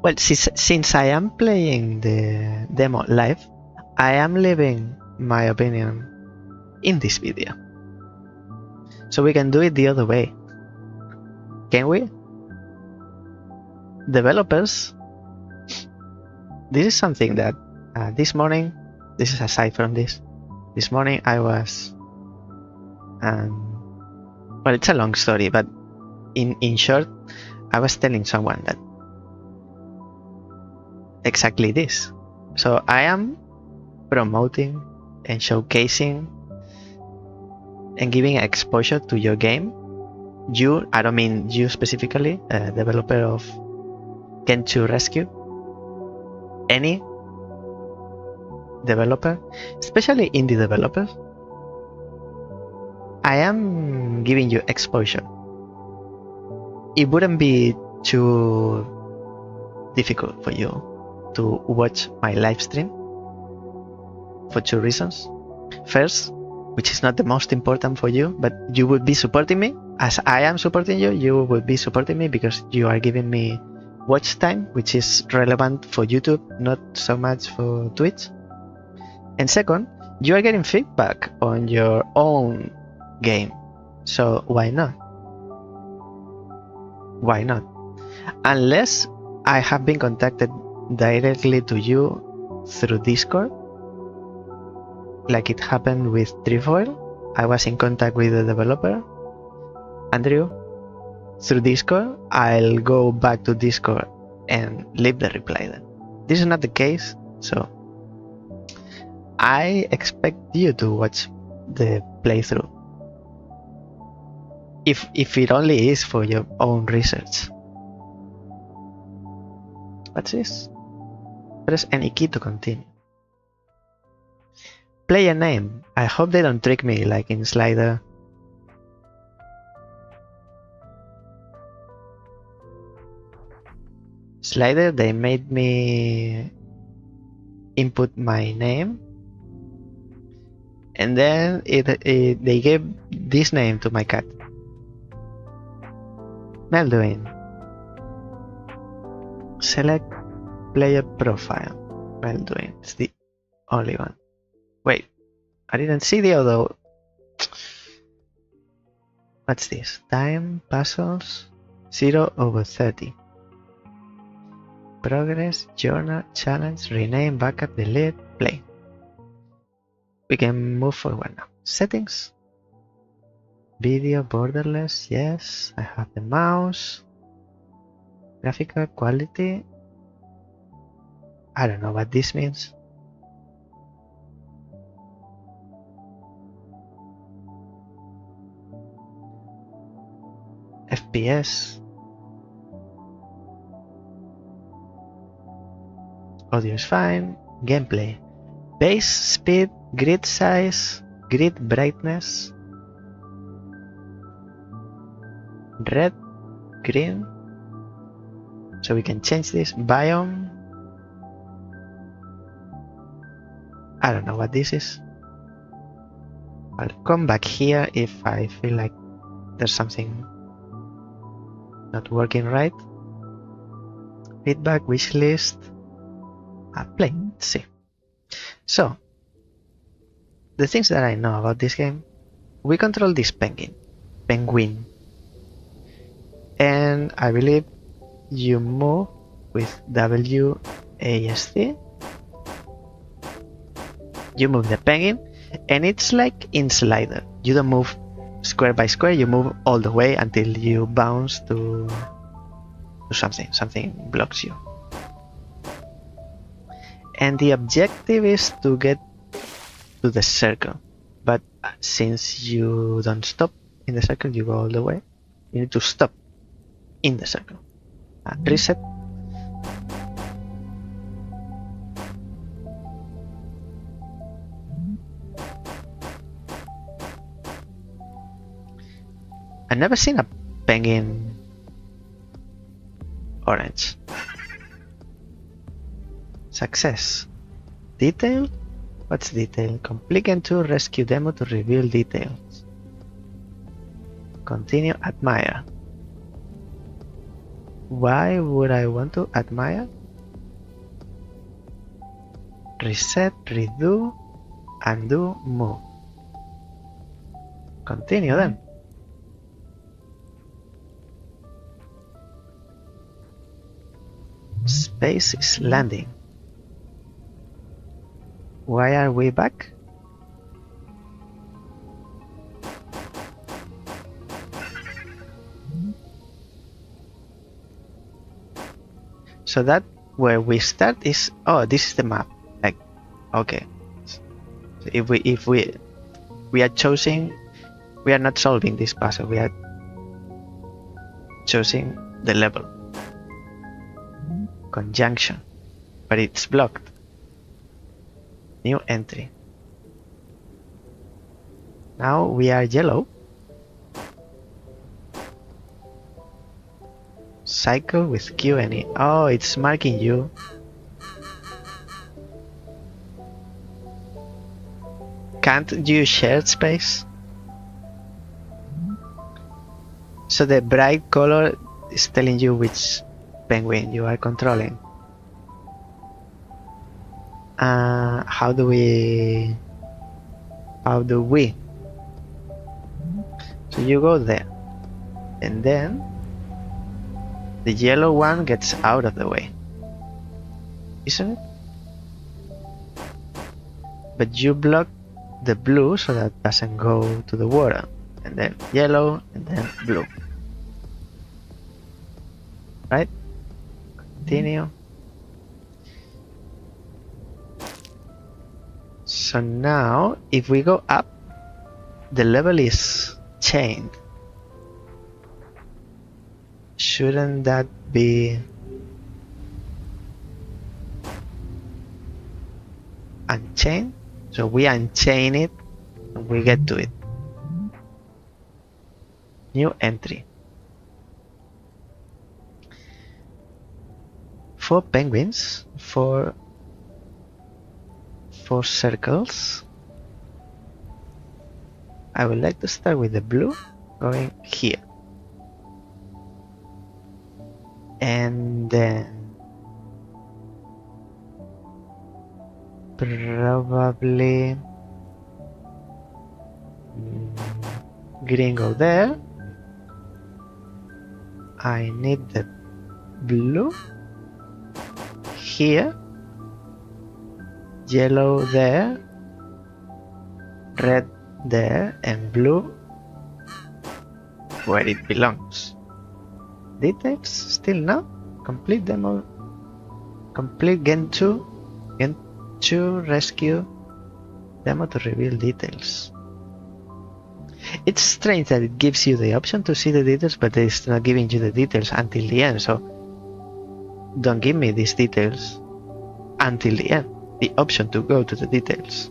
Well, since I am playing the demo live, I am leaving my opinion in this video. So we can do it the other way. Can we? Developers, this is something that this morning, this is aside from this morning I was, well, it's a long story, but in short, I was telling someone that exactly this. So I am promoting and showcasing and giving exposure to your game. I don't mean you specifically, developer of Gen 2 Rescue. Any developer, especially indie developers, I am giving you exposure. It wouldn't be too difficult for you to watch my live stream for two reasons. First, which is not the most important for you, but you would be supporting me as I am supporting you. You would be supporting me because you are giving me watch time, which is relevant for YouTube, not so much for Twitch. And second, you are getting feedback on your own game. So why not? Why not? Unless I have been contacted directly to you through Discord, like it happened with Trefoil. I was in contact with the developer, Andrew, through Discord. I'll go back to Discord and leave the reply then. This is not the case, so I expect you to watch the playthrough. If it only is for your own research. What's this? Press any key to continue. Player name. I hope they don't trick me like in Slider. Slider, they made me input my name, and then they gave this name to my cat. Mael Duin. Select player profile. Mael Duin. It's the only one. Wait, I didn't see the other. What's this? Time puzzles 0/30. Progress, journal, challenge, rename, backup, delete, play. We can move forward now. Settings. Video borderless, yes. I have the mouse. Graphical quality. I don't know what this means. FPS. Audio is fine. Gameplay. Pace, speed, grid size, grid brightness. Red, green. So we can change this. Biome. I don't know what this is. I'll come back here if I feel like there's something not working right. Feedback, wish list, play. Let's see. So, the things that I know about this game, we control this penguin, and I believe you move with WASD. You move the penguin, and it's like in slider. You don't move square by square, you move all the way until you bounce to something. Something blocks you. And the objective is to get to the circle. But since you don't stop in the circle, you go all the way. You need to stop in the circle. Reset. I've never seen a penguin orange. Success. Detail? What's detail? Complete Game 2 rescue demo to reveal details. Continue, admire. Why would I want to admire? Reset, redo, undo, move. Continue then. Space is landing. Why are we back? So that where we start is, oh, this is the map. Like, okay. So if we are choosing, we are not solving this puzzle. We are choosing the level. Conjunction, but it's blocked. New entry. Now we are yellow. Cycle with Q and E. Oh, it's marking you. Can't you share space? So the bright color is telling you which penguin you are controlling. How do we? So you go there, and then the yellow one gets out of the way, isn't it? But you block the blue so that doesn't go to the water, and then yellow, and then blue. Right? Continue. So now, if we go up, the level is chained. Shouldn't that be unchained? So we unchain it and we get to it. New entry. 4 penguins, 4 circles. I would like to start with the blue going here. And then probably green go there. I need the blue here, yellow there, red there, and blue where it belongs. Details still no. Complete demo. Complete Gen 2 rescue demo to reveal details. It's strange that it gives you the option to see the details, but it's not giving you the details until the end. So don't give me these details until the end. The option to go to the details.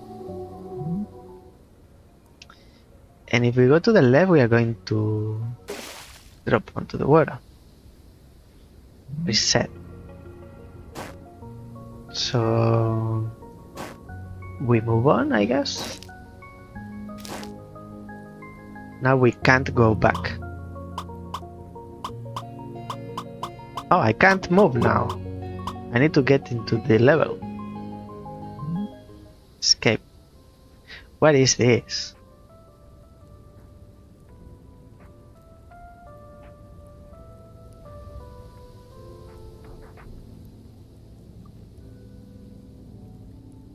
And if we go to the left, we are going to drop onto the water. Reset. So we move on, I guess. Now we can't go back. Oh, I can't move now. I need to get into the level. Escape. What is this?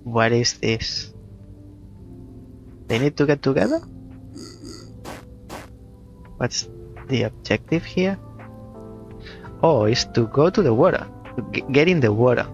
What is this? They need to get together? What's the objective here? Oh, it's to go to the water. To get in the water.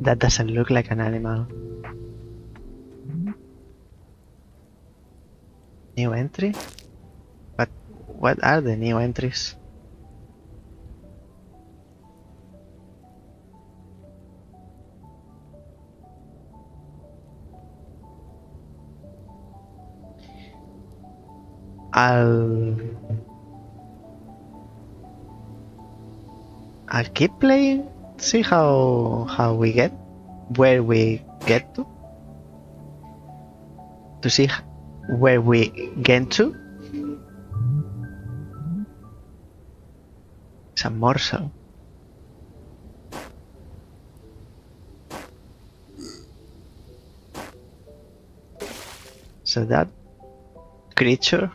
That doesn't look like an animal. New entry? But what are the new entries? I'll keep playing. See how we get, where we get to see where we get to. It's a morsel. So that creature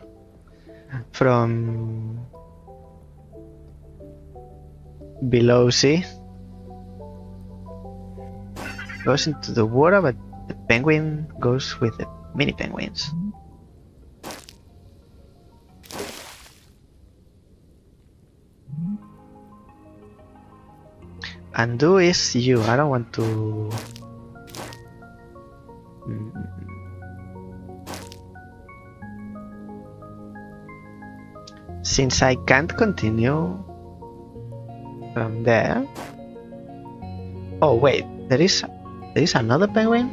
from below sea goes into the water, but the penguin goes with the mini penguins. Undo is you. I don't want to. Since I can't continue from there. Oh wait, there is another penguin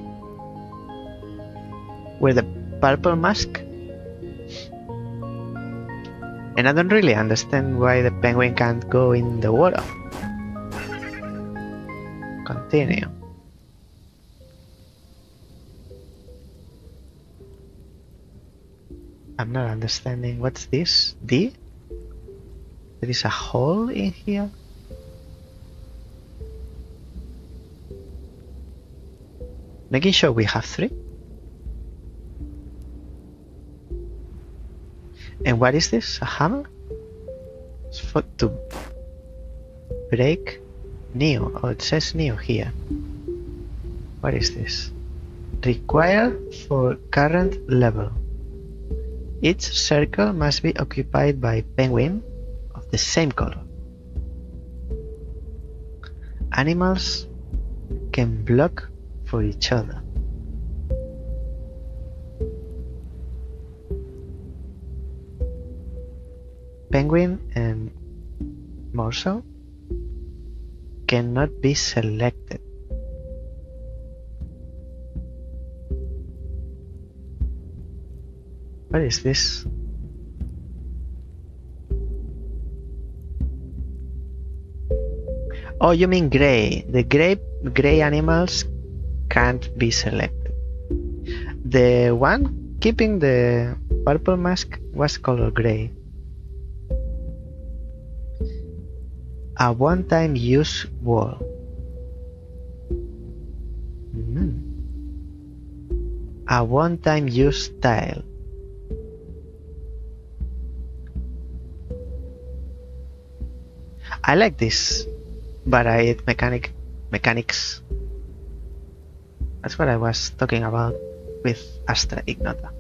with a purple mask, and I don't really understand why the penguin can't go in the water. Continue. I'm not understanding. What's this? D? There is a hole in here? Making sure we have 3. And what is this? A hammer? It's for to break Neo. Oh, it says Neo here. What is this? Required for current level. Each circle must be occupied by penguin of the same color. Animals can block for each other. Penguin and morsel cannot be selected. What is this? Oh, you mean gray. The gray animals can't be selected. The one keeping the purple mask was color gray. A one-time use wall. A one-time use tile. I like this varied mechanics. That's what I was talking about with Astra Ignota.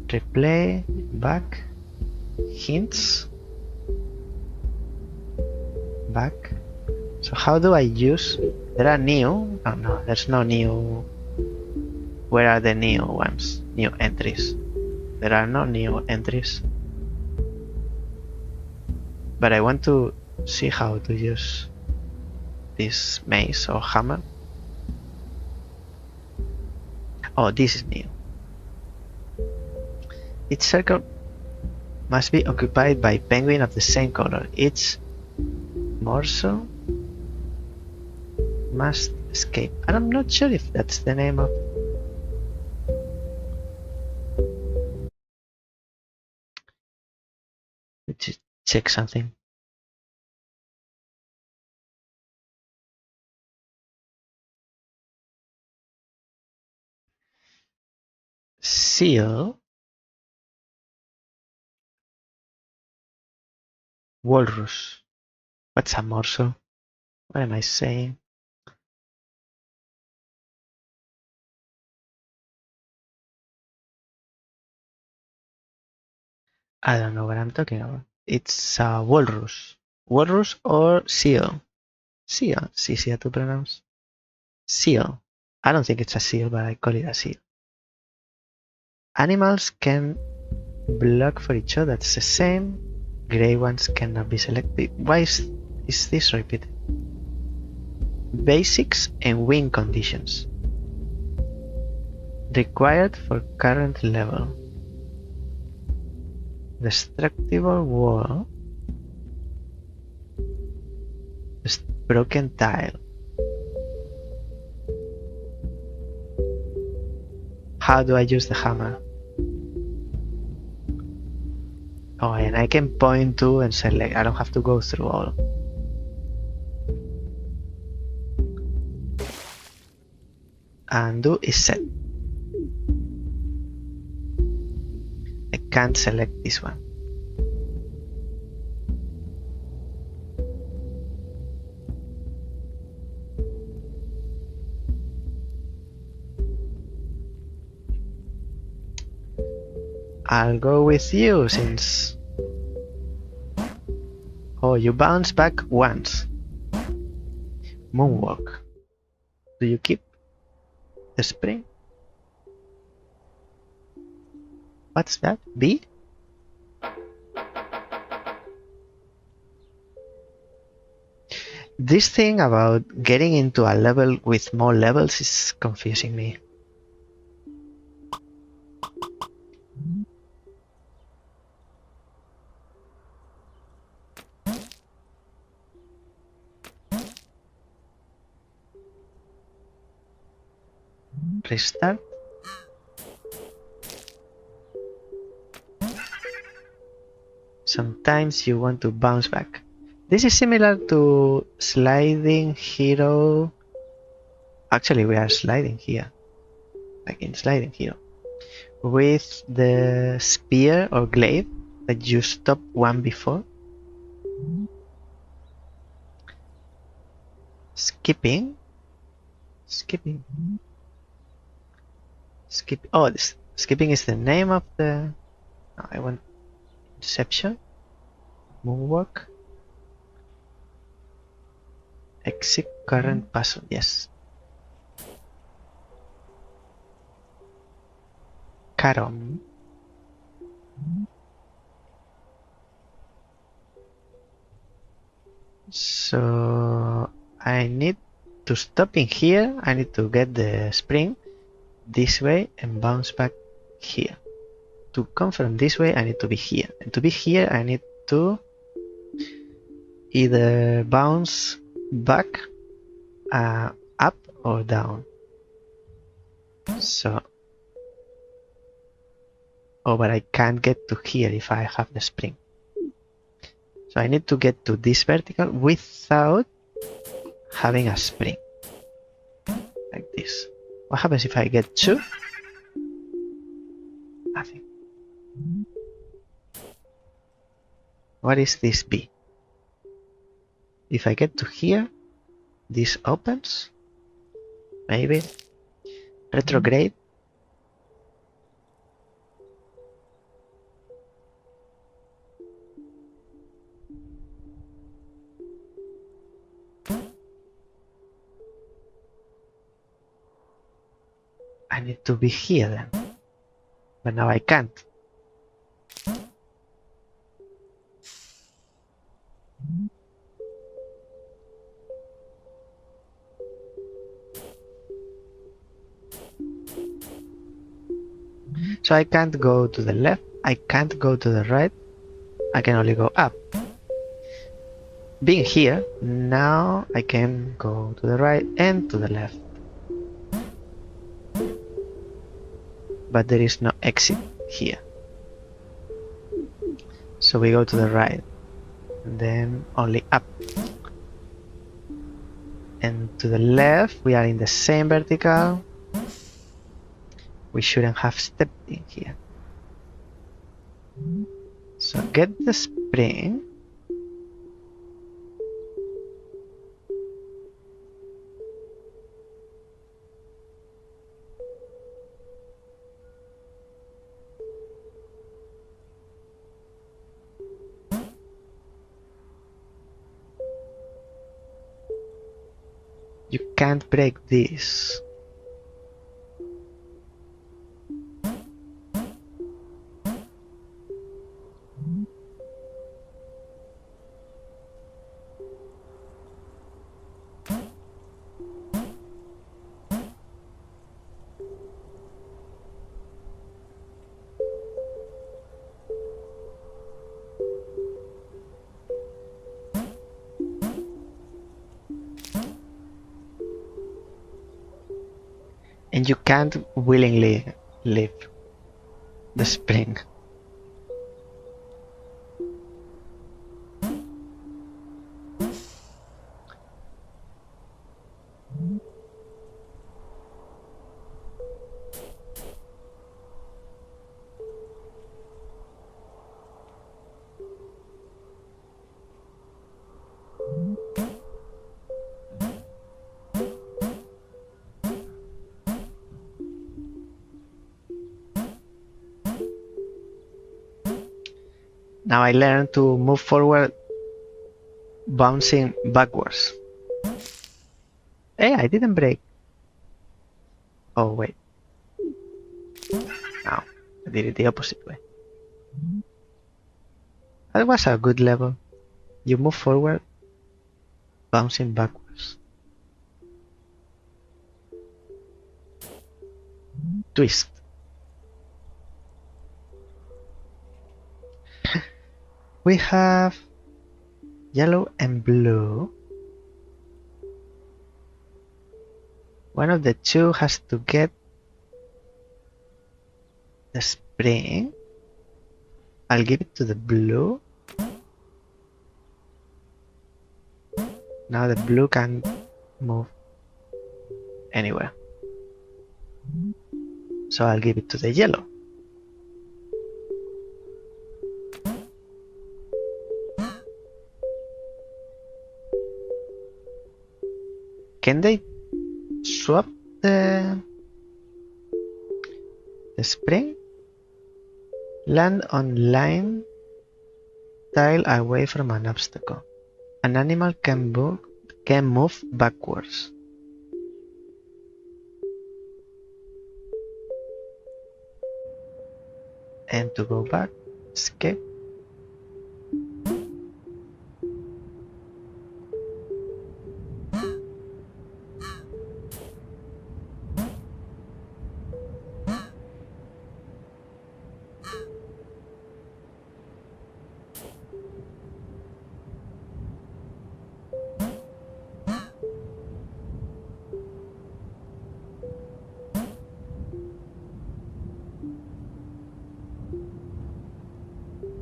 Replay, back, hints, back. So how do I use? There are new. Oh no, there's no new Where are the new ones? New entries. There are no new entries. But I want to see how to use this mace or hammer. Oh, this is new. Each circle must be occupied by penguin of the same color. Each morsel must escape. And I'm not sure if that's the name of... Let's check something. Seal. Walrus. What's a morsel? What am I saying? I don't know what I'm talking about. It's a walrus. Walrus or seal? Seal. It's easier to pronounce. Seal. I don't think it's a seal, but I call it a seal. Animals can block for each other. That's the same. Gray ones cannot be selected. Why is this repeated? Basics and win conditions. Required for current level. Destructible wall. Broken tile. How do I use the hammer? Oh, and I can point to and select. I don't have to go through all. Undo is set. I can't select this one. I'll go with you since... Oh, you bounce back once. Moonwalk. Do you keep the spring? What's that? B? This thing about getting into a level with more levels is confusing me. Restart. Sometimes you want to bounce back. This is similar to sliding hero. Actually, we are sliding here. Like in sliding hero. With the spear or glaive that you stopped one before. Skipping. Oh, skipping is the name of the... No, I want Deception. Moonwalk. Exit current password. Yes. Carom. So I need to stop in here. I need to get the spring this way and bounce back here. To come from this way, I need to be here. And to be here, I need to either bounce back up or down. So... Oh, but I can't get to here if I have the spring. So I need to get to this vertical without having a spring. Like this. What happens if I get two? Nothing. What is this B? If I get to here, this opens. Maybe. Retrograde. need to be here then. But now I can't. So I can't go to the left, I can't go to the right, I can only go up. Being here, now I can go to the right and to the left. But there is no exit here. So we go to the right, and then only up. And to the left, we are in the same vertical. We shouldn't have stepped in here. So get the spring. You can't break this. And you can't willingly leave the spring. Now I learned to move forward, bouncing backwards. Hey, I didn't break. Oh, wait. No, I did it the opposite way. That was a good level. You move forward, bouncing backwards. Twist. We have yellow and blue. One of the two has to get the spring. I'll give it to the blue. Now the blue can move anywhere. So I'll give it to the yellow. Can they swap the spring? Land on line tile away from an obstacle. An animal can move backwards. And to go back, escape.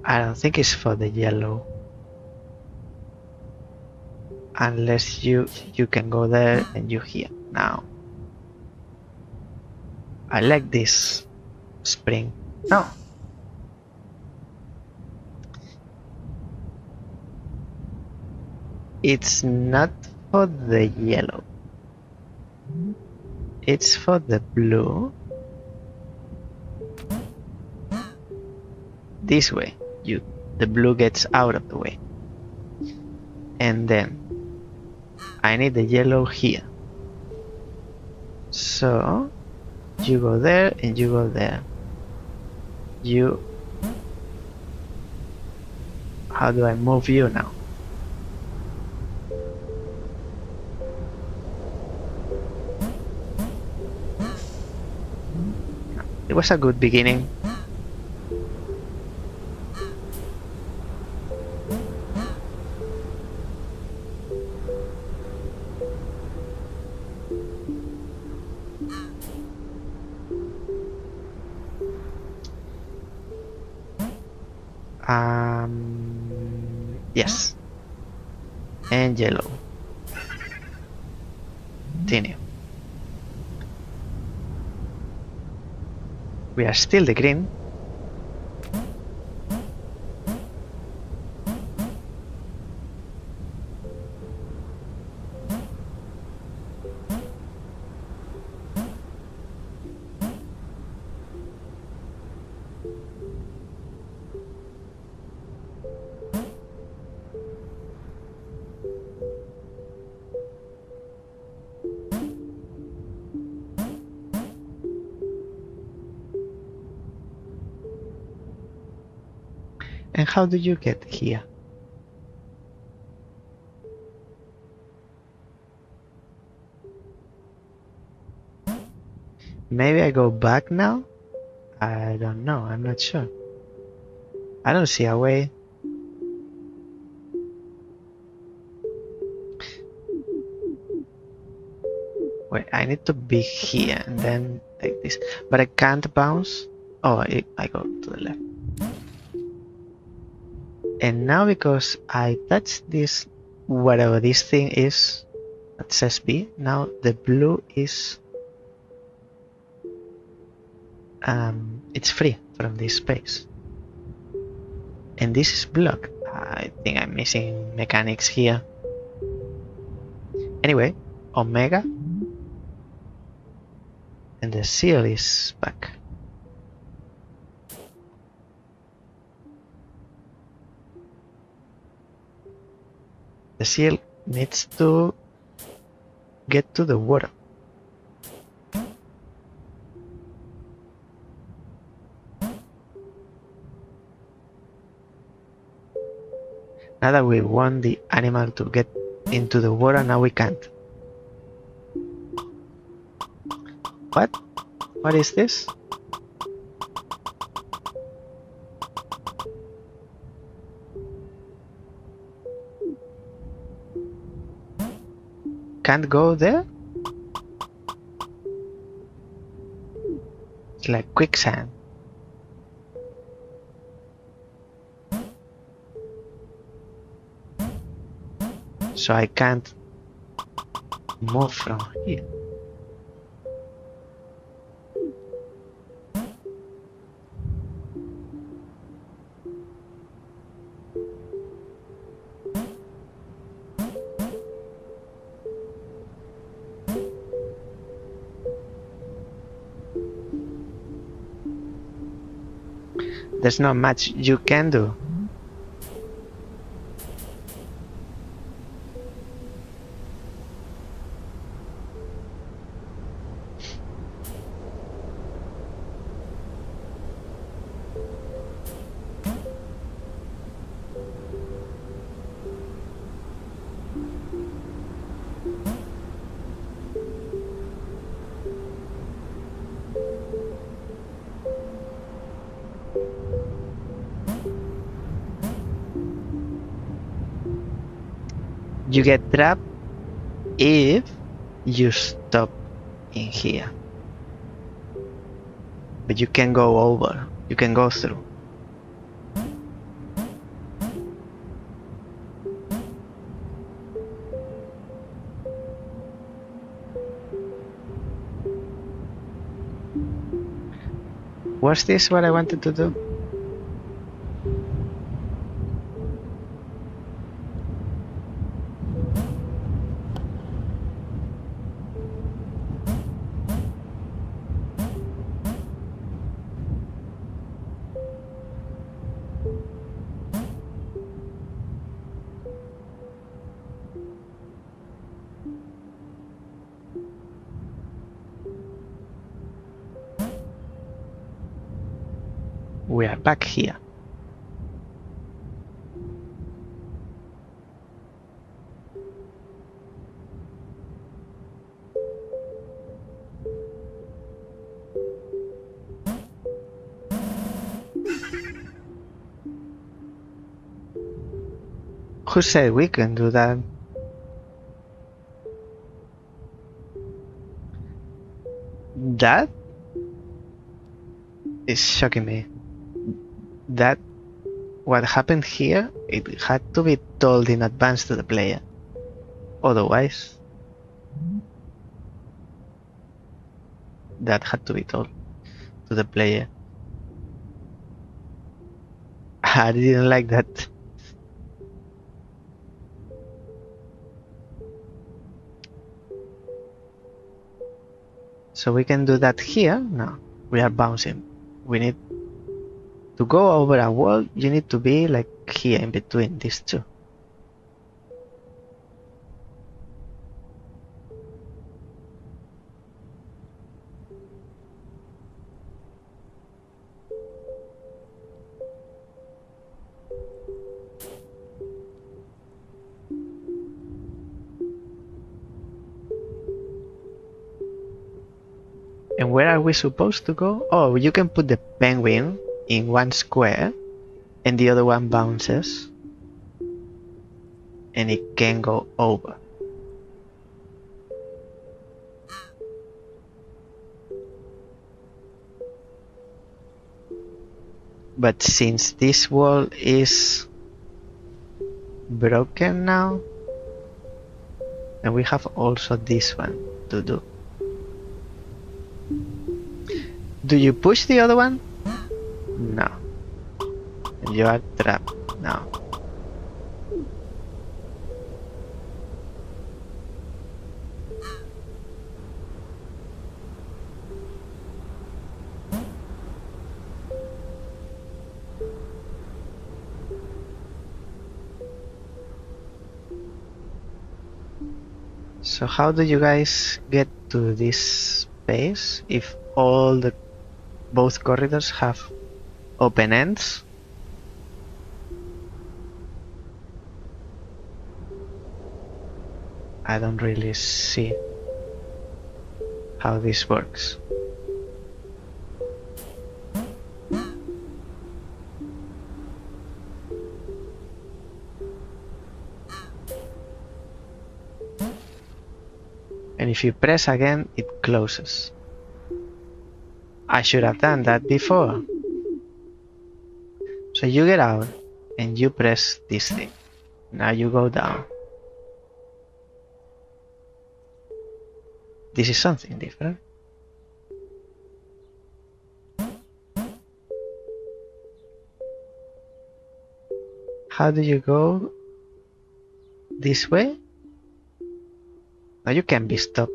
I don't think it's for the yellow. Unless you can go there and you here. Now. I like this spring. No. It's not for the yellow. It's for the blue. This way. The blue gets out of the way. And then I need the yellow here. So You go there and you go there. You... How do I move you now? It was a good beginning. Yes. And yellow. Continue. We are still the green. And how do you get here? Maybe I go back now? I don't know, I'm not sure. I don't see a way. Wait, I need to be here and then like this. But I can't bounce. Oh, I go to the left. And now because I touched this, whatever this thing is, that says B, now the blue is... it's free from this space. And this is blocked. I think I'm missing mechanics here. Anyway, Omega. And the seal is back. The seal needs to get to the water. Now that we want the animal to get into the water, now we can't. What? What is this? Can't go there? It's like quicksand. So I can't move from here. There's not much you can do. You get trapped if you stop in here. But you can go over. You can go through. Was this what I wanted to do? we are back here. Who said we can do that? That is shocking me. That what happened here, it had to be told in advance to the player. Otherwise, that had to be told to the player. I didn't like that. So we can do that here? No, we are bouncing. We need to go over a wall, you need to be like here in between these two. And where are we supposed to go? Oh, you can put the penguin in one square and the other one bounces and it can go over. But since this wall is broken now, and we have also this one to do. Do you push the other one? No. You are trapped now. So how do you guys get to this space if both corridors have open ends? I don't really see how this works. And if you press again, it closes. I should have done that before. So you get out and you press this thing. Now you go down. This is something different. How do you go this way? Now you can be stopped.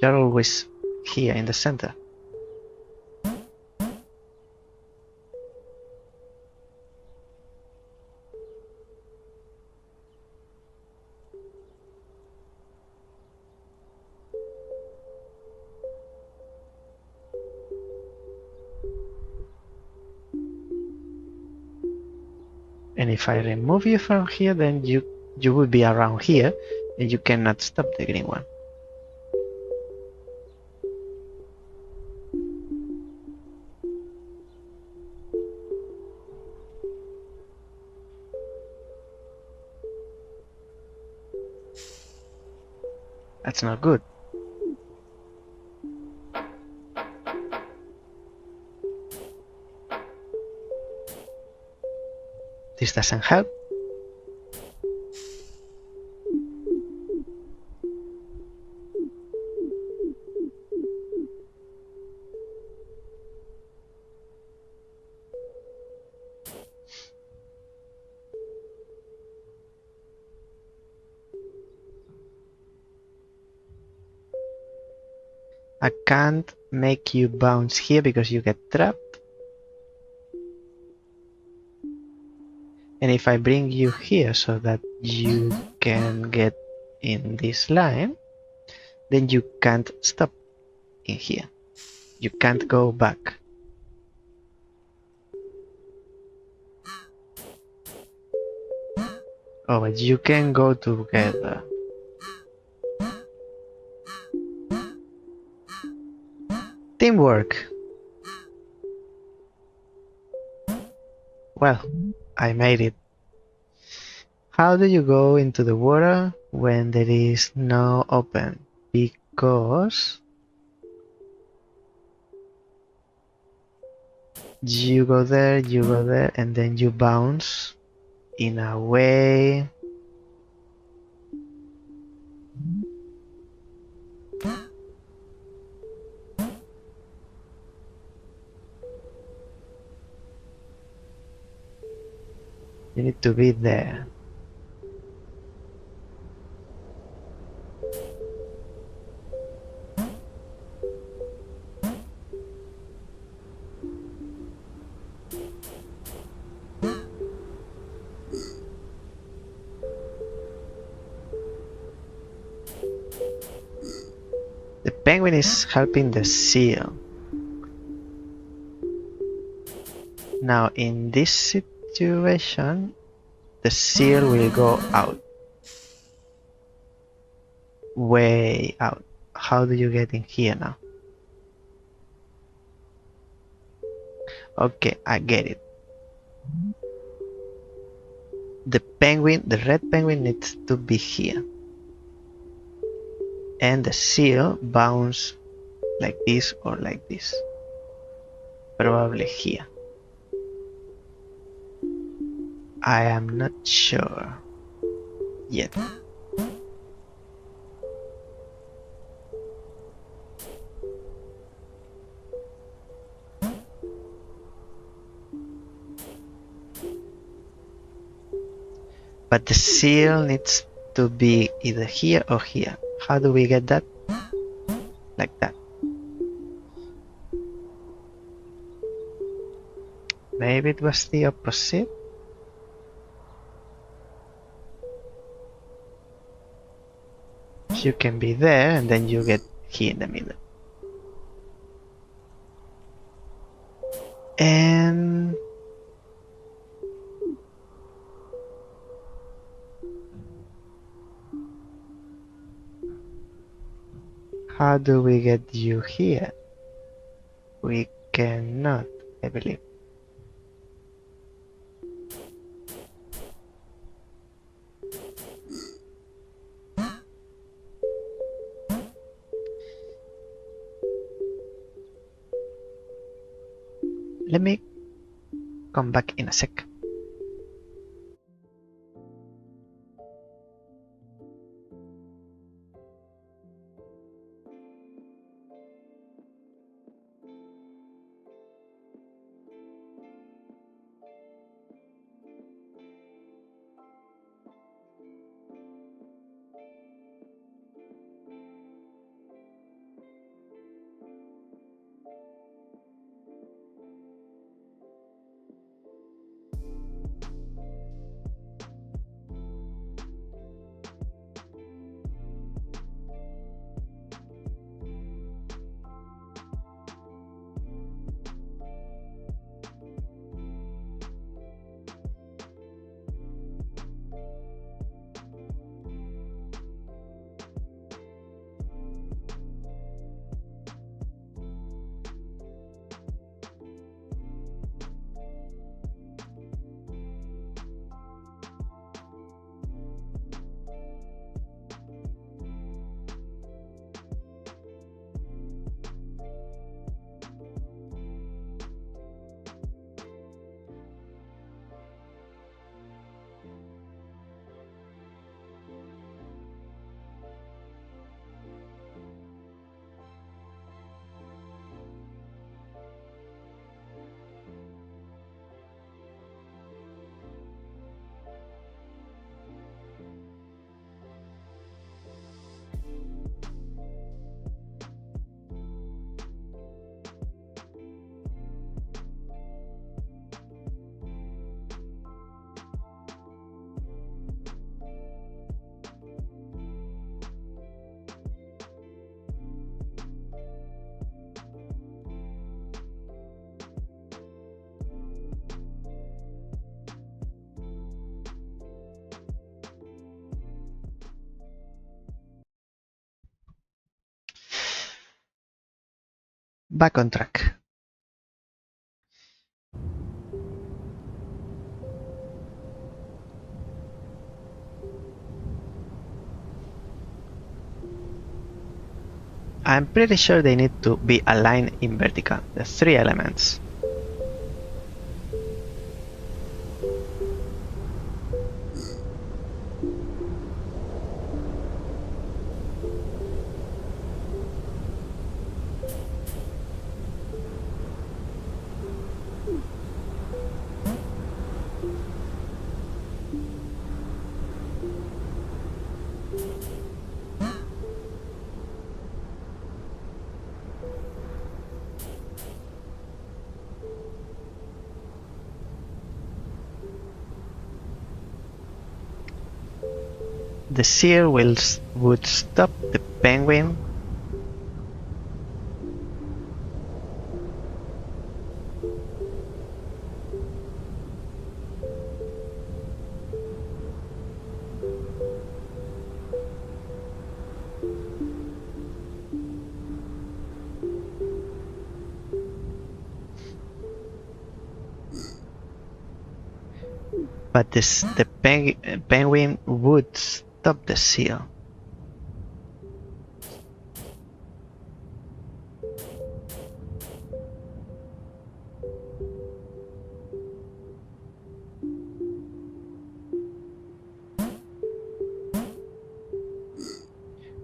You're always here in the center. And if I remove you from here, then you will be around here and you cannot stop the green one. That's not good. This doesn't help. I can't make you bounce here because you get trapped. And if I bring you here so that you can get in this line, then you can't stop in here. You can't go back. Oh, but you can go together. Teamwork. Well, I made it. How do you go into the water when there is no open? Because you go there, and then you bounce in a way. You need to be there. The penguin is helping the seal. Now in this situation, the seal will go out. Way out. How do you get in here now? Okay, I get it. The penguin, the red penguin needs to be here. And the seal bounce like this or like this. Probably here. I am not sure yet. But the seal needs to be either here or here. How do we get that? Like that. Maybe it was the opposite. You can be there and then you get here in the middle. And how do we get you here? We cannot, I believe. Let me come back in a sec. Back on track. I'm pretty sure they need to be aligned in vertical, the three elements. The seal would stop the penguin but the penguin would stop the seal.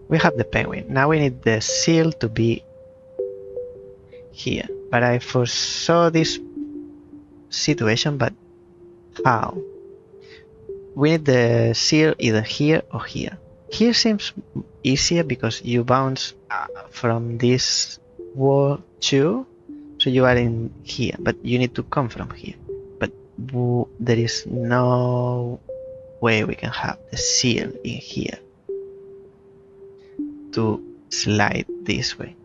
We have the penguin. Now we need the seal to be here. But I foresaw this situation, but how? We need the seal either here or here. Here seems easier because you bounce from this wall too, so you are in here, but you need to come from here. But there is no way we can have the seal in here to slide this way.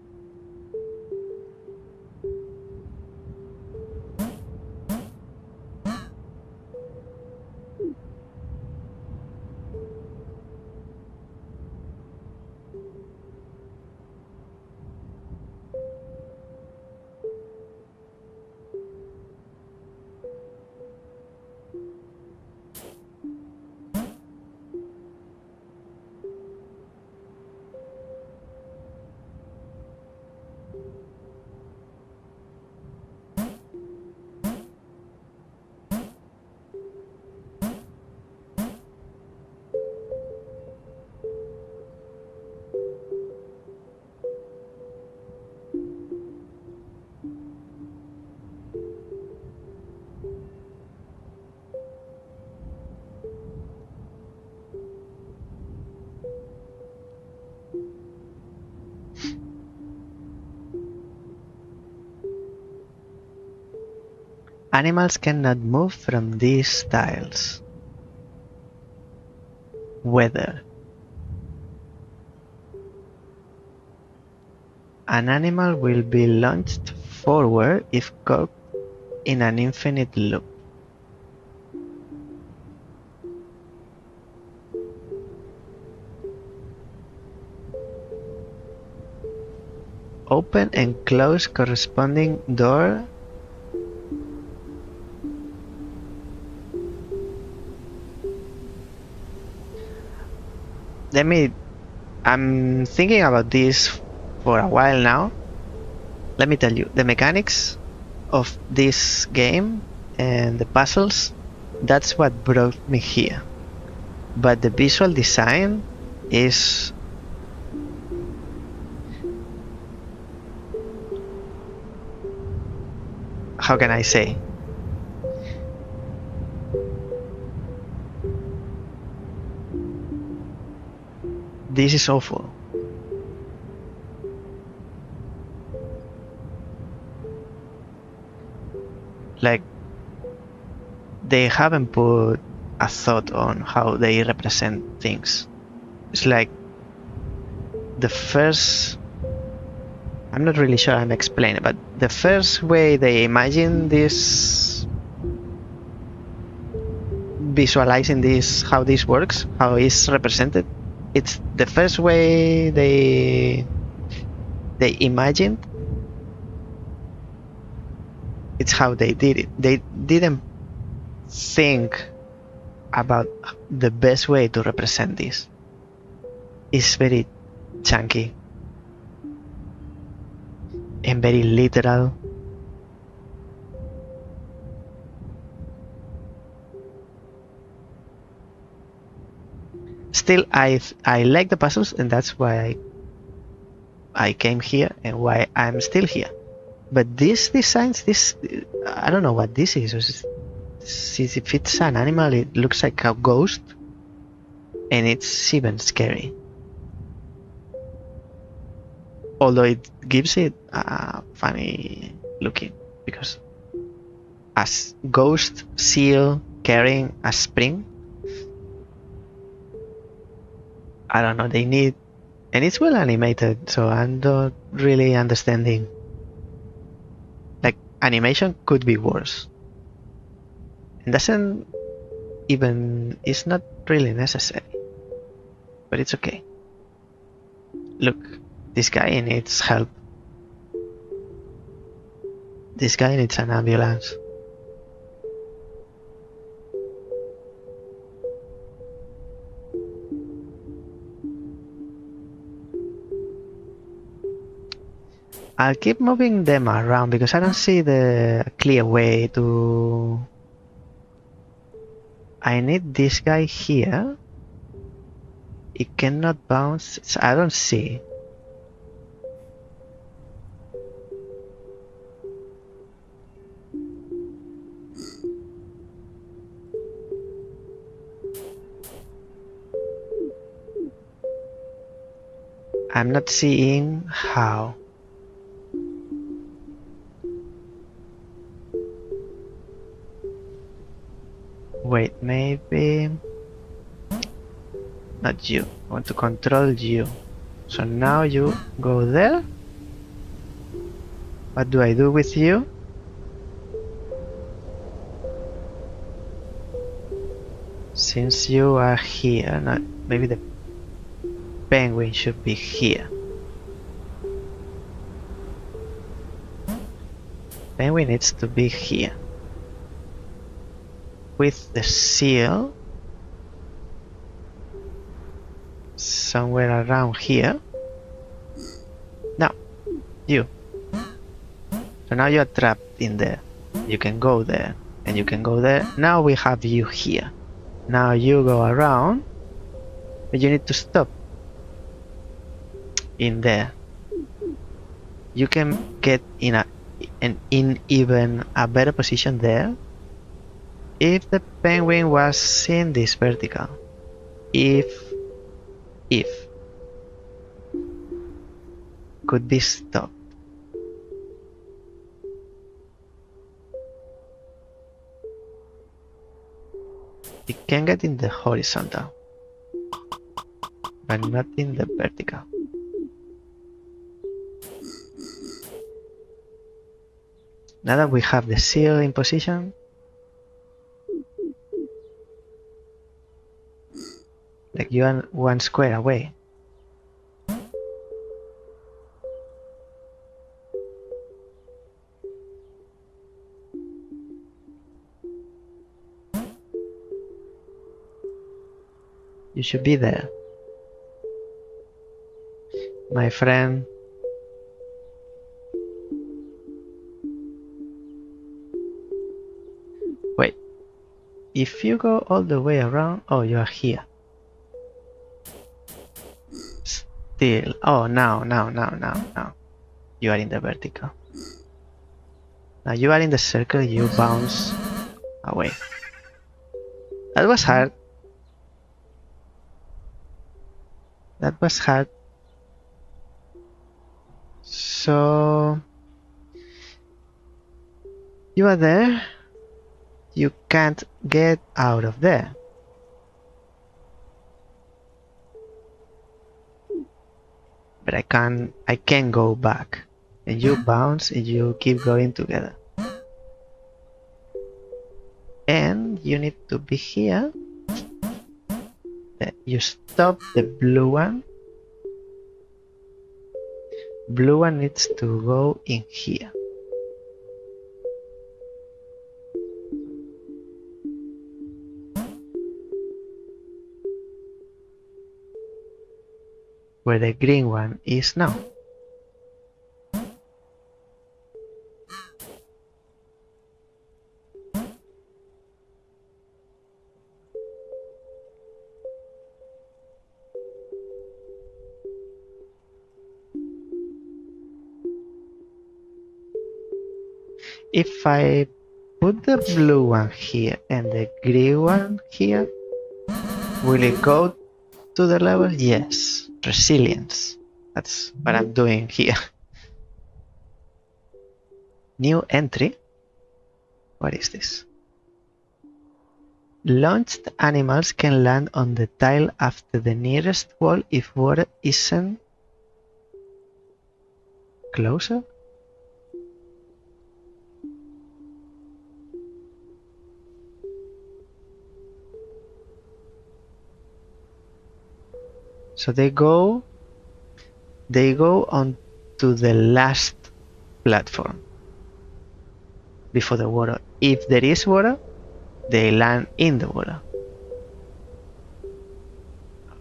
Animals cannot move from these tiles. Weather. An animal will be launched forward if caught in an infinite loop. Open and close corresponding door. I'm thinking about this for a while now. Let me tell you, the mechanics of this game and the puzzles, that's what brought me here. But the visual design is how can I say? This is awful. Like, they haven't put a thought on how they represent things. It's like the first, I'm not really sure I'm explaining, but the first way they imagine this, visualizing this, how this works, how it's represented, it's the first way they imagined it's how they did it. They didn't think about the best way to represent this. It's very chunky and very literal. Still, I like the puzzles, and that's why I came here and why I'm still here. But these designs, I don't know what this is. If it's an animal, it looks like a ghost, and it's even scary. Although it gives it funny looking, because as ghost seal carrying a spring, I don't know, they need, and it's well animated, so I'm not really understanding. Like, animation could be worse. It doesn't even, it's not really necessary, but it's okay. Look, this guy needs help. This guy needs an ambulance. I'll keep moving them around because I don't see the clear way to... I need this guy here. It cannot bounce. So I don't see. I'm not seeing how. Wait, maybe not you. I want to control you. So now you go there. What do I do with you? Since you are here, not maybe the penguin should be here. Penguin needs to be here. With the seal somewhere around here. Now, you. So now you're trapped in there. You can go there, and you can go there. Now we have you here. Now you go around, but you need to stop in there. You can get in even a better position there if the penguin was in this vertical. If could be stopped. It can get in the horizontal, but not in the vertical. Now that we have the seal in position, like you are 1 square away. You should be there, my friend. Wait, if you go all the way around, oh, you are here. Still, oh, now. You are in the vertical. Now you are in the circle, you bounce away. That was hard. That was hard. So you are there. You can't get out of there. But I can go back. And you bounce and you keep going together. And you need to be here. You stop the blue one. Blue one needs to go in here. where the green one is now. If I put the blue one here and the green one here, will it go to the level? Yes. Resilience. That's what I'm doing here. New entry. What is this? Launched animals can land on the tile after the nearest wall if water isn't closer. So they go on to the last platform before the water. If there is water, they land in the water.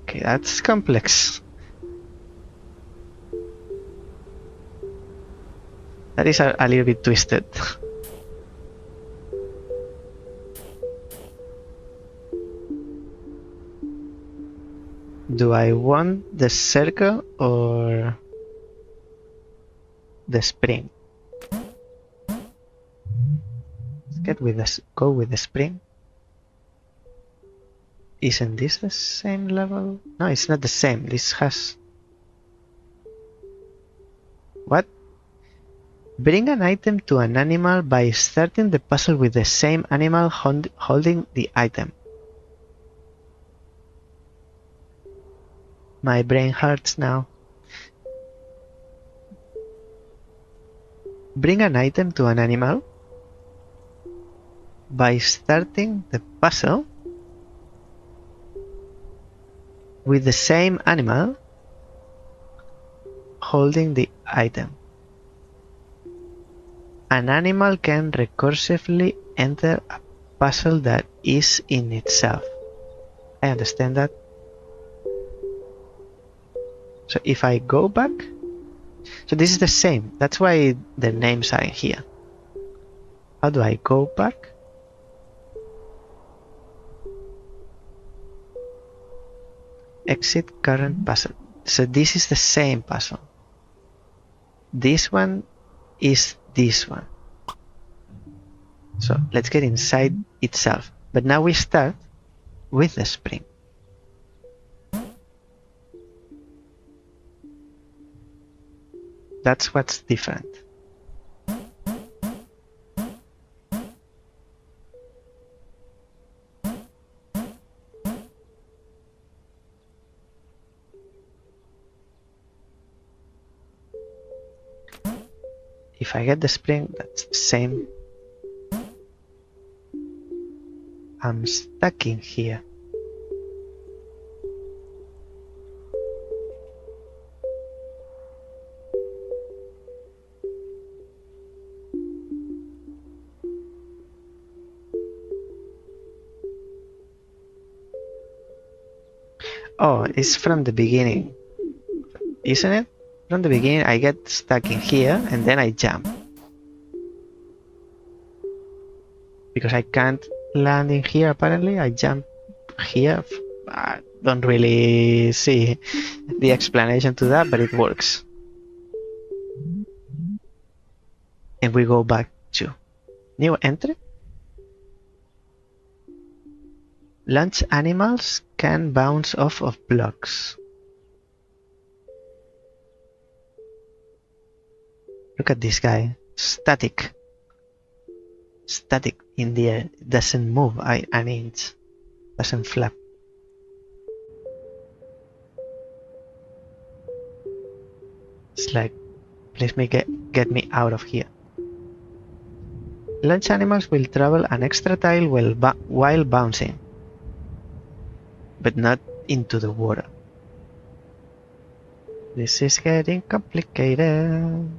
Okay, that's complex. That is a little bit twisted. Do I want the circle or the spring? Let's go with the spring. Isn't this the same level? No, it's not the same. This has... What? Bring an item to an animal by starting the puzzle with the same animal holding the item. My brain hurts now. Bring an item to an animal by starting the puzzle with the same animal holding the item. An animal can recursively enter a puzzle that is in itself. I understand that. So if I go back, so this is the same. That's why the names are here. How do I go back? Exit current puzzle. So this is the same puzzle. This one is this one. So let's get inside itself. But now we start with the spring. That's what's different. If I get the spring, that's the same. I'm stuck in here. Oh, it's from the beginning, isn't it? From the beginning, I get stuck in here and then I jump. Because I can't land in here, apparently, I jump here. I don't really see the explanation to that, but it works. And we go back to new entry. Launch animals can bounce off of blocks. Look at this guy. Static. Static in the air. It doesn't move an inch. Doesn't flap. It's like, please get me out of here. Launch animals will travel an extra tile while bouncing, but not into the water. This is getting complicated.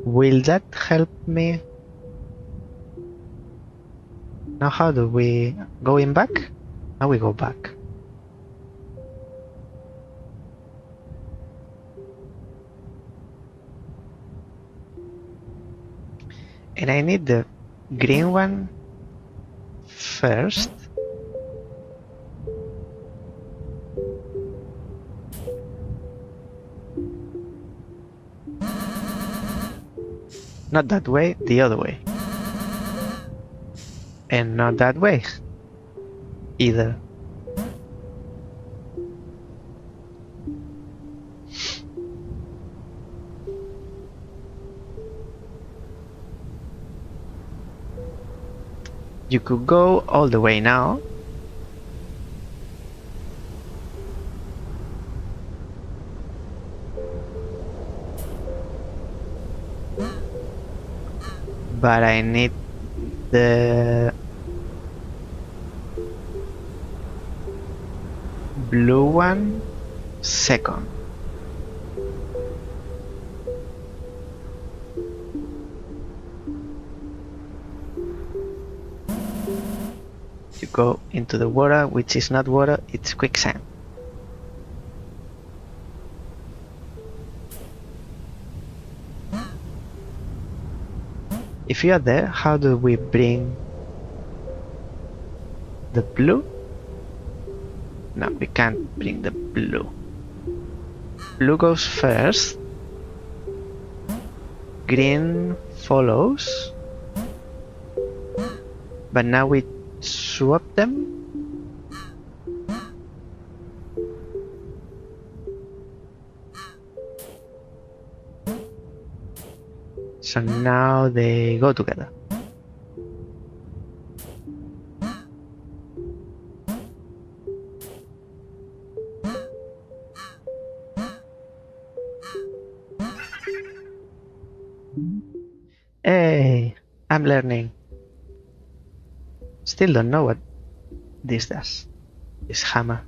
Will that help me? Now how do we go in back? Now we go back. And I need the green one first. Not that way, the other way. And not that way either. You could go all the way now. But I need the blue one second. You go into the water, which is not water, it's quicksand. If you are there, how do we bring the blue? No, we can't bring the blue. Blue goes first. Green follows. But now we swap them. So now they go together. Hey, I'm learning. Still don't know what this does. This hammer.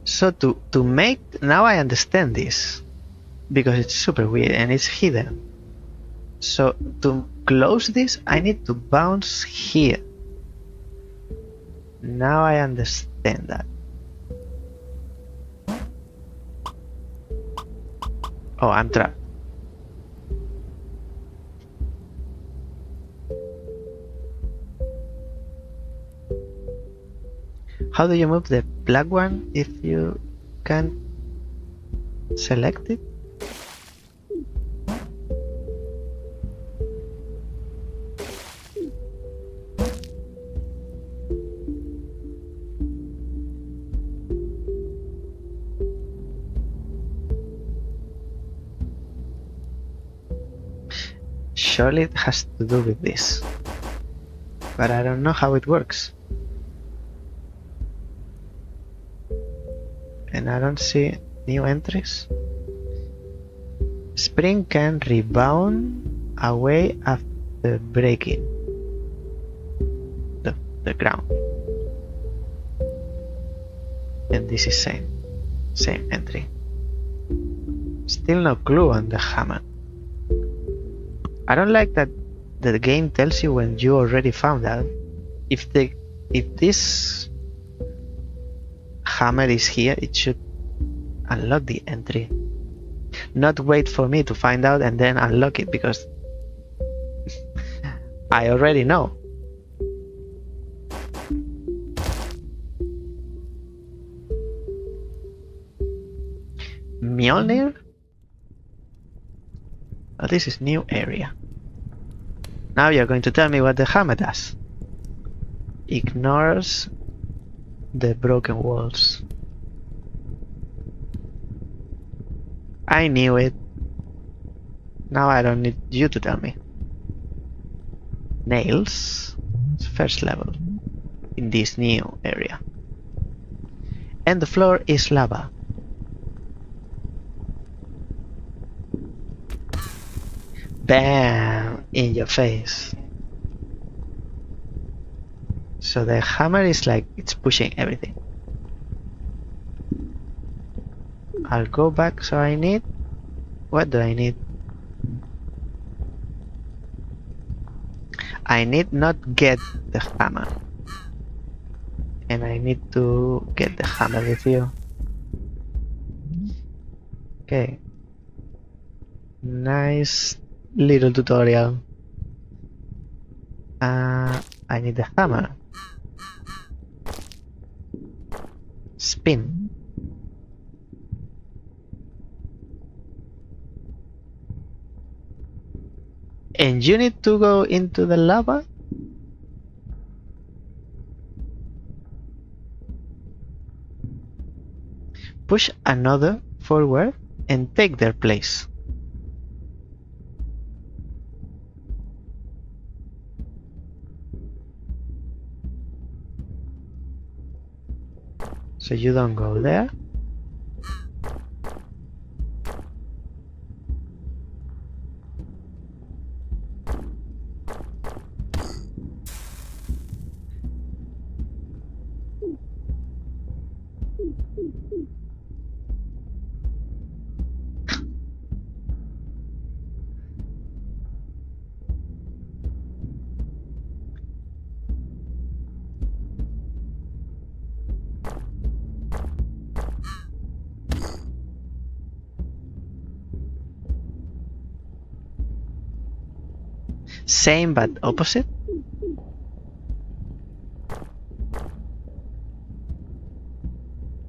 So to make, now I understand this, because it's super weird and it's hidden. So to close this, I need to bounce here. Now I understand that. Oh, I'm trapped. How do you move the black one if you can't select it? Surely it has to do with this, but I don't know how it works. And I don't see new entries. Spring can rebound away after breaking the ground. And this is same entry. Still no clue on the hammer. I don't like that the game tells you when you already found out. If this hammer is here, it should unlock the entry. Not wait for me to find out and then unlock it, because I already know. Mjolnir? Oh, this is new area. Now you're going to tell me what the hammer does. Ignores the broken walls. I knew it. Now I don't need you to tell me. Nails. First level. In this new area. And the floor is lava. Bam! In your face. So the hammer is like, it's pushing everything. I'll go back, so I need... What do I need? I need not get the hammer. And I need to get the hammer with you. Okay. Nice little tutorial. I need the hammer. Spin. And you need to go into the lava? Push another forward and take their place. So you don't go there. Same but opposite.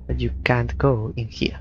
But you can't go in here.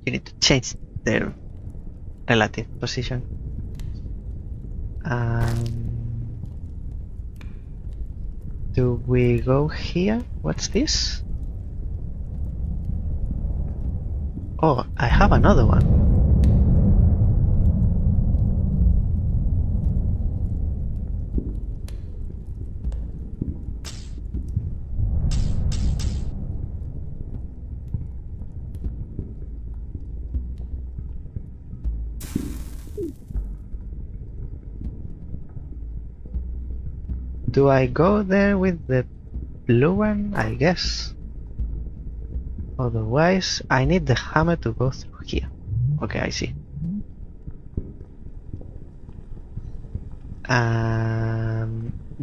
You need to change their relative position. Do we go here? What's this? Oh, I have another one. Do I go there with the blue one? I guess. Otherwise, I need the hammer to go through here. Okay, I see.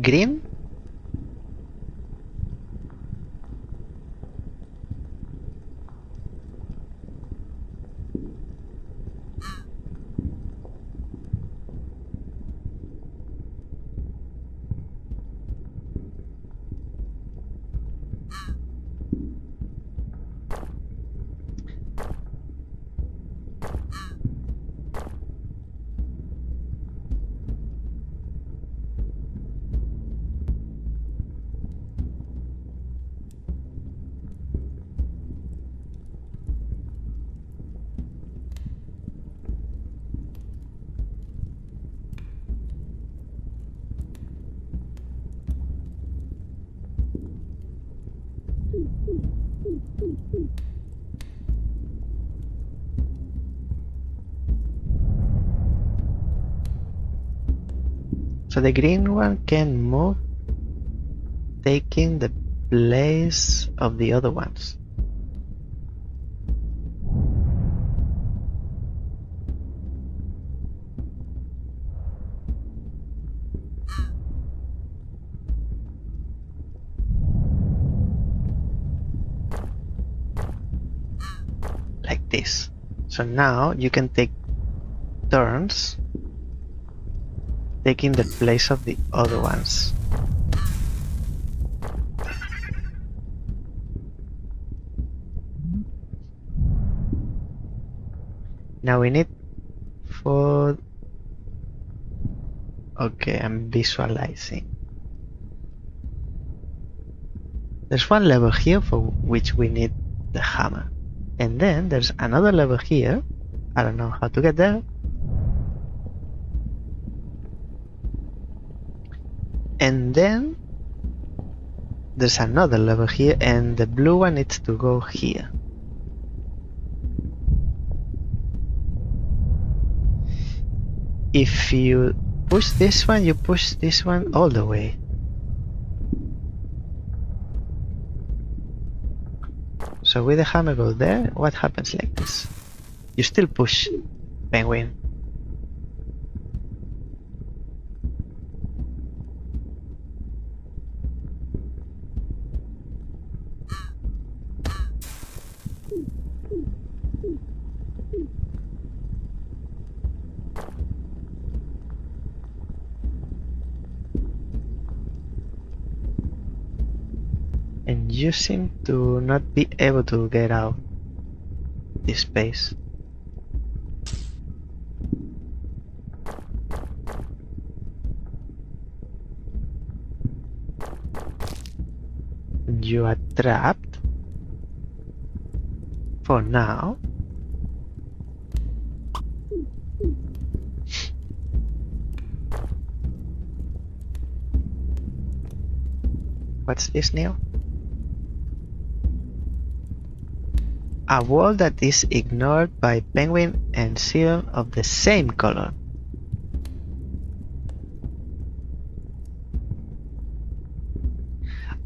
Green? So the green one can move, taking the place of the other ones. Like this. So now you can take turns taking the place of the other ones. Now we need for... Okay, I'm visualizing. There's one level here for which we need the hammer. And then there's another level here. I don't know how to get there. And then there's another level here, and the blue one needs to go here. If you push this one, you push this one all the way. So with the hammer go there, what happens like this? You still push, penguin. And you seem to not be able to get out this space. You are trapped for now. What's this, Neil? A wall that is ignored by penguin and seal of the same color.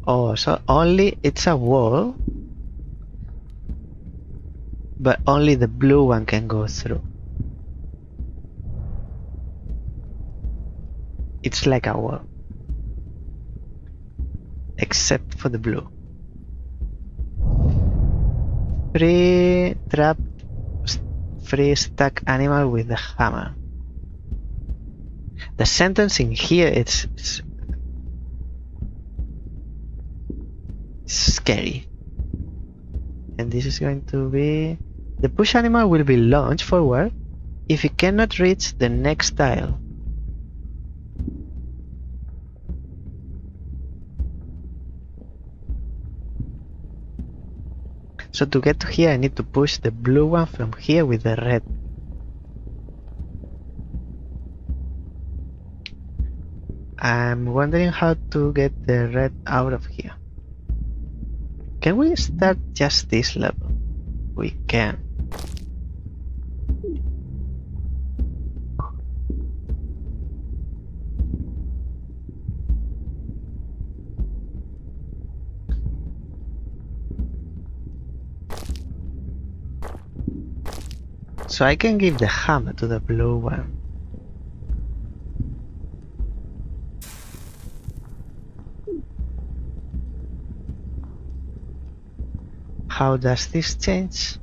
Oh, so only it's a wall, but only the blue one can go through. It's like a wall, except for the blue. Free trapped, free stuck animal with the hammer. The sentence in here it's scary. And this is going to be... The push animal will be launched forward if it cannot reach the next tile. So to get to here I need to push the blue one from here with the red. I'm wondering how to get the red out of here. Can we start just this level? We can. So I can give the hammer to the blue one. How does this change?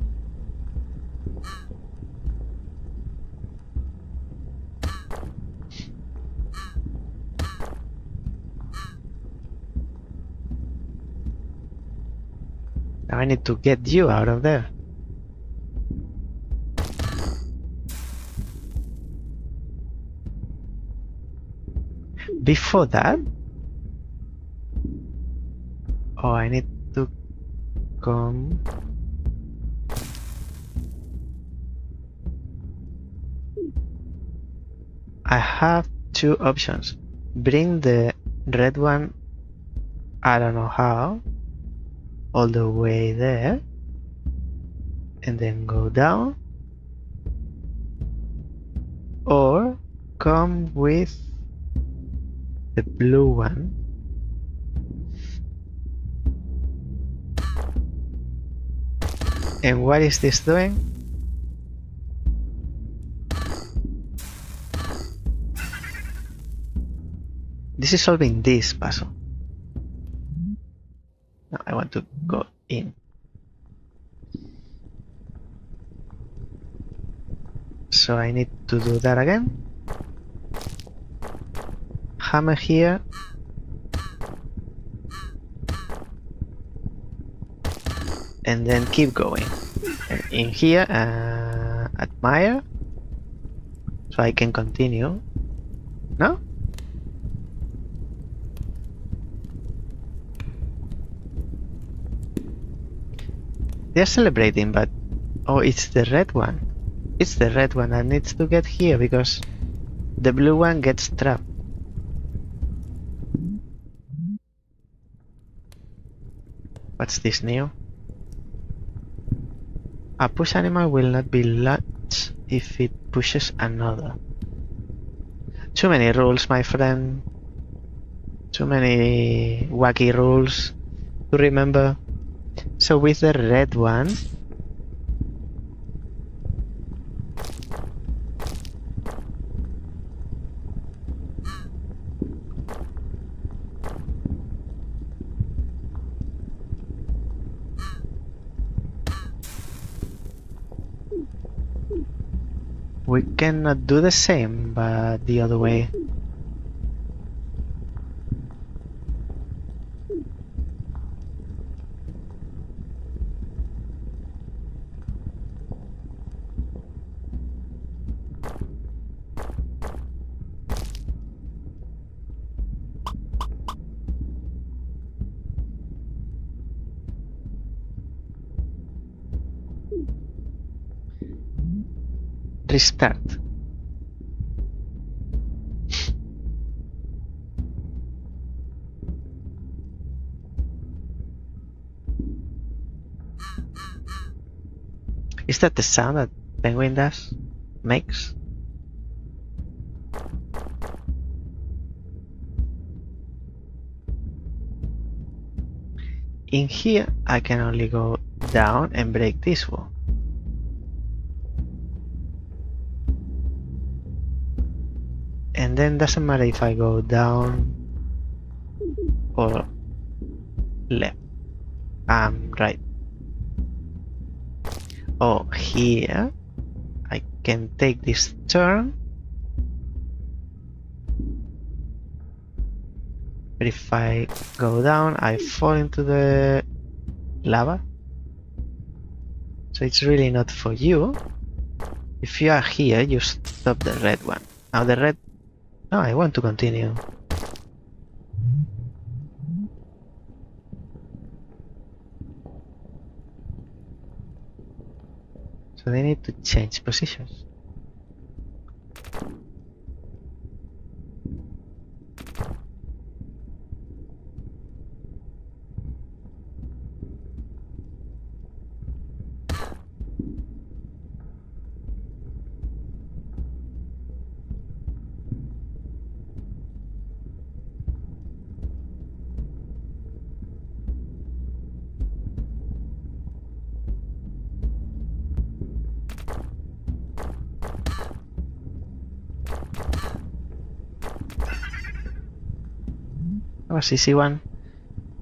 Now I need to get you out of there. Before that, oh, I need to come. I have two options. Bring the red one, I don't know how, all the way there, and then go down, or come with the blue one and what is this doing? This is solving this puzzle. No, I want to go in. So I need to do that again. Hammer here. And then keep going. And in here, Mael, so I can continue. No? They're celebrating, but oh, it's the red one. It's the red one that needs to get here because the blue one gets trapped. What's this new? A push animal will not be launched if it pushes another. Too many rules, my friend. Too many wacky rules to remember. So with the red one, we cannot do the same, but the other way. Restart. Is that the sound that Penguin makes? In here, I can only go down and break this wall. And then doesn't matter if I go down or left. Right. Oh, here I can take this turn. But if I go down, I fall into the lava. So it's really not for you. If you are here, you stop the red one. Now the red... No, I want to continue. So they need to change positions. That was easy one.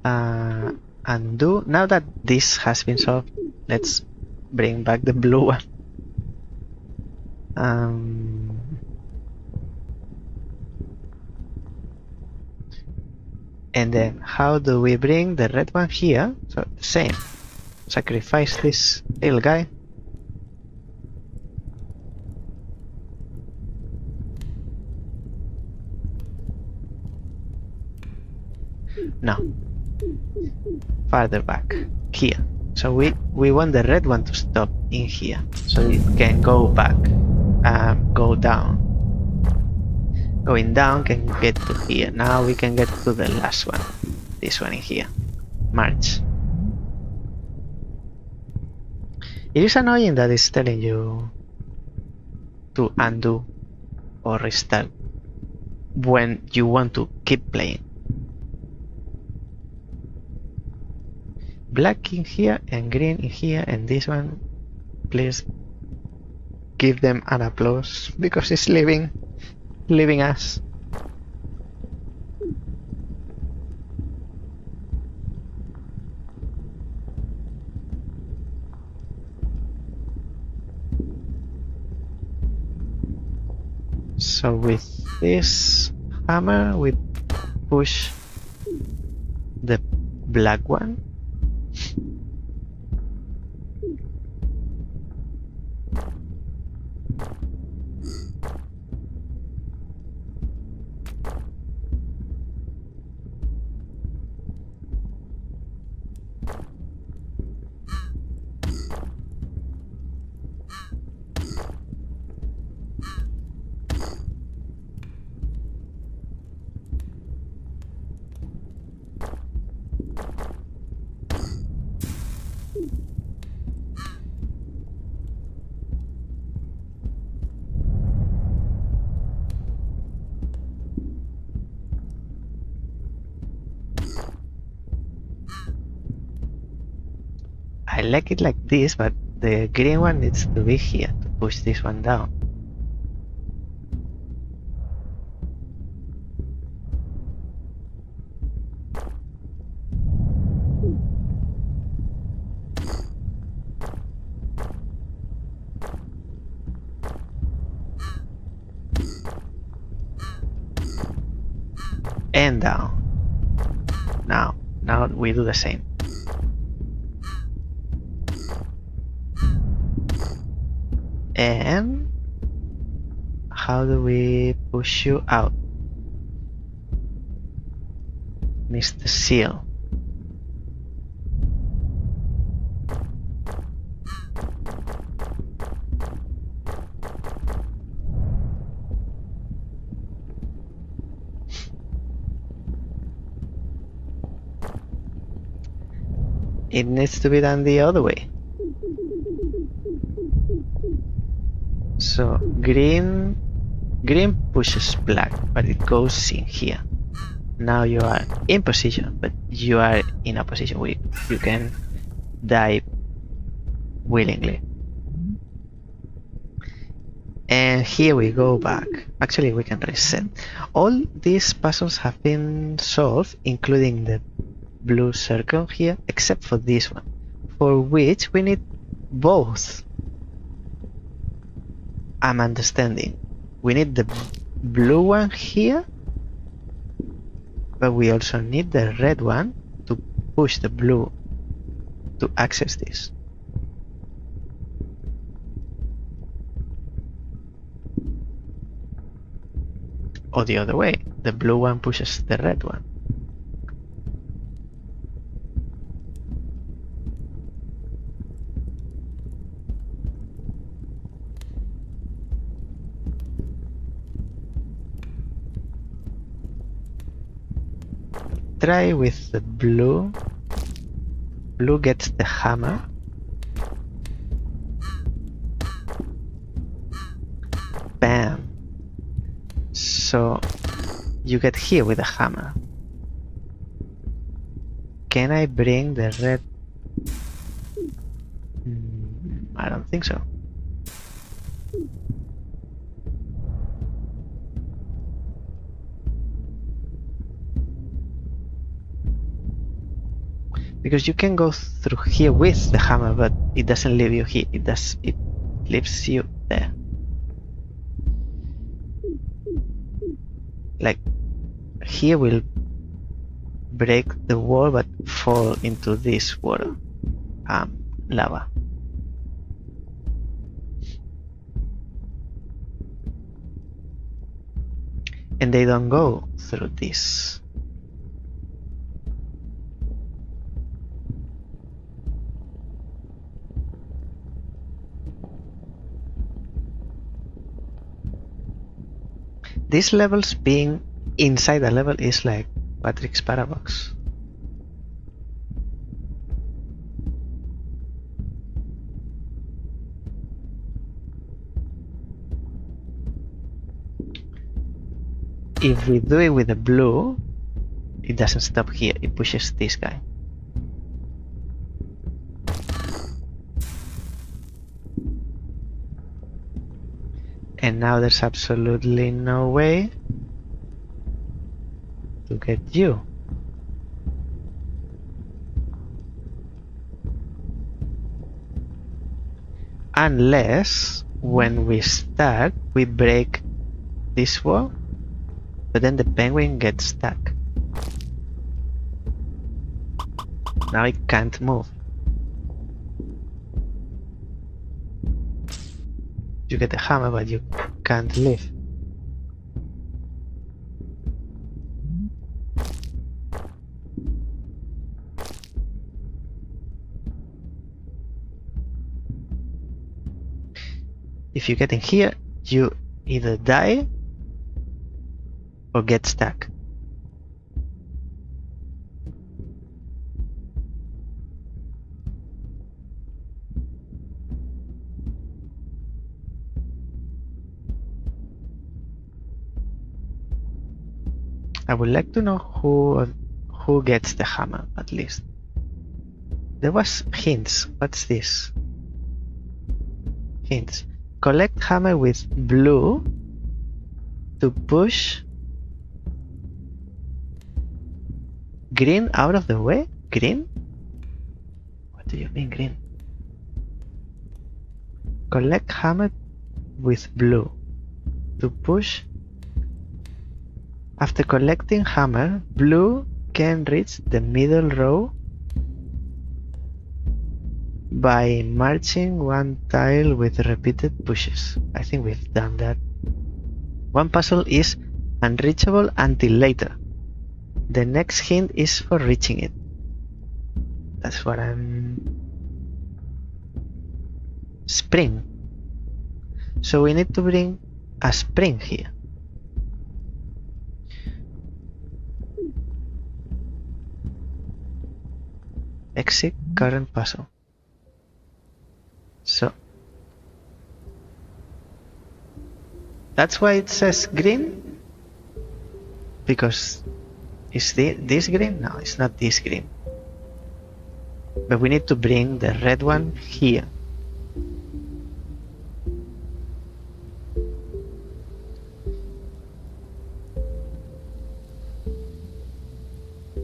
Undo. Now that this has been solved, let's bring back the blue one. And then how do we bring the red one here? So same. Sacrifice this little guy. No. Farther back. Here. So we want the red one to stop in here. So it can go back. Go down. Going down can get to here. Now we can get to the last one. This one in here. March. It is annoying that it's telling you to undo or restart when you want to keep playing. Black in here and green in here, and this one, please give them an applause because it's leaving us. So with this hammer we push the black one. I like it like this, but the green one needs to be here to push this one down. And down. Now we do the same. And how do we push you out? Needs the seal. It needs to be done the other way. So green pushes black, but it goes in here. Now you are in position, but you are in a position where you can die willingly. And here we go back. Actually, we can reset. All these puzzles have been solved, including the blue circle here, except for this one, for which we need both. I'm understanding. We need the blue one here, but we also need the red one to push the blue to access this. Or the other way, the blue one pushes the red one. Try with the blue. Blue gets the hammer. Bam. So you get here with the hammer. Can I bring the red? I don't think so. Because you can go through here with the hammer, but it doesn't leave you here. It leaves you there. Like here will break the wall, but fall into this water, lava. And they don't go through this. These levels being inside the level is like Patrick's paradox. If we do it with the blue, it doesn't stop here, it pushes this guy. And now there's absolutely no way to get you. Unless when we start, we break this wall, but then the penguin gets stuck. Now it can't move. You get the hammer, but you can't leave. If you get in here, you either die or get stuck. I would like to know who gets the hammer, at least. There was hints. What's this? Hints. Collect hammer with blue to push green out of the way? Green? What do you mean green? Collect hammer with blue to push. After collecting hammer, blue can reach the middle row by marching one tile with repeated pushes. I think we've done that. One puzzle is unreachable until later. The next hint is for reaching it. That's what I'm... Spring. So we need to bring a spring here. Exit current puzzle. So that's why it says green, because is this green? No, it's not this green, but we need to bring the red one here.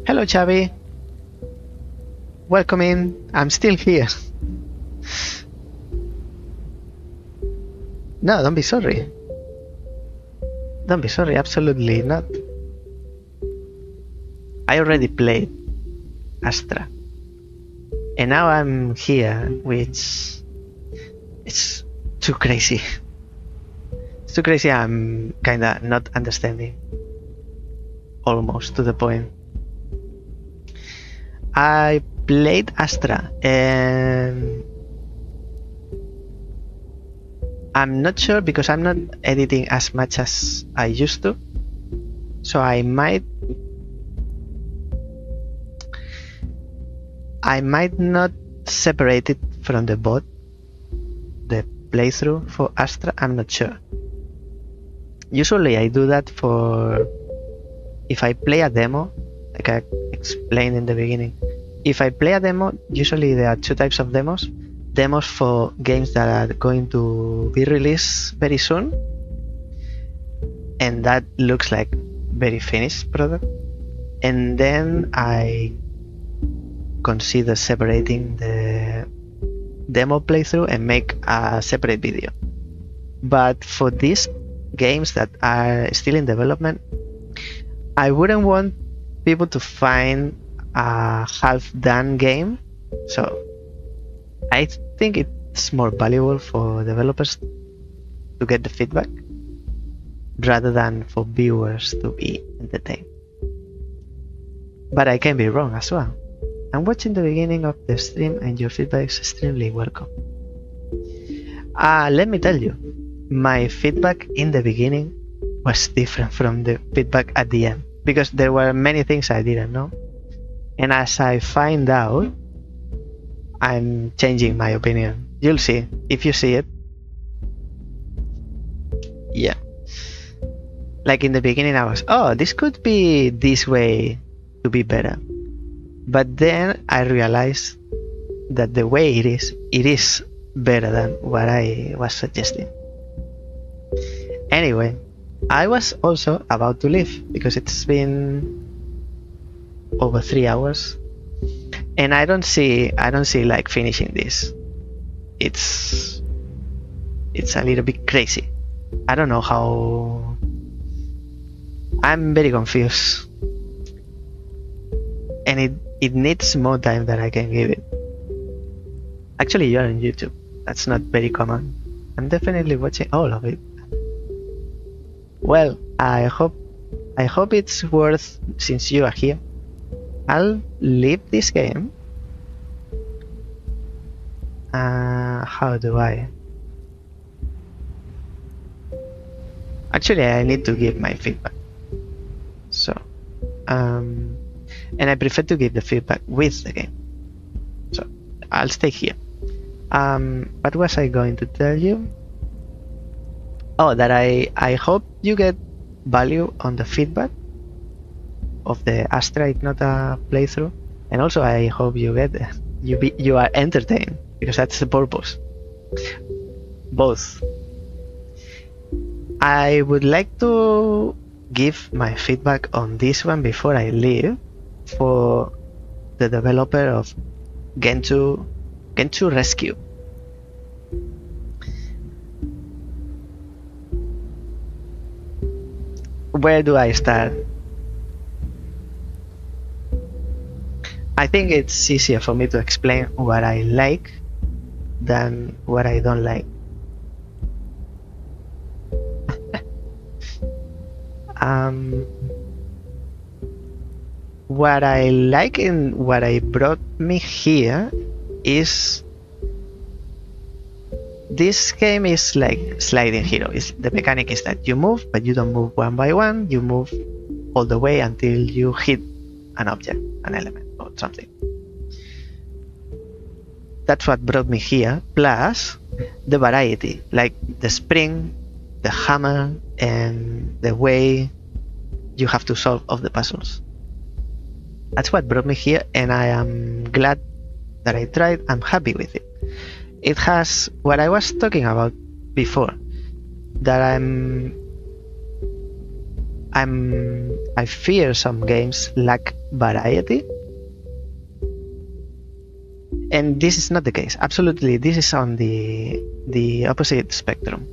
Hello Chavi, welcome in. I'm still here. No, don't be sorry. Don't be sorry, absolutely not. I already played Astra. And now I'm here, which it's too crazy. It's too crazy, I'm kinda not understanding. Almost to the point. I played Astra and I'm not sure because I'm not editing as much as I used to, so I might not separate it from the bot, the playthrough for Astra. I'm not sure. Usually I do that for if I play a demo, like I explained in the beginning. If I play a demo, usually there are two types of demos. Demos for games that are going to be released very soon, and that looks like very finished product, and then I consider separating the demo playthrough and make a separate video. But for these games that are still in development, I wouldn't want people to find a half-done game, so I think it's more valuable for developers to get the feedback rather than for viewers to be entertained. But I can be wrong as well. I'm watching the beginning of the stream and your feedback is extremely welcome. Let me tell you, my feedback in the beginning was different from the feedback at the end because there were many things I didn't know. And as I find out, I'm changing my opinion. You'll see if you see it. Yeah. Like in the beginning I was, oh, this could be this way to be better. But then I realized that the way it is better than what I was suggesting. Anyway, I was also about to leave because it's been over 3 hours. And I don't see like finishing this. It's a little bit crazy. I don't know how. I'm very confused. And it needs more time than I can give it. Actually, you're on YouTube. That's not very common. I'm definitely watching all of it. Well, I hope it's worth since you are here. I'll leave this game. How do I? Actually, I need to give my feedback. So, and I prefer to give the feedback with the game. So, I'll stay here. What was I going to tell you? Oh, that I hope you get value on the feedback of the Astra ignota playthrough, and also I hope you get you are entertained, because that's the purpose. Both. I would like to give my feedback on this one before I leave for the developer of Genshu Rescue. Where do I start? I think it's easier for me to explain what I like than what I don't like. What I like and what I brought me here is this game is like sliding hero. The mechanic is that you move, but you don't move one by one. You move all the way until you hit an object, an element, or something. That's what brought me here, plus the variety, like the spring, the hammer, and the way you have to solve all the puzzles. That's what brought me here, and I am glad that I tried. I'm happy with it. It has what I was talking about before, that I fear some games lack variety, and this is not the case. Absolutely, this is on the opposite spectrum.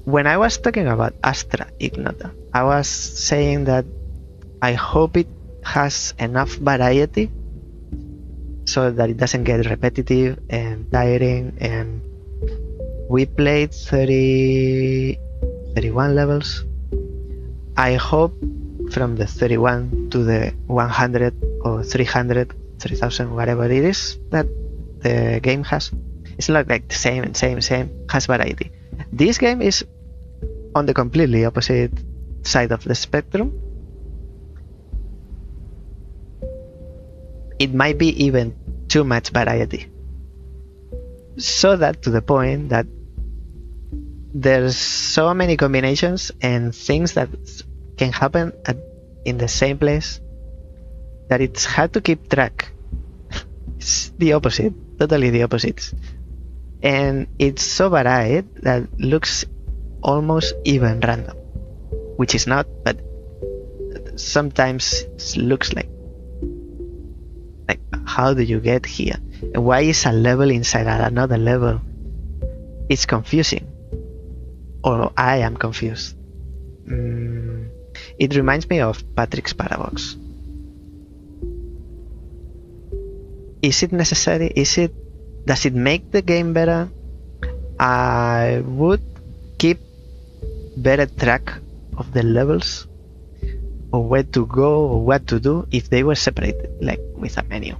When I was talking about Astra Ignota, I was saying that I hope it has enough variety so that it doesn't get repetitive and tiring. And we played 31 levels. I hope from the 31 to the 100 or 300, 3000, whatever it is that the game has, it's not like the same, has variety. This game is on the completely opposite side of the spectrum. It might be even too much variety, so that to the point that there's so many combinations and things that can happen in the same place that it's hard to keep track. It's the opposite, totally the opposite. And it's so varied that looks almost even random, which is not, but sometimes it looks like how do you get here? And why is a level inside another level? It's confusing, or I am confused. It reminds me of Patrick's Paradox. Is it necessary? Does it make the game better? I would keep better track of the levels, or where to go, or what to do if they were separated, like with a menu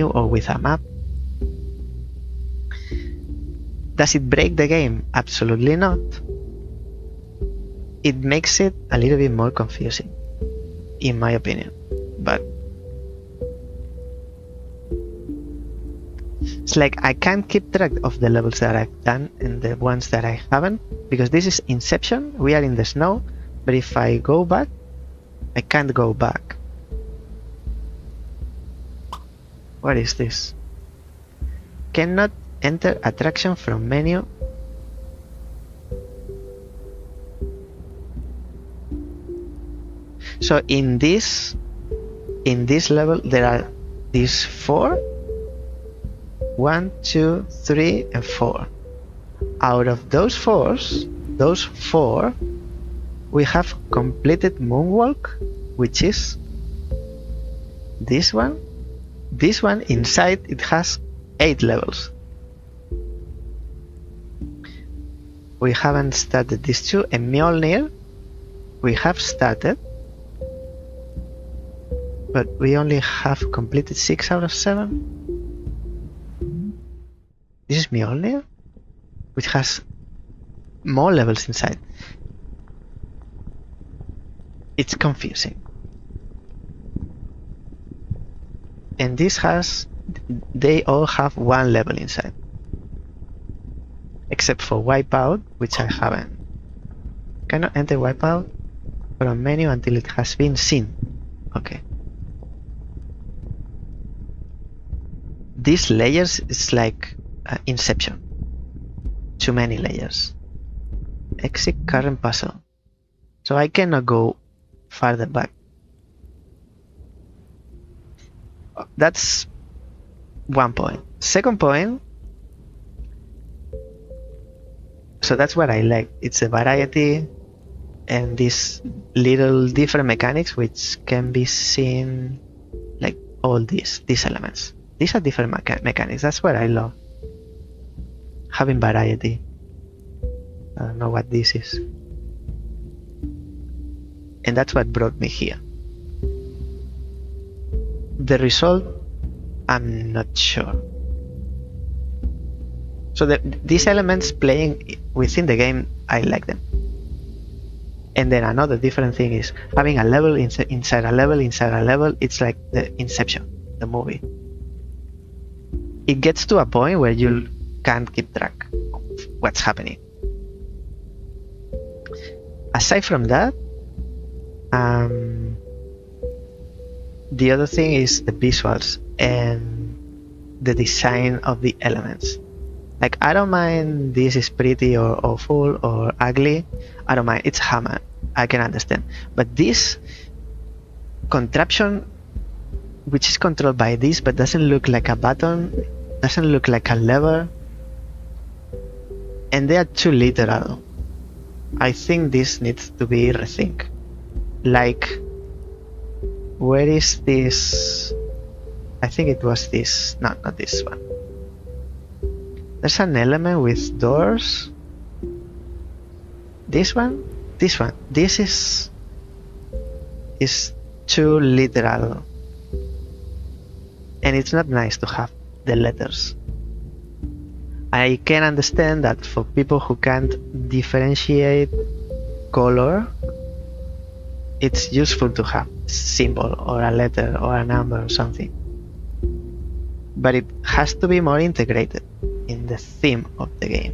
or with a map. Does it break the game? Absolutely not. It makes it a little bit more confusing, in my opinion. But it's like I can't keep track of the levels that I've done and the ones that I haven't, because this is Inception. We are in the snow, but if I go back, I can't go back. What is this? Cannot enter attraction from menu. So in this level there are these 4. 1, 2, 3, and 4. Out of those 4, we have completed Moonwalk, which is this one. This one, inside it has 8 levels. We haven't started these 2, and Mjolnir we have started, but we only have completed 6 out of 7. This is Mjolnir, which has more levels inside. It's confusing. And this they all have 1 level inside. Except for Wipeout, which I haven't. Cannot enter Wipeout from menu until it has been seen. Okay. these layers is like Inception. Too many layers. Exit current puzzle. So I cannot go farther back. That's one point. Second point, so that's what I like. It's a variety and these little different mechanics which can be seen like all these elements. These are different mechanics. That's what I love. Having variety. I don't know what this is. And that's what brought me here. The result, I'm not sure. So these elements playing within the game, I like them. And then another different thing is having a level inside a level inside a level. It's like the Inception, the movie. It gets to a point where you can't keep track of what's happening. Aside from that, the other thing is the visuals and the design of the elements. Like, I don't mind this is pretty or awful or ugly. I don't mind. It's hammer. I can understand. But this contraption, which is controlled by this but doesn't look like a button, doesn't look like a lever, and they are too literal. I think this needs to be rethink. Like, where is this? I think it was this. No, not this one. There's an element with doors. This one? This one. This is too literal. And it's not nice to have the letters. I can understand that for people who can't differentiate color, it's useful to have a symbol or a letter or a number or something. But it has to be more integrated in the theme of the game,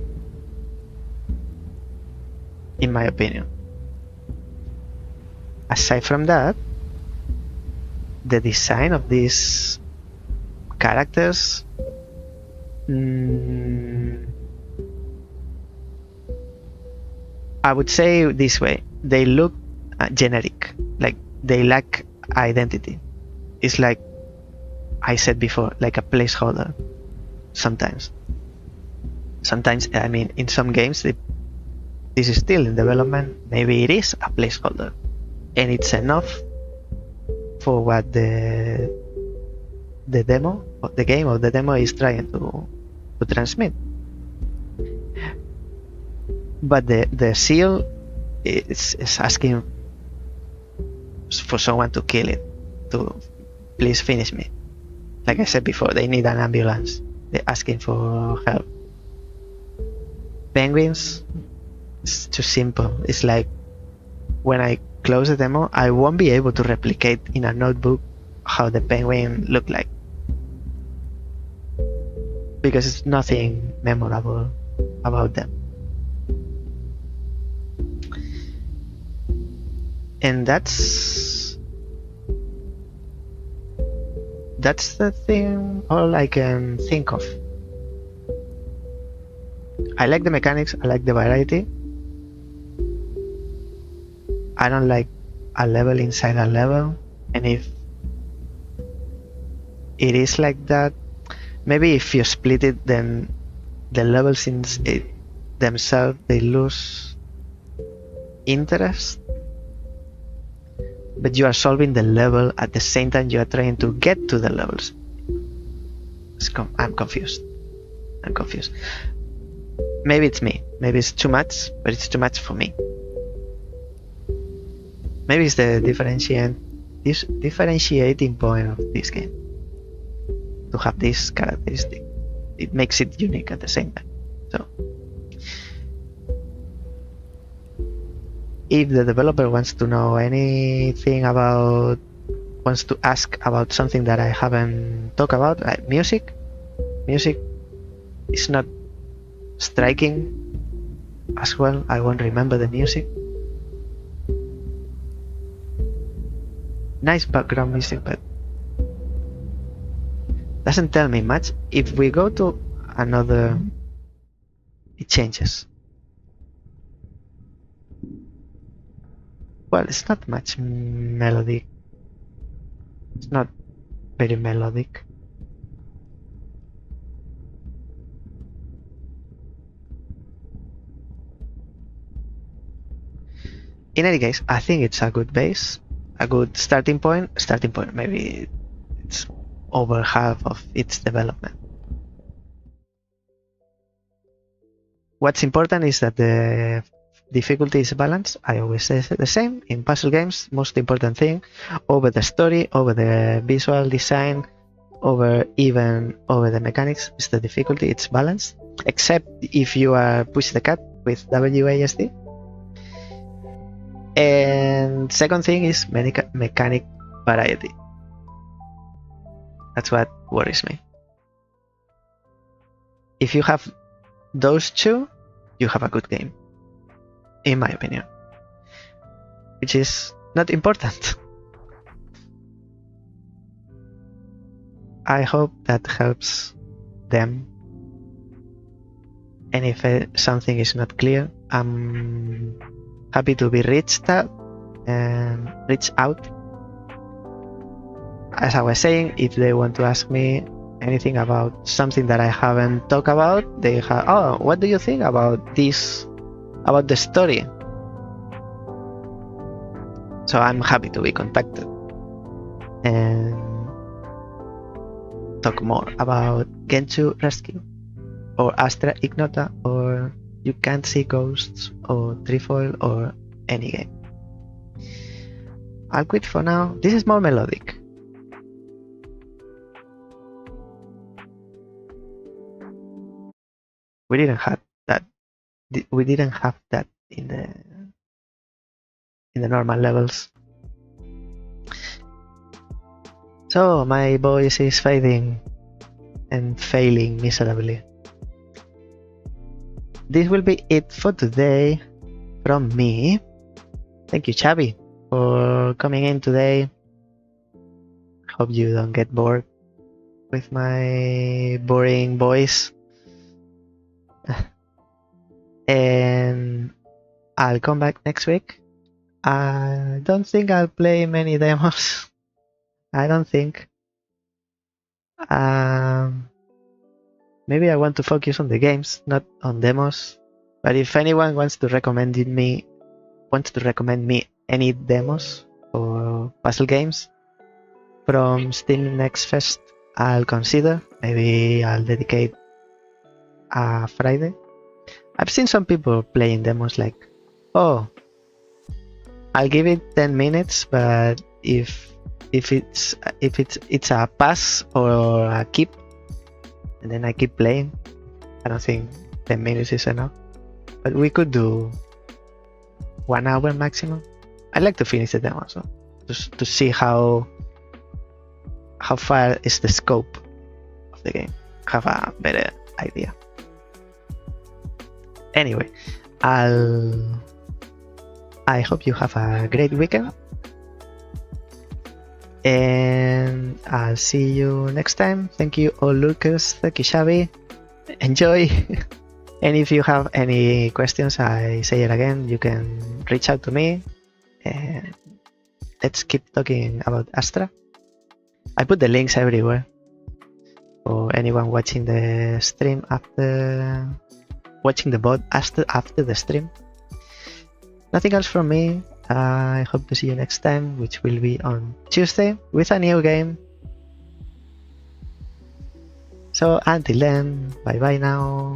in my opinion. Aside from that, the design of these characters, I would say this way: they look generic, like they lack identity. It's like I said before, like a placeholder. Sometimes, I mean, in some games, this is still in development. Maybe it is a placeholder, and it's enough for what the demo of the game or the demo is trying to transmit. But the seal is asking for someone to kill it, to please finish me. Like I said before, they need an ambulance. They're asking for help. Penguins, it's too simple. It's like when I close the demo, I won't be able to replicate in a notebook how the penguin looked like, because it's nothing memorable about them. And that's the thing, all I can think of. I like the mechanics, I like the variety. I don't like a level inside a level, and if it is like that, maybe if you split it, then the levels in themselves, they lose interest. But you are solving the level at the same time you are trying to get to the levels. I'm confused. Maybe it's me. Maybe it's too much, but it's too much for me. Maybe it's the differentiating point of this game. To have this characteristic. It makes it unique at the same time. So, if the developer wants to know anything about, wants to ask about something that I haven't talked about, like music is not striking as well. I won't remember the music. Nice background music, but doesn't tell me much. If we go to another, it changes. Well, it's not much melodic. It's not very melodic. In any case, I think it's a good base, a good starting point. Starting point, maybe it's over half of its development. What's important is that the difficulty is balanced. I always say the same. In puzzle games, most important thing over the story, over the visual design, over the mechanics is the difficulty. It's balanced, except if you are push the cat with WASD. And second thing is mechanic variety. That's what worries me. If you have those two, you have a good game, in my opinion, which is not important. I hope that helps them. And if something is not clear, I'm happy to be reached out. As I was saying, if they want to ask me anything about something that I haven't talked about, they have, oh, what do you think about this, about the story? So I'm happy to be contacted and talk more about Genshu Rescue or Astra Ignota or You Can't See Ghosts or Trefoil or any game. I'll quit for now. This is more melodic. We didn't have that. We didn't have that in the normal levels. So my voice is fading and failing miserably. This will be it for today from me. Thank you, Chavi, for coming in today. Hope you don't get bored with my boring voice. And I'll come back next week. I don't think I'll play many demos. I don't think. Maybe I want to focus on the games, not on demos. But if anyone wants to recommend me any demos or puzzle games from Steam Next Fest, I'll consider. Maybe I'll dedicate a Friday. I've seen some people playing demos like, oh, I'll give it 10 minutes, but if it's a pass or a keep, and then I keep playing, I don't think 10 minutes is enough. But we could do 1 hour maximum. I'd like to finish the demo, so to see how far is the scope of the game. Have a better idea. Anyway, I hope you have a great weekend, and I'll see you next time. Thank you, all Lucas. Thank you, Xavi. Enjoy. And if you have any questions, I say it again, you can reach out to me, and let's keep talking about Astra. I put the links everywhere for anyone watching the stream after watching the VOD after the stream. Nothing else from me. I hope to see you next time, which will be on Tuesday with a new game. So until then, bye bye now.